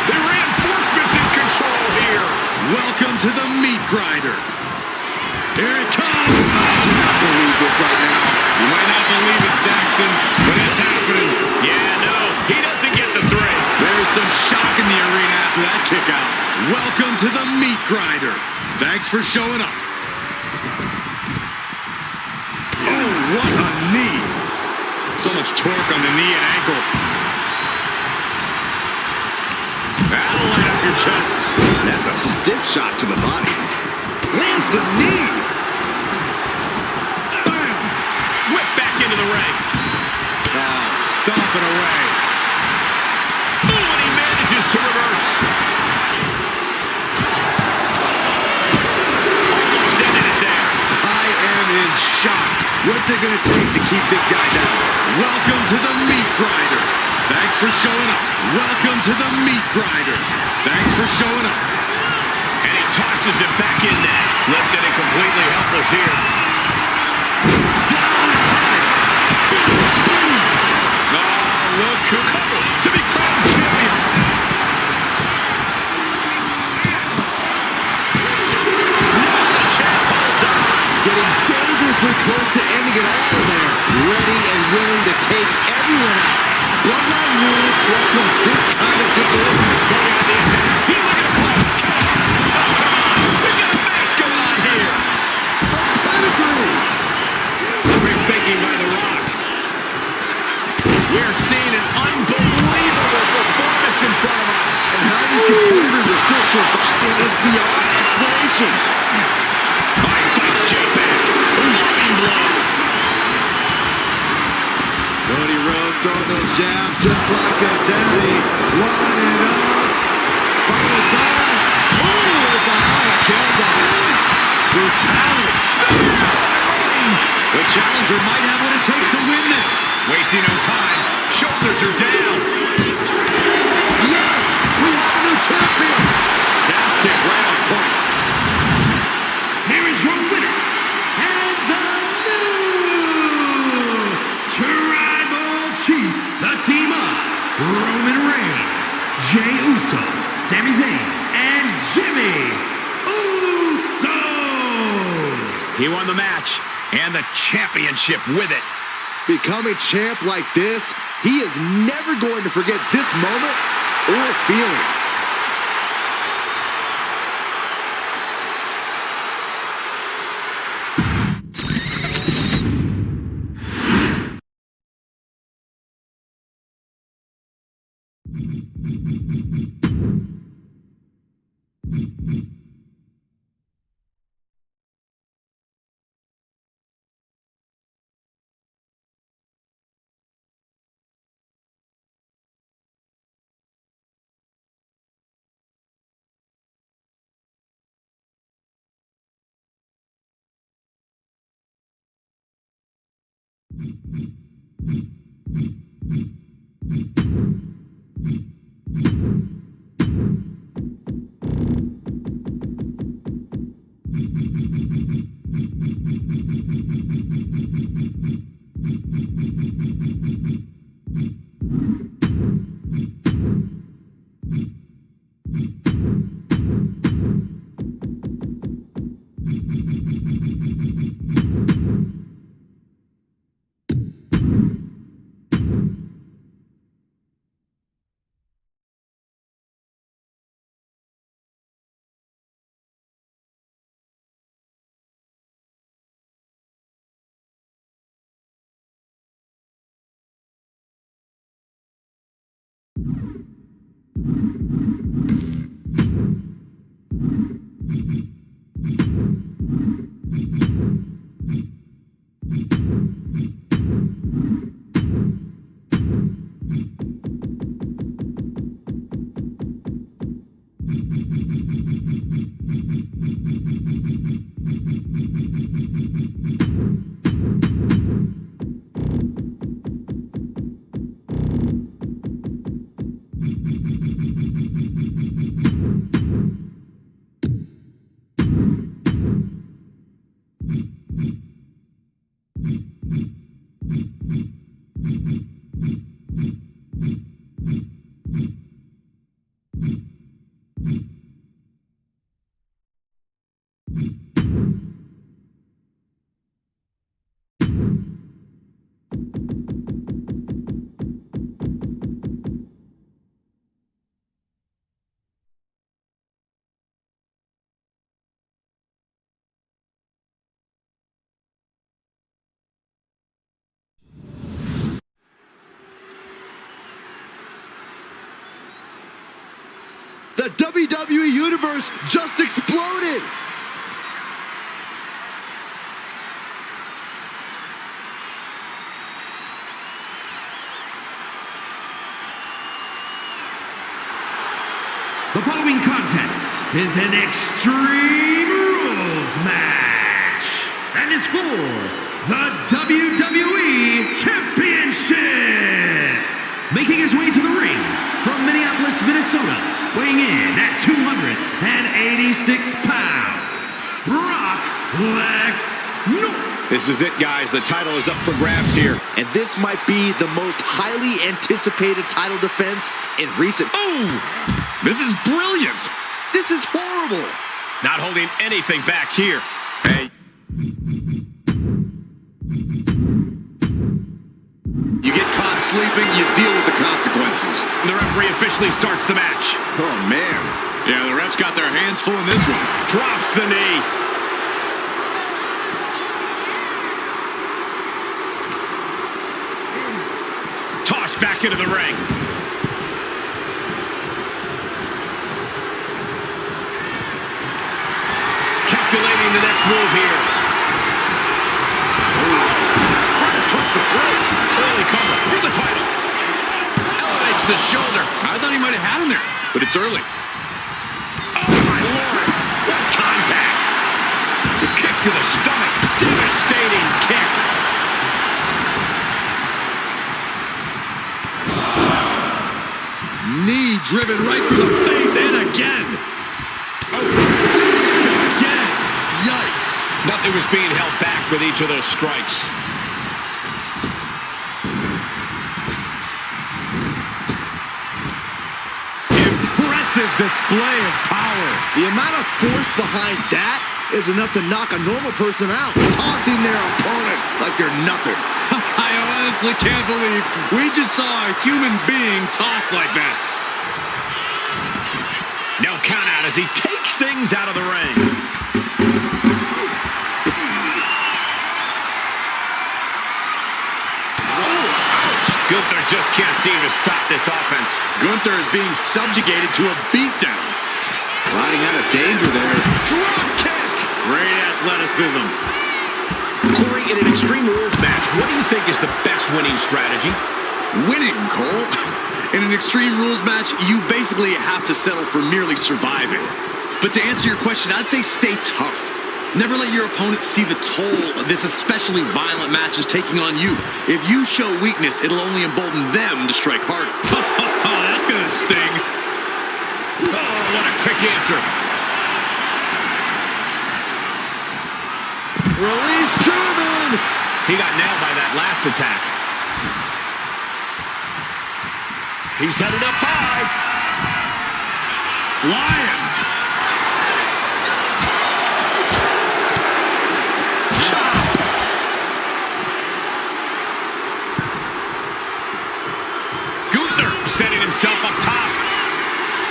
The reinforcements in control here. Welcome to the meat grinder. Here it comes. I cannot believe this right now. You might not believe it, Saxton, but it's happening. Yeah, no, he doesn't get the 3. There's some shock in the arena after that kick out. Welcome to the meat grinder. Thanks for showing up. Oh, what a knee. So much torque on the knee and ankle. That'll light up your chest. That's a stiff shot to the body. Lands the knee. Bam! Whip back into the ring. Oh, stomping away. Oh, and he manages to reverse. Almost ended it there. I am in shock. What's it gonna take to keep this guy down? Welcome to the meat grinder. Thanks for showing up. Welcome to the meat grinder. Thanks for showing up. And he tosses it back in there. Lifted and completely helpless here. Down high. Oh, look who covered to be crowned champion. The champ holds on. Getting dangerously close to ending it all there. Ready and willing to take everyone out. Bloodline rules welcomes this kind of disorder. Going on the attack. He's looking close. We got a match going on here. Pedigree. Quick thinking by The Rock. We're seeing an unbelievable performance in front of us. And how these competitors are still surviving is beyond explanation. Oh, he fights Jay back. Loving blow. Cody Rhodes throwing those jabs just like his daddy. Lining up. Followed by. Oh, behind a kill. Brutality. The challenger might have what it takes to win this. Wasting no time. Shoulders are down. Yes, we have a new champion. Calf kick right on point. Here is your winner, and the new Tribal Chief, the team of Roman Reigns, Jey Uso, Sami Zayn, and Jimmy Uso. He won the match and the championship with it. Becoming champ like this, he is never going to forget this moment or feeling. The WWE Universe just exploded! The following contest is an Extreme Rules match and is for the WWE Championship. Making his way to the ring from Minneapolis, Minnesota, weighing in at 286 pounds, Brock Lesnar. This is it, guys. The title is up for grabs here. And this might be the most highly anticipated title defense in recent... Oh! This is brilliant! This is horrible! Not holding anything back here. Hey. You get caught sleeping, you deal with the consequences. The referee officially starts the match. Oh, man. Yeah, the ref's got their hands full in this one. Drops the knee. Tossed back into the ring. Calculating the next move here. Right across the throat. Early cover for the title. Elevates the shoulder. I thought he might have had him there, but it's early. Oh, my Lord. What contact. Kick to the stomach. Devastating kick. Knee driven right through the face and again. Oh, stabbed again. Yikes. Nothing was being held back with each of those strikes. Impressive display of power. The amount of force behind that is enough to knock a normal person out, tossing their opponent like they're nothing. I honestly can't believe we just saw a human being tossed like that. No count out as he takes things out of the ring. Oh, ouch. Gunther just can't seem to stop this offense. Gunther is being subjugated to a beatdown. Riding out of danger there. Drop kick. Great athleticism. Corey, in an Extreme Rules match, what do you think is the best winning strategy? Winning, Cole. In an Extreme Rules match, you basically have to settle for merely surviving. But to answer your question, I'd say stay tough. Never let your opponent see the toll this especially violent match is taking on you. If you show weakness, it'll only embolden them to strike harder. Oh, that's gonna sting. Oh, what a quick answer. Release German. He got nailed by that last attack. He's headed up high. Flying. Setting himself up top.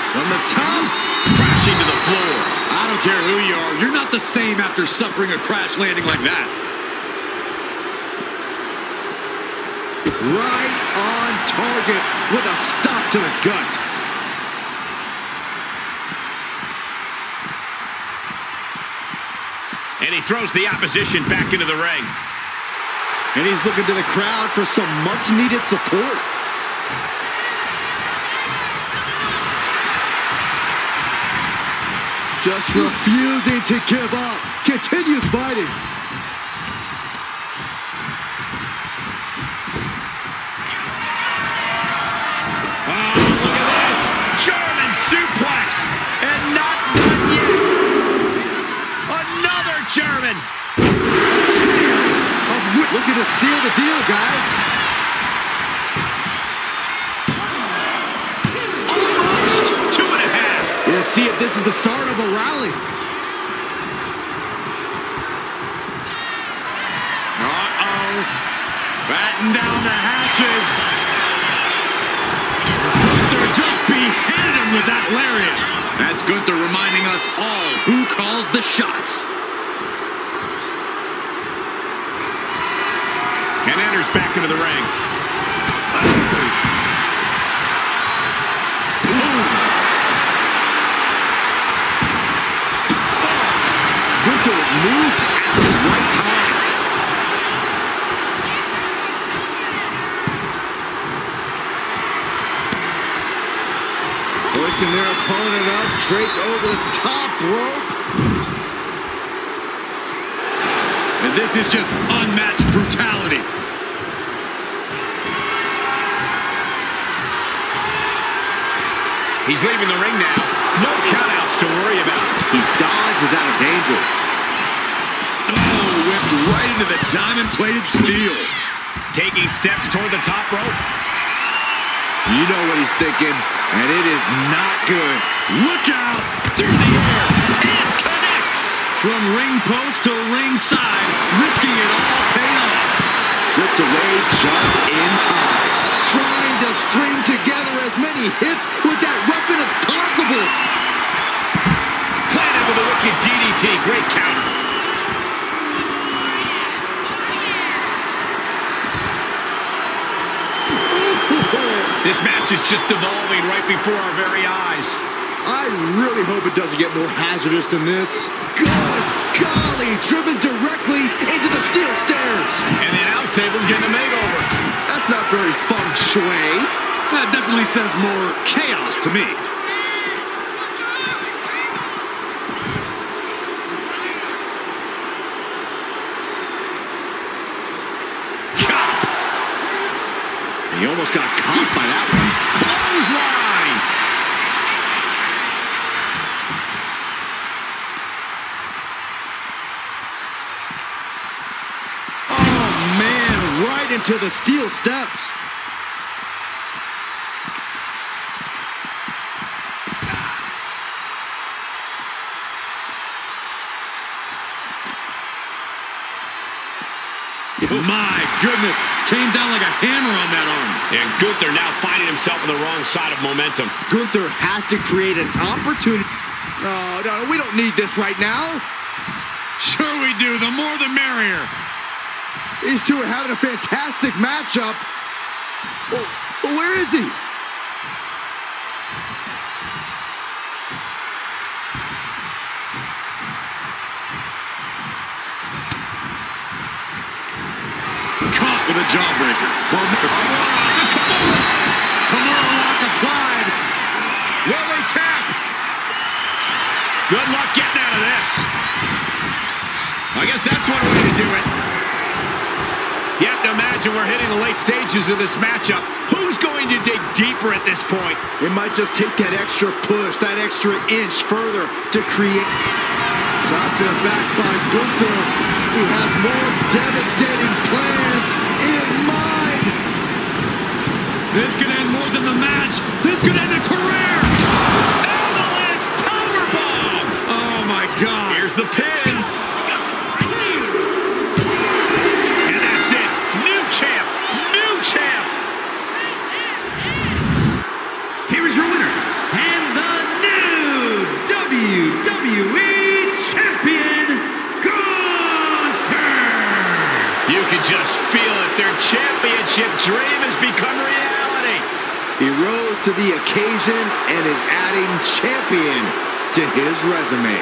From the top. Crashing to the floor. I don't care who you are. You're not the same after suffering a crash landing like that. Right on target with a stop to the gut. And he throws the opposition back into the ring. And he's looking to the crowd for some much-needed support. Just refusing to give up. Continues fighting. Oh, look at this. German suplex. And not done yet. Another German. Looking to seal the deal, guys. Almost 2.5. We'll see if this is the start of a rally. Uh-oh. Batten down the hatches. Gunther just beheaded him with that lariat. That's Gunther reminding us all who calls the shots. And enters back into the ring. Gunther moved at the right time. Pushing their opponent up, draped over the top rope. And this is just unmatched brutality. He's leaving the ring now. No countouts to worry about. He dodges out of danger. Oh, whipped right into the diamond-plated steel. Taking steps toward the top rope. You know what he's thinking, and it is not good. Look out! Through the air. It connects! From ring post to ring side, risking it all paid off. Trips away just in time. Trying to string together as many hits with that weapon as possible. Planted with a wicked DDT. Great counter. This match is just evolving right before our very eyes. I really hope it doesn't get more hazardous than this. Good golly, driven directly into the steel stairs. And the announce table's getting a makeover. That's not very feng shui. That definitely says more chaos to me. He almost got caught by that one. Clothesline. Oh, man, right into the steel steps. My goodness, came down like a hammer on that arm. And Gunther now finding himself on the wrong side of momentum. Gunther has to create an opportunity. Oh, no, we don't need this right now. Sure we do, the more the merrier. These two are having a fantastic matchup. Oh, where is he? Caught with a jawbreaker. Kimura lock applied. Will they tap? Good luck getting out of this. I guess that's one way to do it. You have to imagine we're hitting the late stages of this matchup. Who's going to dig deeper at this point? It might just take that extra push, that extra inch further to create. Shot to the back by Gunther, who has more devastating plans in mind. This could end more than the match. This could end a career. Avalanche powerbomb. Oh, my God. Here's the pin. And that's it. New champ. New champ. Here is your winner, and the new WWE Champion, Gunther! You can just feel it. Their championship dream has become reality. He rose to the occasion and is adding champion to his resume.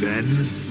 then?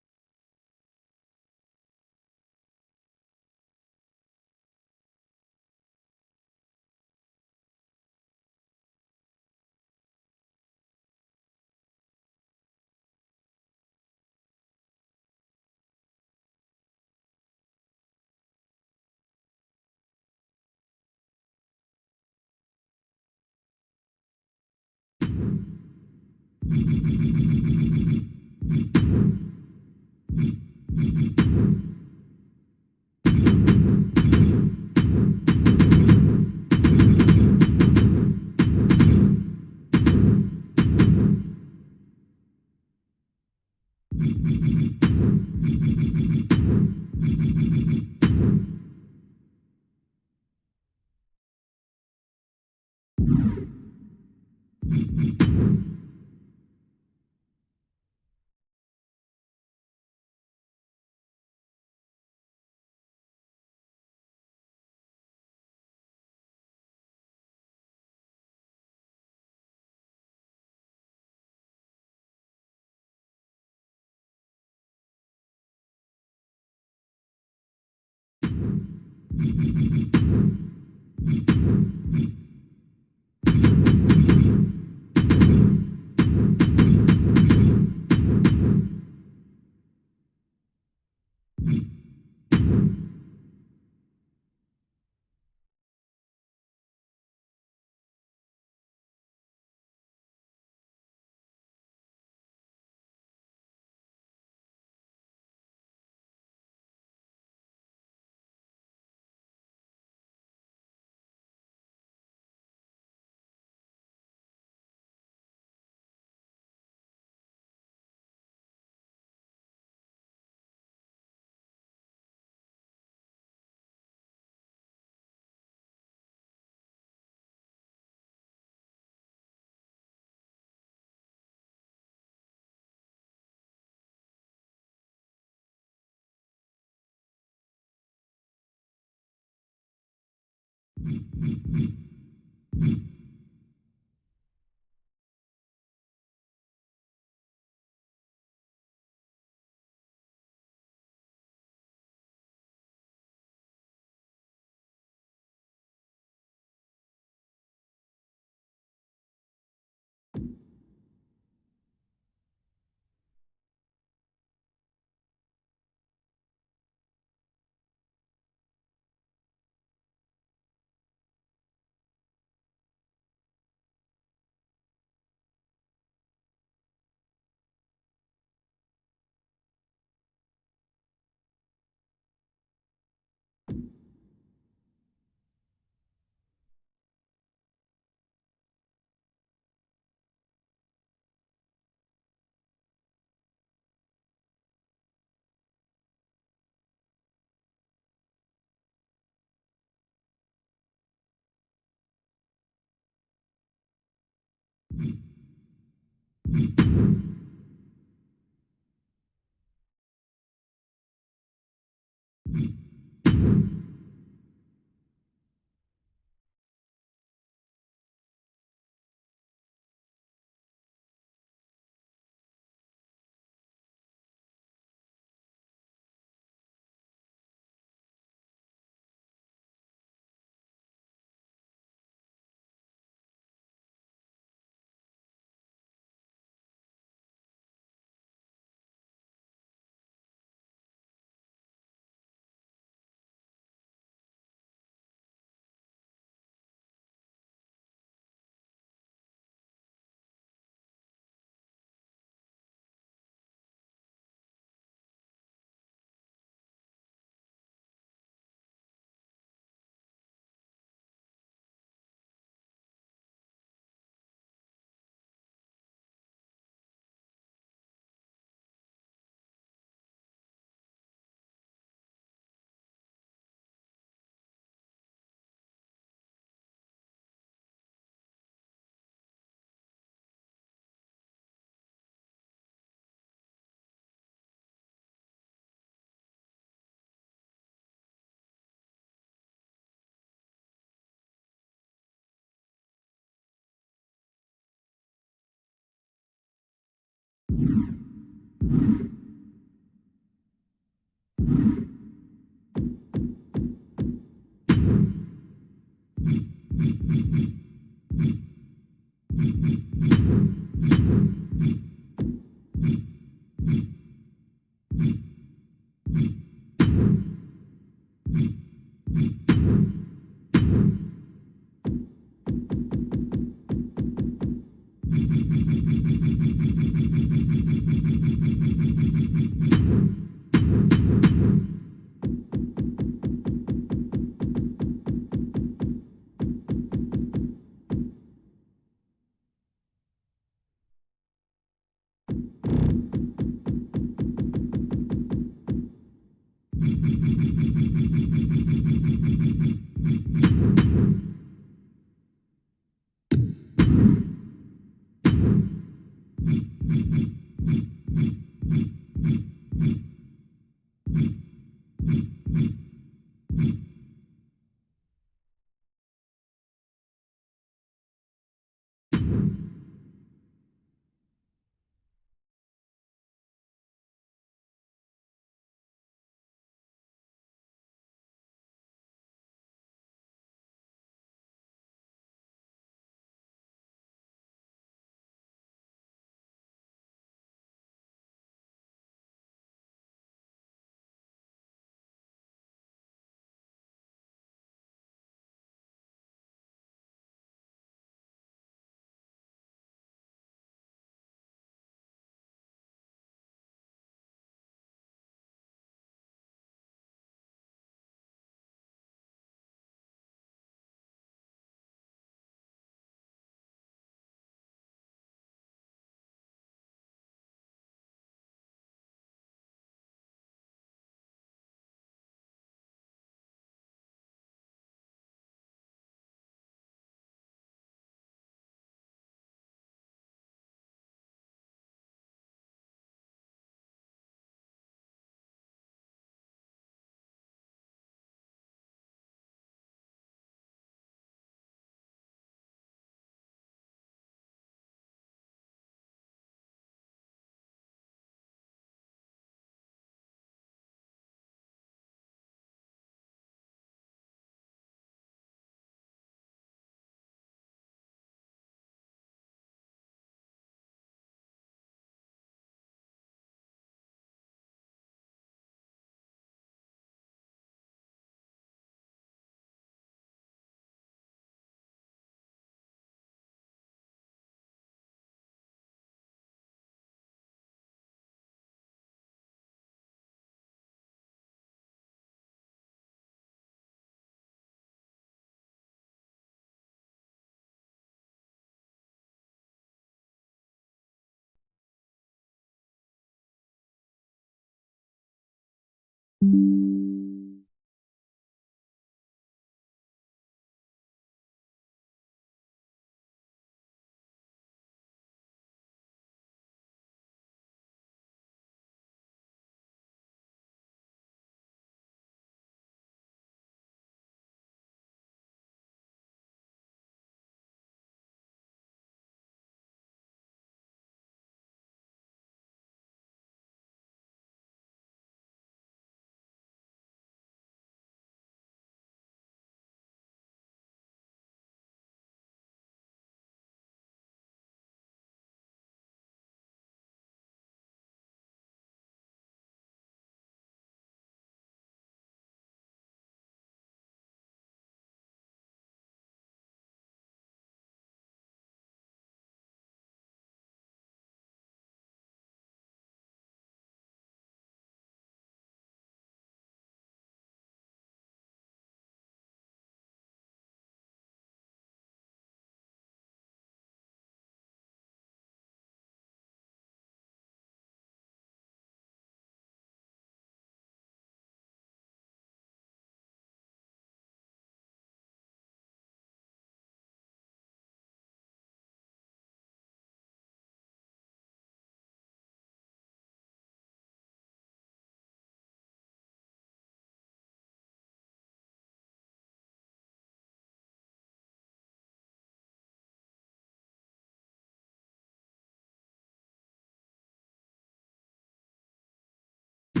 Oh,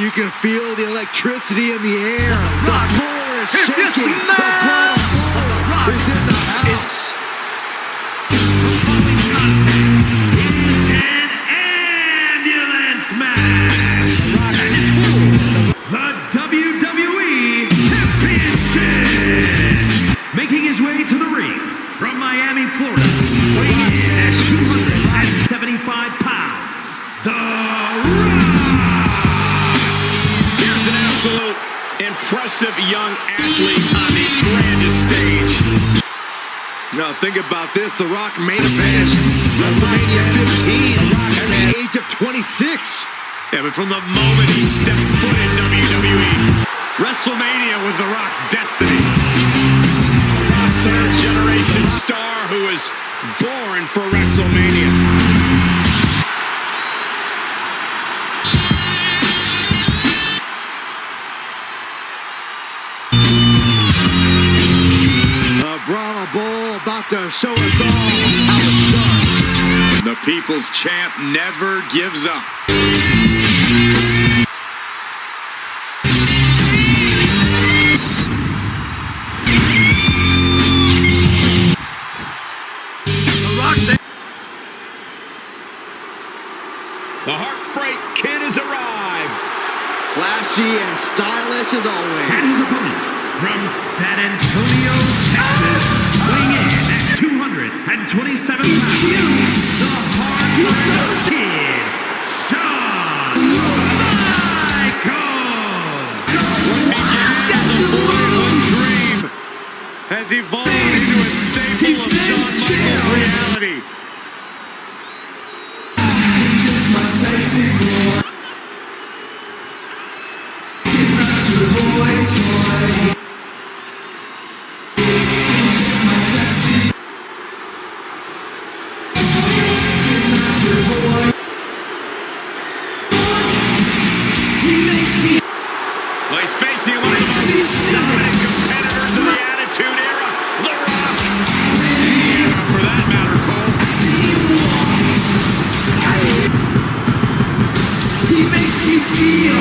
you can feel the electricity in the air. The floor is shaking. The blood is in the house. An ambulance match. The WWE Championship. Making his way to the ring from Miami, Florida, weighing in at 275 pounds, The Rock. Absolute impressive young athlete on the grandest stage. Now think about this, The Rock main event WrestleMania 15 at the age of 26. Yeah, but from the moment he stepped foot in WWE, WrestleMania was The Rock's destiny. Third-generation star who was born for WrestleMania. Brahma Bull about to show us all how it's done. The People's Champ never gives up. The Heartbreak Kid has arrived. Flashy and stylish as always. And his opponent from San Antonio, Texas, weighing in at 227 pounds, the Heartbreak Kid, Shawn Michaels. Dream has evolved into a staple of Shawn Michaels' reality. Well, he's facing one of the most dominant competitors in the Attitude Era, The Rock. For that matter, Cole. He makes me feel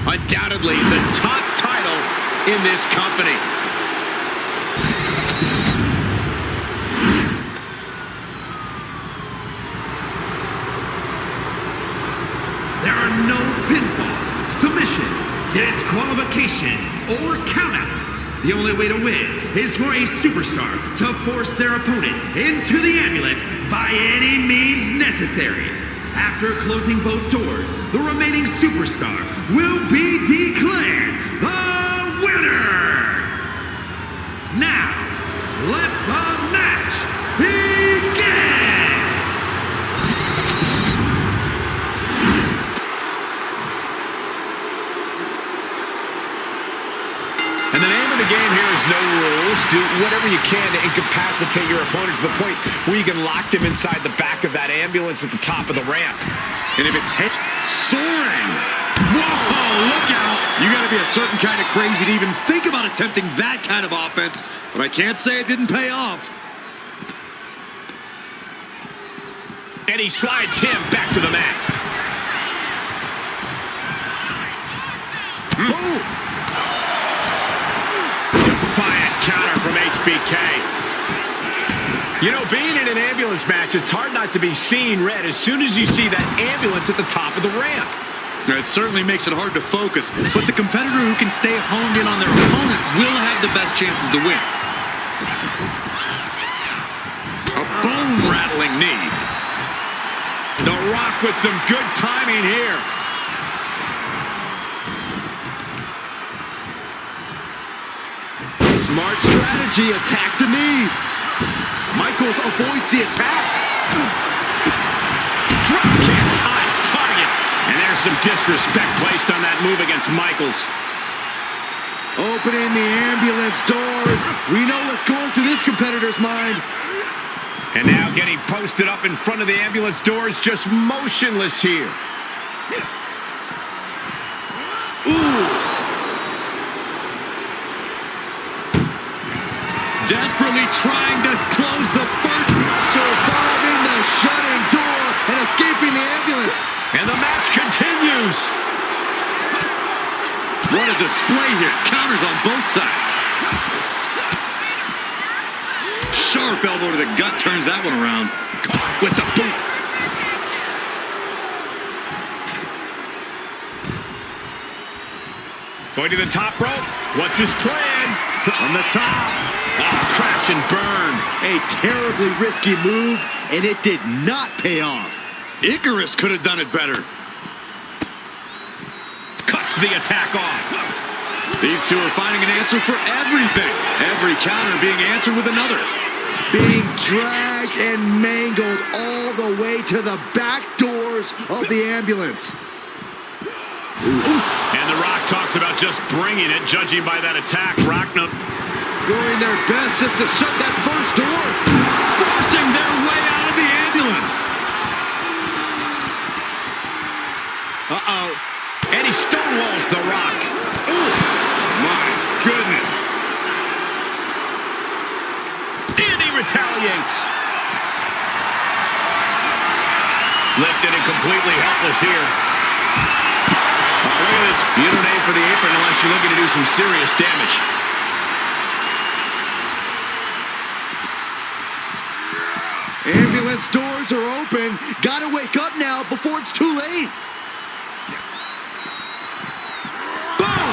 Undoubtedly the top title in this company. There are no pinfalls, submissions, disqualifications, or countouts. The only way to win is for a superstar to force their opponent into the ambulance by any means necessary. After closing both doors, the remaining superstar will be declared the winner. Now, let the match begin. And the name of the game here is no rules. Do whatever you can to incapacitate your opponent to the point where you can lock them inside the back of that ambulance at the top of the ramp. And if it's soaring. Whoa, look out. You got to be a certain kind of crazy to even think about attempting that kind of offense. But I can't say it didn't pay off. And he slides him back to the mat. Boom! Defiant counter from HBK. You know, being in an ambulance match, it's hard not to be seeing red as soon as you see that ambulance at the top of the ramp. It certainly makes it hard to focus, but the competitor who can stay honed in on their opponent will have the best chances to win. A bone-rattling knee. The Rock with some good timing here. Smart strategy, attack the knee. Michaels avoids the attack. Drop kick on target. And there's some disrespect placed on that move against Michaels. Opening the ambulance doors. We know what's going through this competitor's mind. And now getting posted up in front of the ambulance doors, just motionless here. Ooh. Desperately trying to close the first. Surviving the shutting door and escaping the ambulance. And the match continues. What a display here. Counters on both sides. Sharp elbow to the gut turns that one around. With the boot. Going to the top rope. What's his plan? On the top. Oh, crash and burn. A terribly risky move, and it did not pay off. Icarus could have done it better. Cuts the attack off. These two are finding an answer for everything. Every counter being answered with another. Being dragged and mangled all the way to the back doors of the ambulance. And The Rock talks about just bringing it, judging by that attack. Rockna doing their best just to shut that first door. Forcing their way out of the ambulance. Uh-oh. And he stonewalls The Rock. Ooh, my goodness. And he retaliates. Lifted and completely helpless here. Oh, look at this. You don't aim for the apron unless you're looking to do some serious damage. Ambulance doors are open. Gotta wake up now before it's too late. Boom!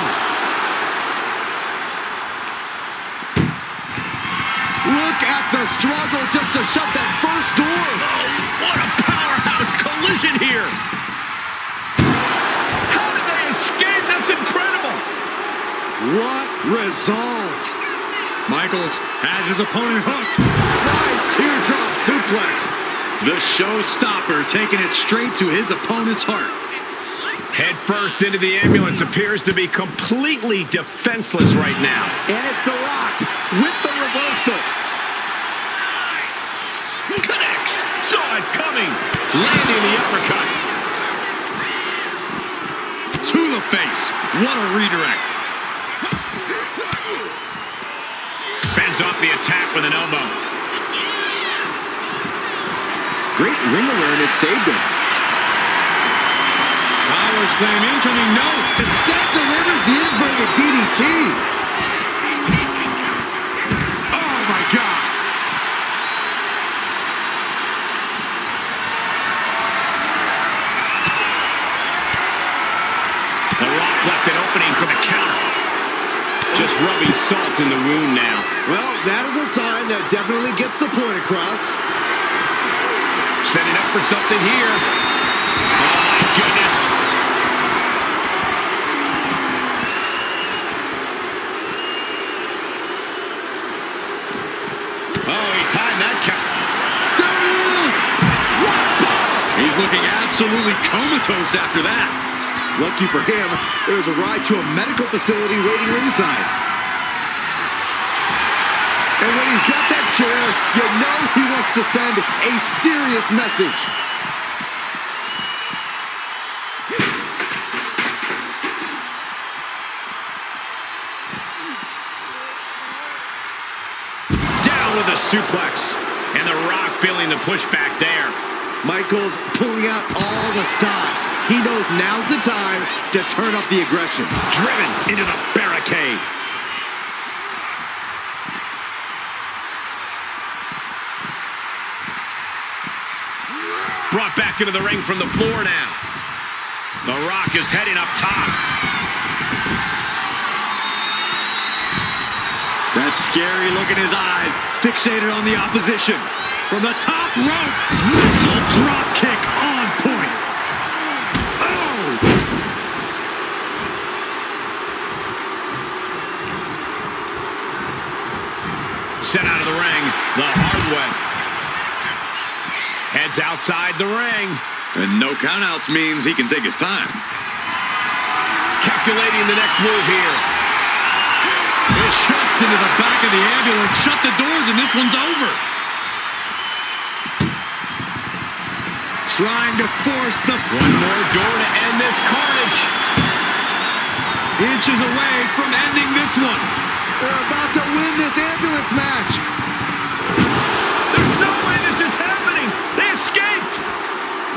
Look at the struggle just to shut that first door. Oh, what a powerhouse collision here. How did they escape? That's incredible. What resolve. Michaels has his opponent hooked. Nice teardrop suplex. The showstopper taking it straight to his opponent's heart. Head first into the ambulance, appears to be completely defenseless right now. And it's The Rock with the reversal. Connects. Saw it coming. Landing the uppercut. To the face. What a redirect. Fends off the attack with an elbow. Great ring awareness saved him. Power slam incoming, no. Instead delivers the inverted DDT. Oh my God. The Rock left an opening for the counter. Just rubbing salt in the wound now. Well, that is a sign that definitely gets the point across. Setting up for something here. Oh my goodness. Oh, he timed that count. There he is! He's looking absolutely comatose after that. Lucky for him, there's a ride to a medical facility waiting ringside. And when he's got that chair, you know he wants to send a serious message. Down with a suplex. And The Rock feeling the pushback there. Michaels pulling out all the stops. He knows now's the time to turn up the aggression. Driven into the barricade. Brought back into the ring from the floor now. The Rock is heading up top. That scary look in his eyes, fixated on the opposition. From the top rope, missile drop kick on the hard way. Heads outside the ring. And no countouts means he can take his time. Calculating the next move here. It's shoved into the back of the ambulance. Shut the doors and this one's over. Trying to force the... One more door to end this carnage. Inches away from ending this one. They're about to win this ambulance match. There's no way this is happening. They escaped.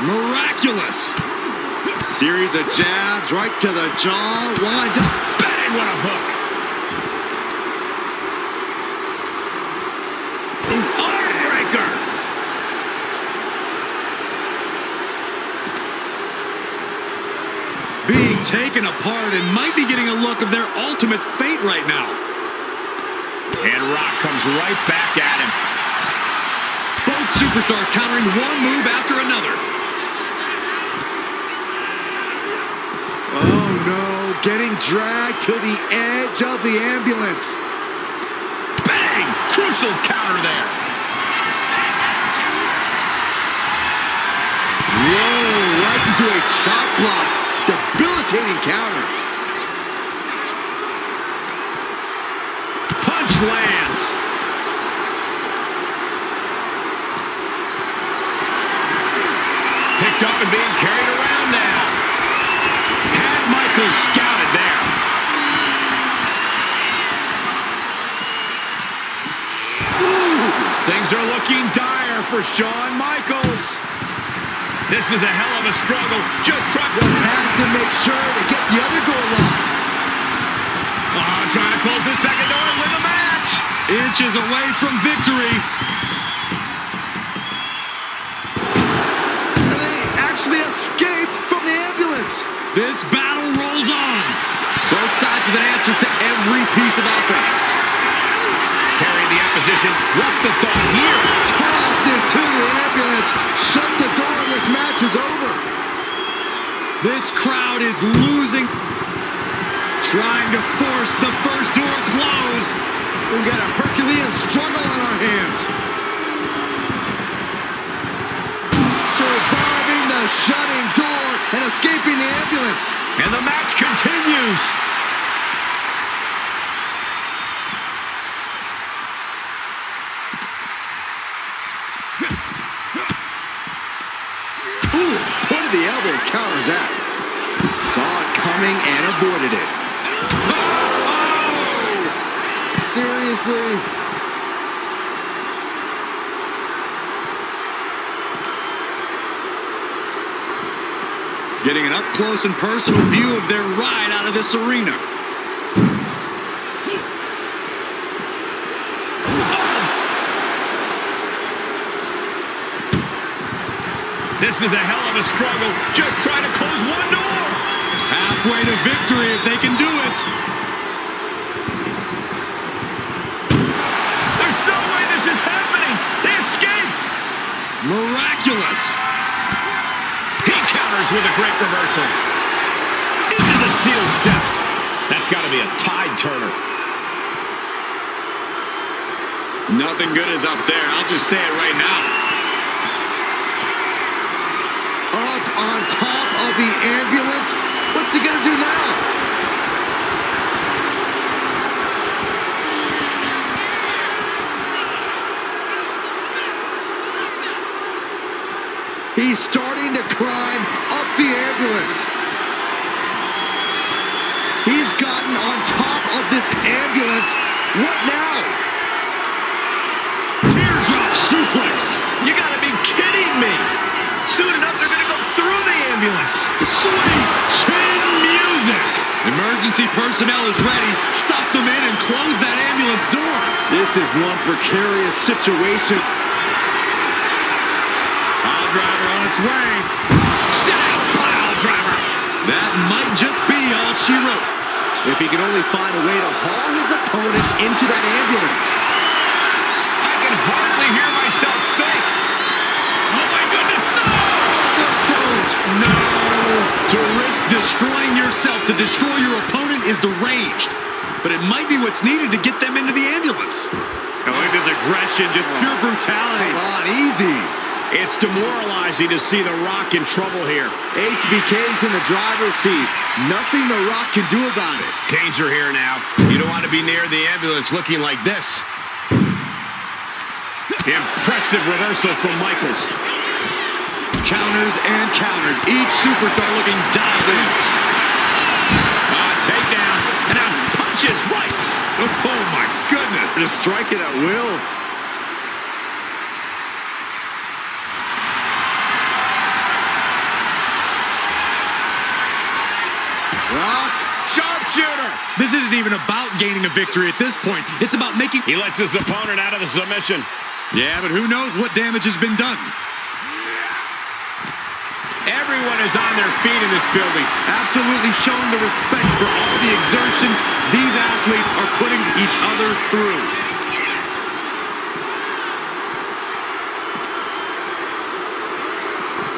Miraculous. Series of jabs right to the jaw. Lined up. Bang, what a hook. Heartbreaker. Being taken apart and might be getting a look of their ultimate fate right now. And Rock comes right back at him. Both superstars countering one move after another. Oh no, getting dragged to the edge of the ambulance. Bang! Crucial counter there. Whoa, right into a chop block. Debilitating counter. Punch lands. Picked up and being carried around now. Had Michaels scouted there. Ooh, things are looking dire for Shawn Michaels. This is a hell of a struggle. Just has to make sure to get the other door locked. Trying to close the second door and win the match. Inches away from victory. And they actually escaped from the ambulance. This battle rolls on. Both sides with an answer to every piece of offense. Carrying the opposition. What's the thought here? Tossed into the ambulance. Shut the door and this match is over. This crowd is losing. Trying to force the first door closed. We've got a Herculean struggle on our hands. Surviving the shutting door and escaping the ambulance. And the match continues. Ooh, point of the elbow counters that. Saw it coming and avoided it. Oh! Seriously? Getting an up-close and personal view of their ride out of this arena. This is a hell of a struggle. Just trying to close one door. Halfway to victory if they can do it. There's no way this is happening. They escaped. Miraculous. He counters with a great reversal. Into the steel steps. That's got to be a tide turner. Nothing good is up there. I'll just say it right now. Up on top of the ambulance. What's he gonna do now? He's starting to climb up the ambulance. He's gotten on top of this ambulance. What now? Teardrop suplex. You got to be kidding me. Soon enough, they're going to go through the ambulance. Sweet chin music. Emergency personnel is ready. Stuff them in and close that ambulance door. This is one precarious situation. Pile driver on its way. Sit out, pile driver. That might just be all she wrote. If he can only find a way to haul his opponent into that ambulance. I can hardly hear myself think. Oh, my goodness, no! Just don't. No! To risk destroying yourself to destroy your opponent is deranged. but it might be what's needed to get them into the ambulance. Oh, look at this aggression, just pure brutality. Come on, easy. It's demoralizing to see The Rock in trouble here. HBK's in the driver's seat. Nothing The Rock can do about it. Danger here now. You don't want to be near the ambulance looking like this. Impressive reversal from Michaels. Counters and counters. Each superstar looking dialed in. Takedown. And now punches right. Oh, my goodness. Just strike it at will. Rock. Sharpshooter. This isn't even about gaining a victory at this point. It's about making... He lets his opponent out of the submission. Yeah, but who knows what damage has been done. Everyone is on their feet in this building. Absolutely showing the respect for all the exertion these athletes are putting each other through.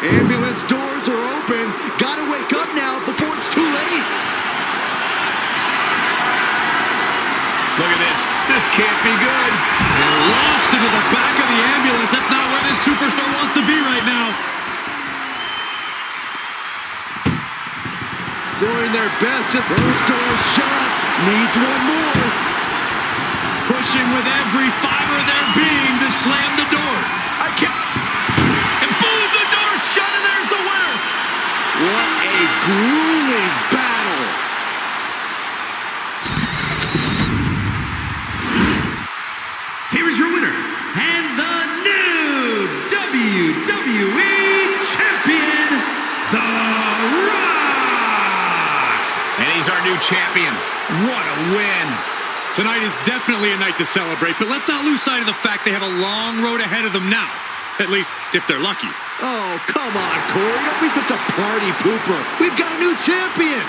Ambulance doors are open. Gotta wake up now before it's too late. Look at this. This can't be good. They're launched into the back of the ambulance. That's not where this superstar wants to be right now. Doing their best. Just first door shut. Needs one more. Pushing with every fiber of their being to slam the door. I can't. And boom, the door's shut and there's the winner. What a grueling battle. Here is your winner, and the new WWE Champion, The Rock! And he's our new champion. What a win. Tonight is definitely a night to celebrate, but let's not lose sight of the fact they have a long road ahead of them now. At least, if they're lucky. Oh, come on, Corey. Don't be such a party pooper. We've got a new champion.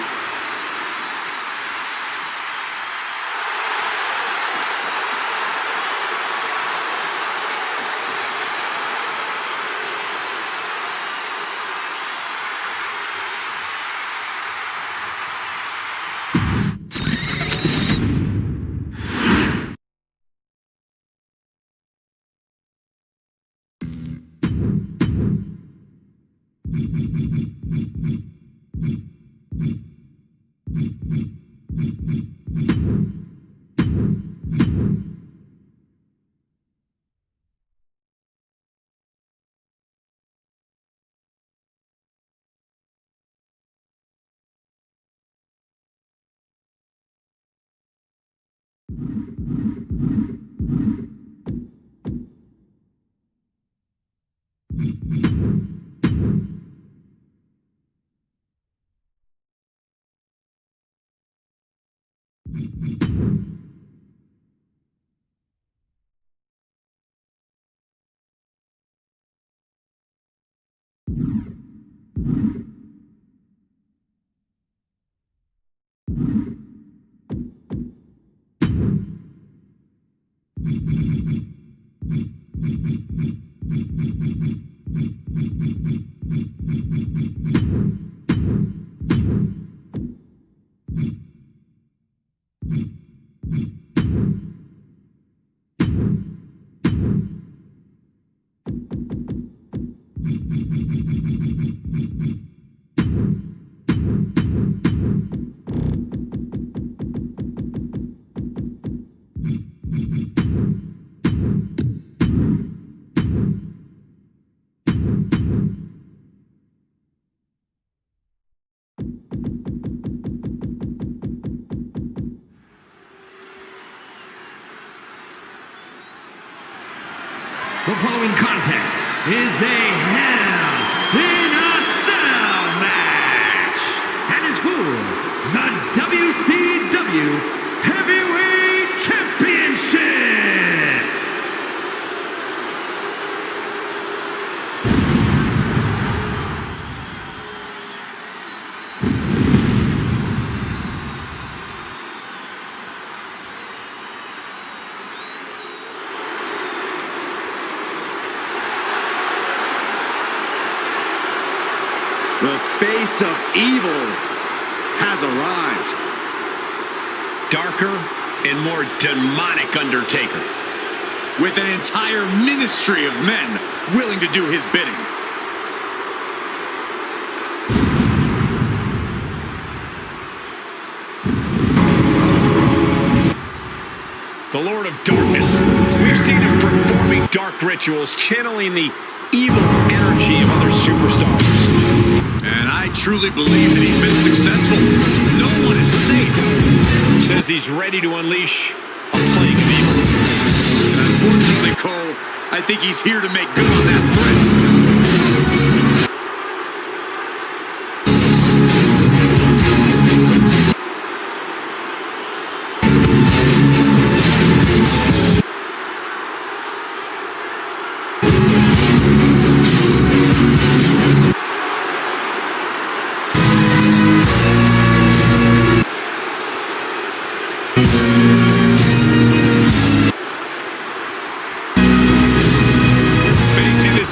The following contest is a Hell in a Cell match and is for the WCW Heavyweight Championship. The face of evil has arrived. darker and more demonic Undertaker. With an entire ministry of men willing to do his bidding. The Lord of Darkness. We've seen him performing dark rituals, channeling the evil energy of other superstars. And I truly believe that he's been successful. No one is safe. Says he's ready to unleash a plague of evil. Unfortunately, Cole, I think he's here to make good on that threat.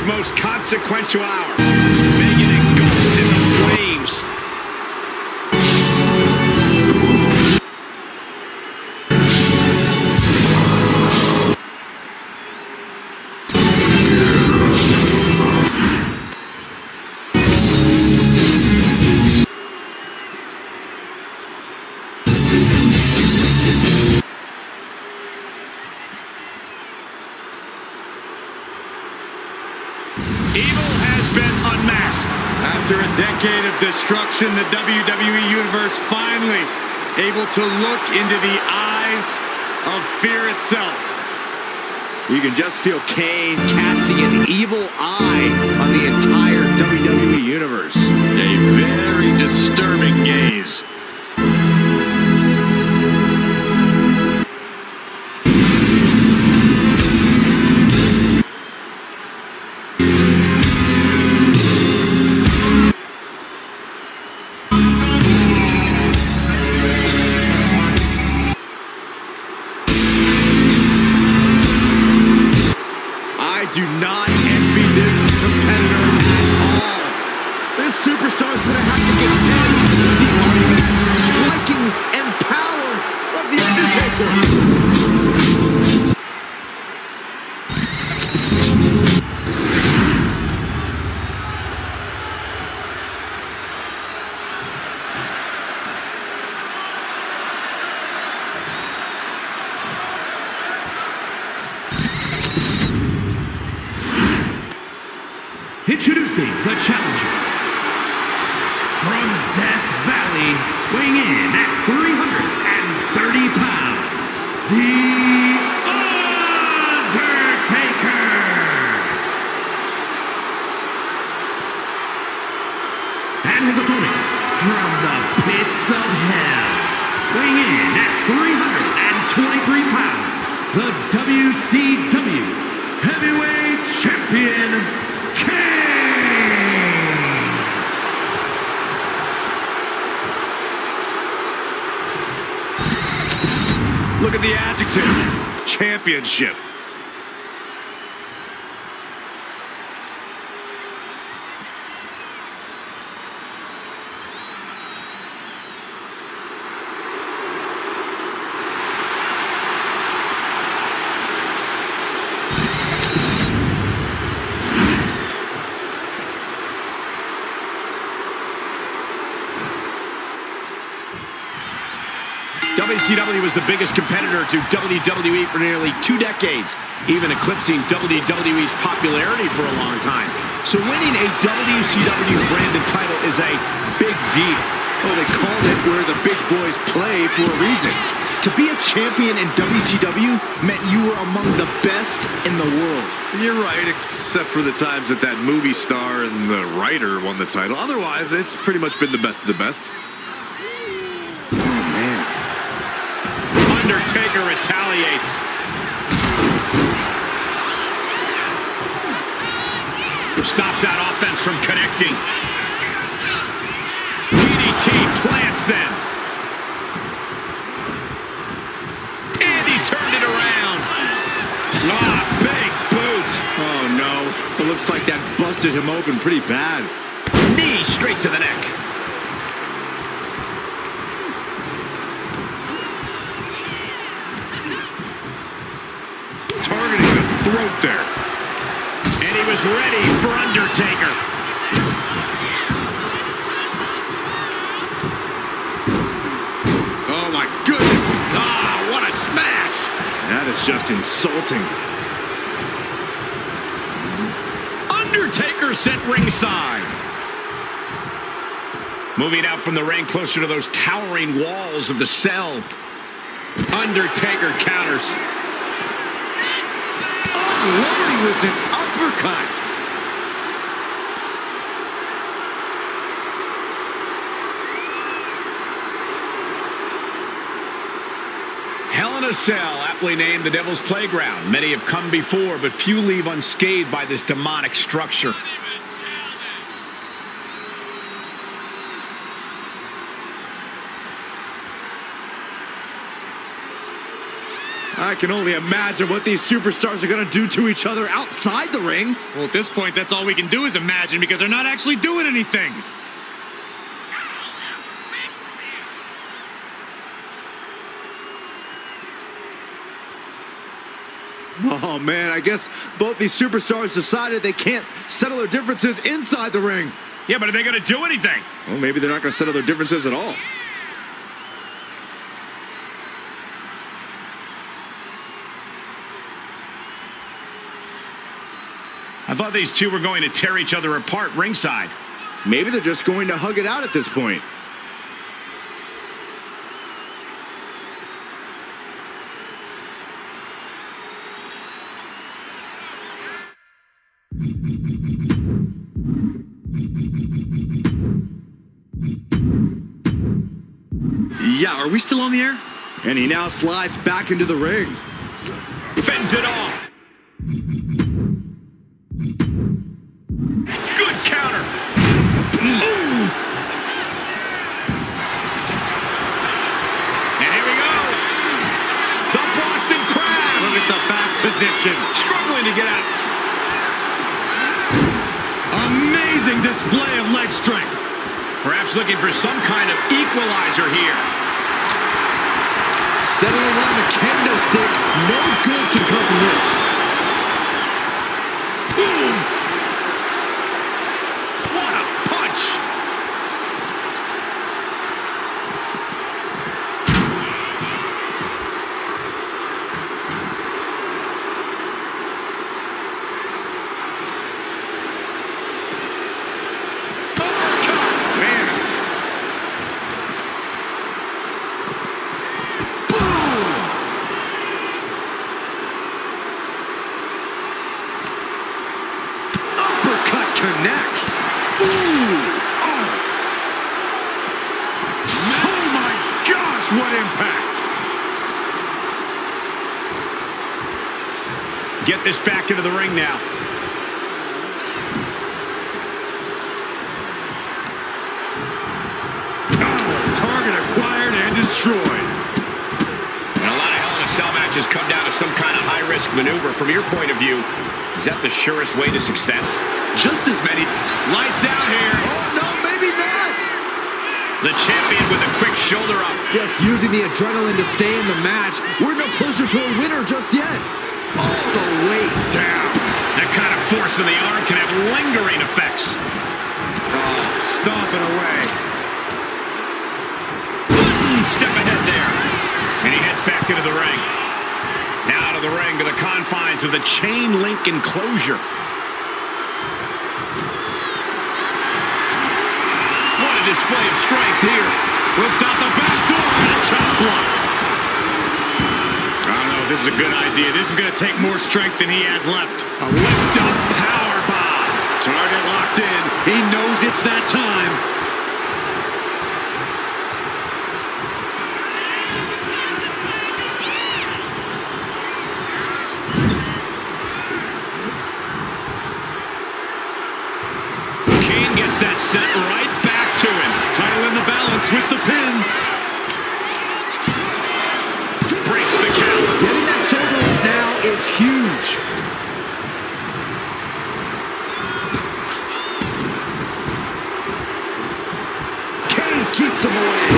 Most consequential hour, making it engulfed in the flames. Evil has been unmasked. After a decade of destruction, the WWE Universe finally able to look into the eyes of fear itself. You can just feel Kane casting an evil eye on the entire WWE Universe. A very disturbing gaze. Do not envy this competitor at all. This superstar is going to have to contend with the unmatched striking and power of the Undertaker. Introducing the challenger from Death Valley, weighing in at 330 pounds, The Undertaker. And his opponent from the pits of hell, weighing in at 323 pounds, the WCW Heavyweight Champion, Look at the adjective. Championship. WCW was the biggest competitor to WWE for nearly 2 decades, even eclipsing WWE's popularity for a long time. So winning a WCW branded title is a big deal. Oh, they called it where the big boys play for a reason. To be a champion in WCW meant you were among the best in the world. You're right, except for the times that that movie star and the writer won the title. Otherwise, it's pretty much been the best of the best. Undertaker retaliates. Stops that offense from connecting. DDT plants them. And he turned it around. Ah, big boot. Oh, no. It looks like that busted him open pretty bad. Knee straight to the neck. throat there. And he was ready for Undertaker. Oh, my goodness. Ah, what a smash. That is just insulting. Undertaker sent ringside. Moving out from the ring closer to those towering walls of the cell. Undertaker counters. Unloading with an uppercut. Hell in a Cell, aptly named the Devil's Playground. Many have come before, but few leave unscathed by this demonic structure. I can only imagine what these superstars are going to do to each other outside the ring. Well, at this point, that's all we can do is imagine because they're not actually doing anything. Oh, man, I guess both these superstars decided they can't settle their differences inside the ring. Yeah, but are they going to do anything? Well, maybe they're not going to settle their differences at all. I thought these two were going to tear each other apart ringside. Maybe they're just going to hug it out at this point. Yeah, are we still on the air? And he now slides back into the ring. Fends it off. Good counter. Ooh. And here we go. The Boston Crab. Look at the back position. Struggling to get out. Amazing display of leg strength. Perhaps looking for some kind of equalizer here. Settling on the kendo stick. No good can come from this. Boom. What a punch. Connects. Ooh. Oh. Oh my gosh, what impact. Get this back into the ring now. Oh, target acquired and destroyed. And a lot of Hell in a Cell matches come down to some kind of high-risk maneuver. From your point of view, is that the surest way to success? Just as many. Lights out here. Oh, no, maybe not. The champion with a quick shoulder up. Just using the adrenaline to stay in the match. We're no closer to a winner just yet. All the way down. That kind of force in the arm can have lingering effects. Oh, stomping away. Step ahead there. And he heads back into the ring. Now out of the ring to the confines of the chain link enclosure. What a display of strength here. Slips out the back door and a chop block. I don't know if this is a good idea. This is going to take more strength than he has left. A lift up power bomb. Target locked in. He knows it's that time. Kane gets that sent right back to him. Title in the balance with the pin. Breaks the count. Getting that shoulder up now is huge. Kane keeps him away.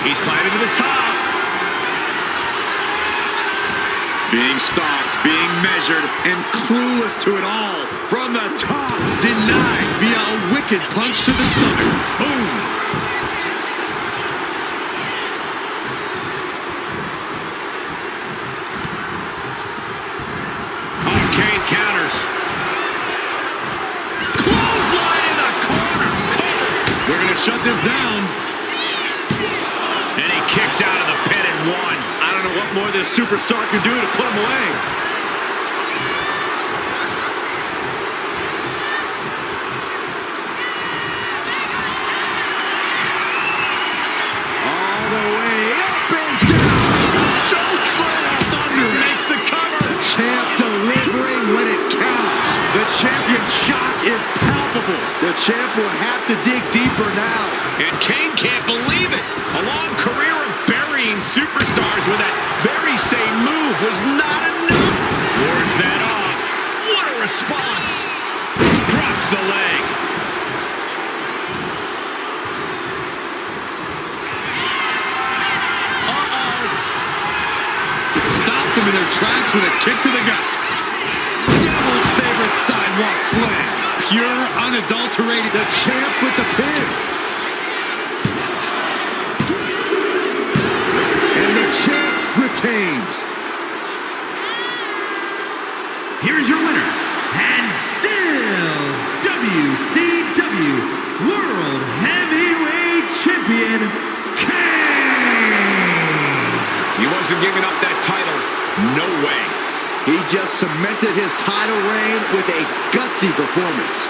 He's climbing to the top. Being stalked, being measured, and clueless to it all. From the top, denied via a wicked punch to the stomach. Boom! Oh, Kane counters. Clothesline in the corner. We're going to shut this down. And he kicks out of the pin and one. I don't know what more this superstar can do to put him away. All the way up and down. Chokeslam. Thunder makes the cover. Champ delivering when it counts. The champion's shot is palpable. The champ will have to dig deeper now. And Kane can't believe it. A long career of burying superstars with that very same move was not enough. Wards that off. What a response. Drops the leg. Uh-oh. Stopped them in their tracks with a kick to the gut. Devil's favorite sidewalk slam. Pure, unadulterated. The champ with the pin. And the champ retains. Here's your winner, and still WCW World Heavyweight Champion, Kane. He wasn't giving up that title. No way. He just cemented his title reign with a gutsy performance.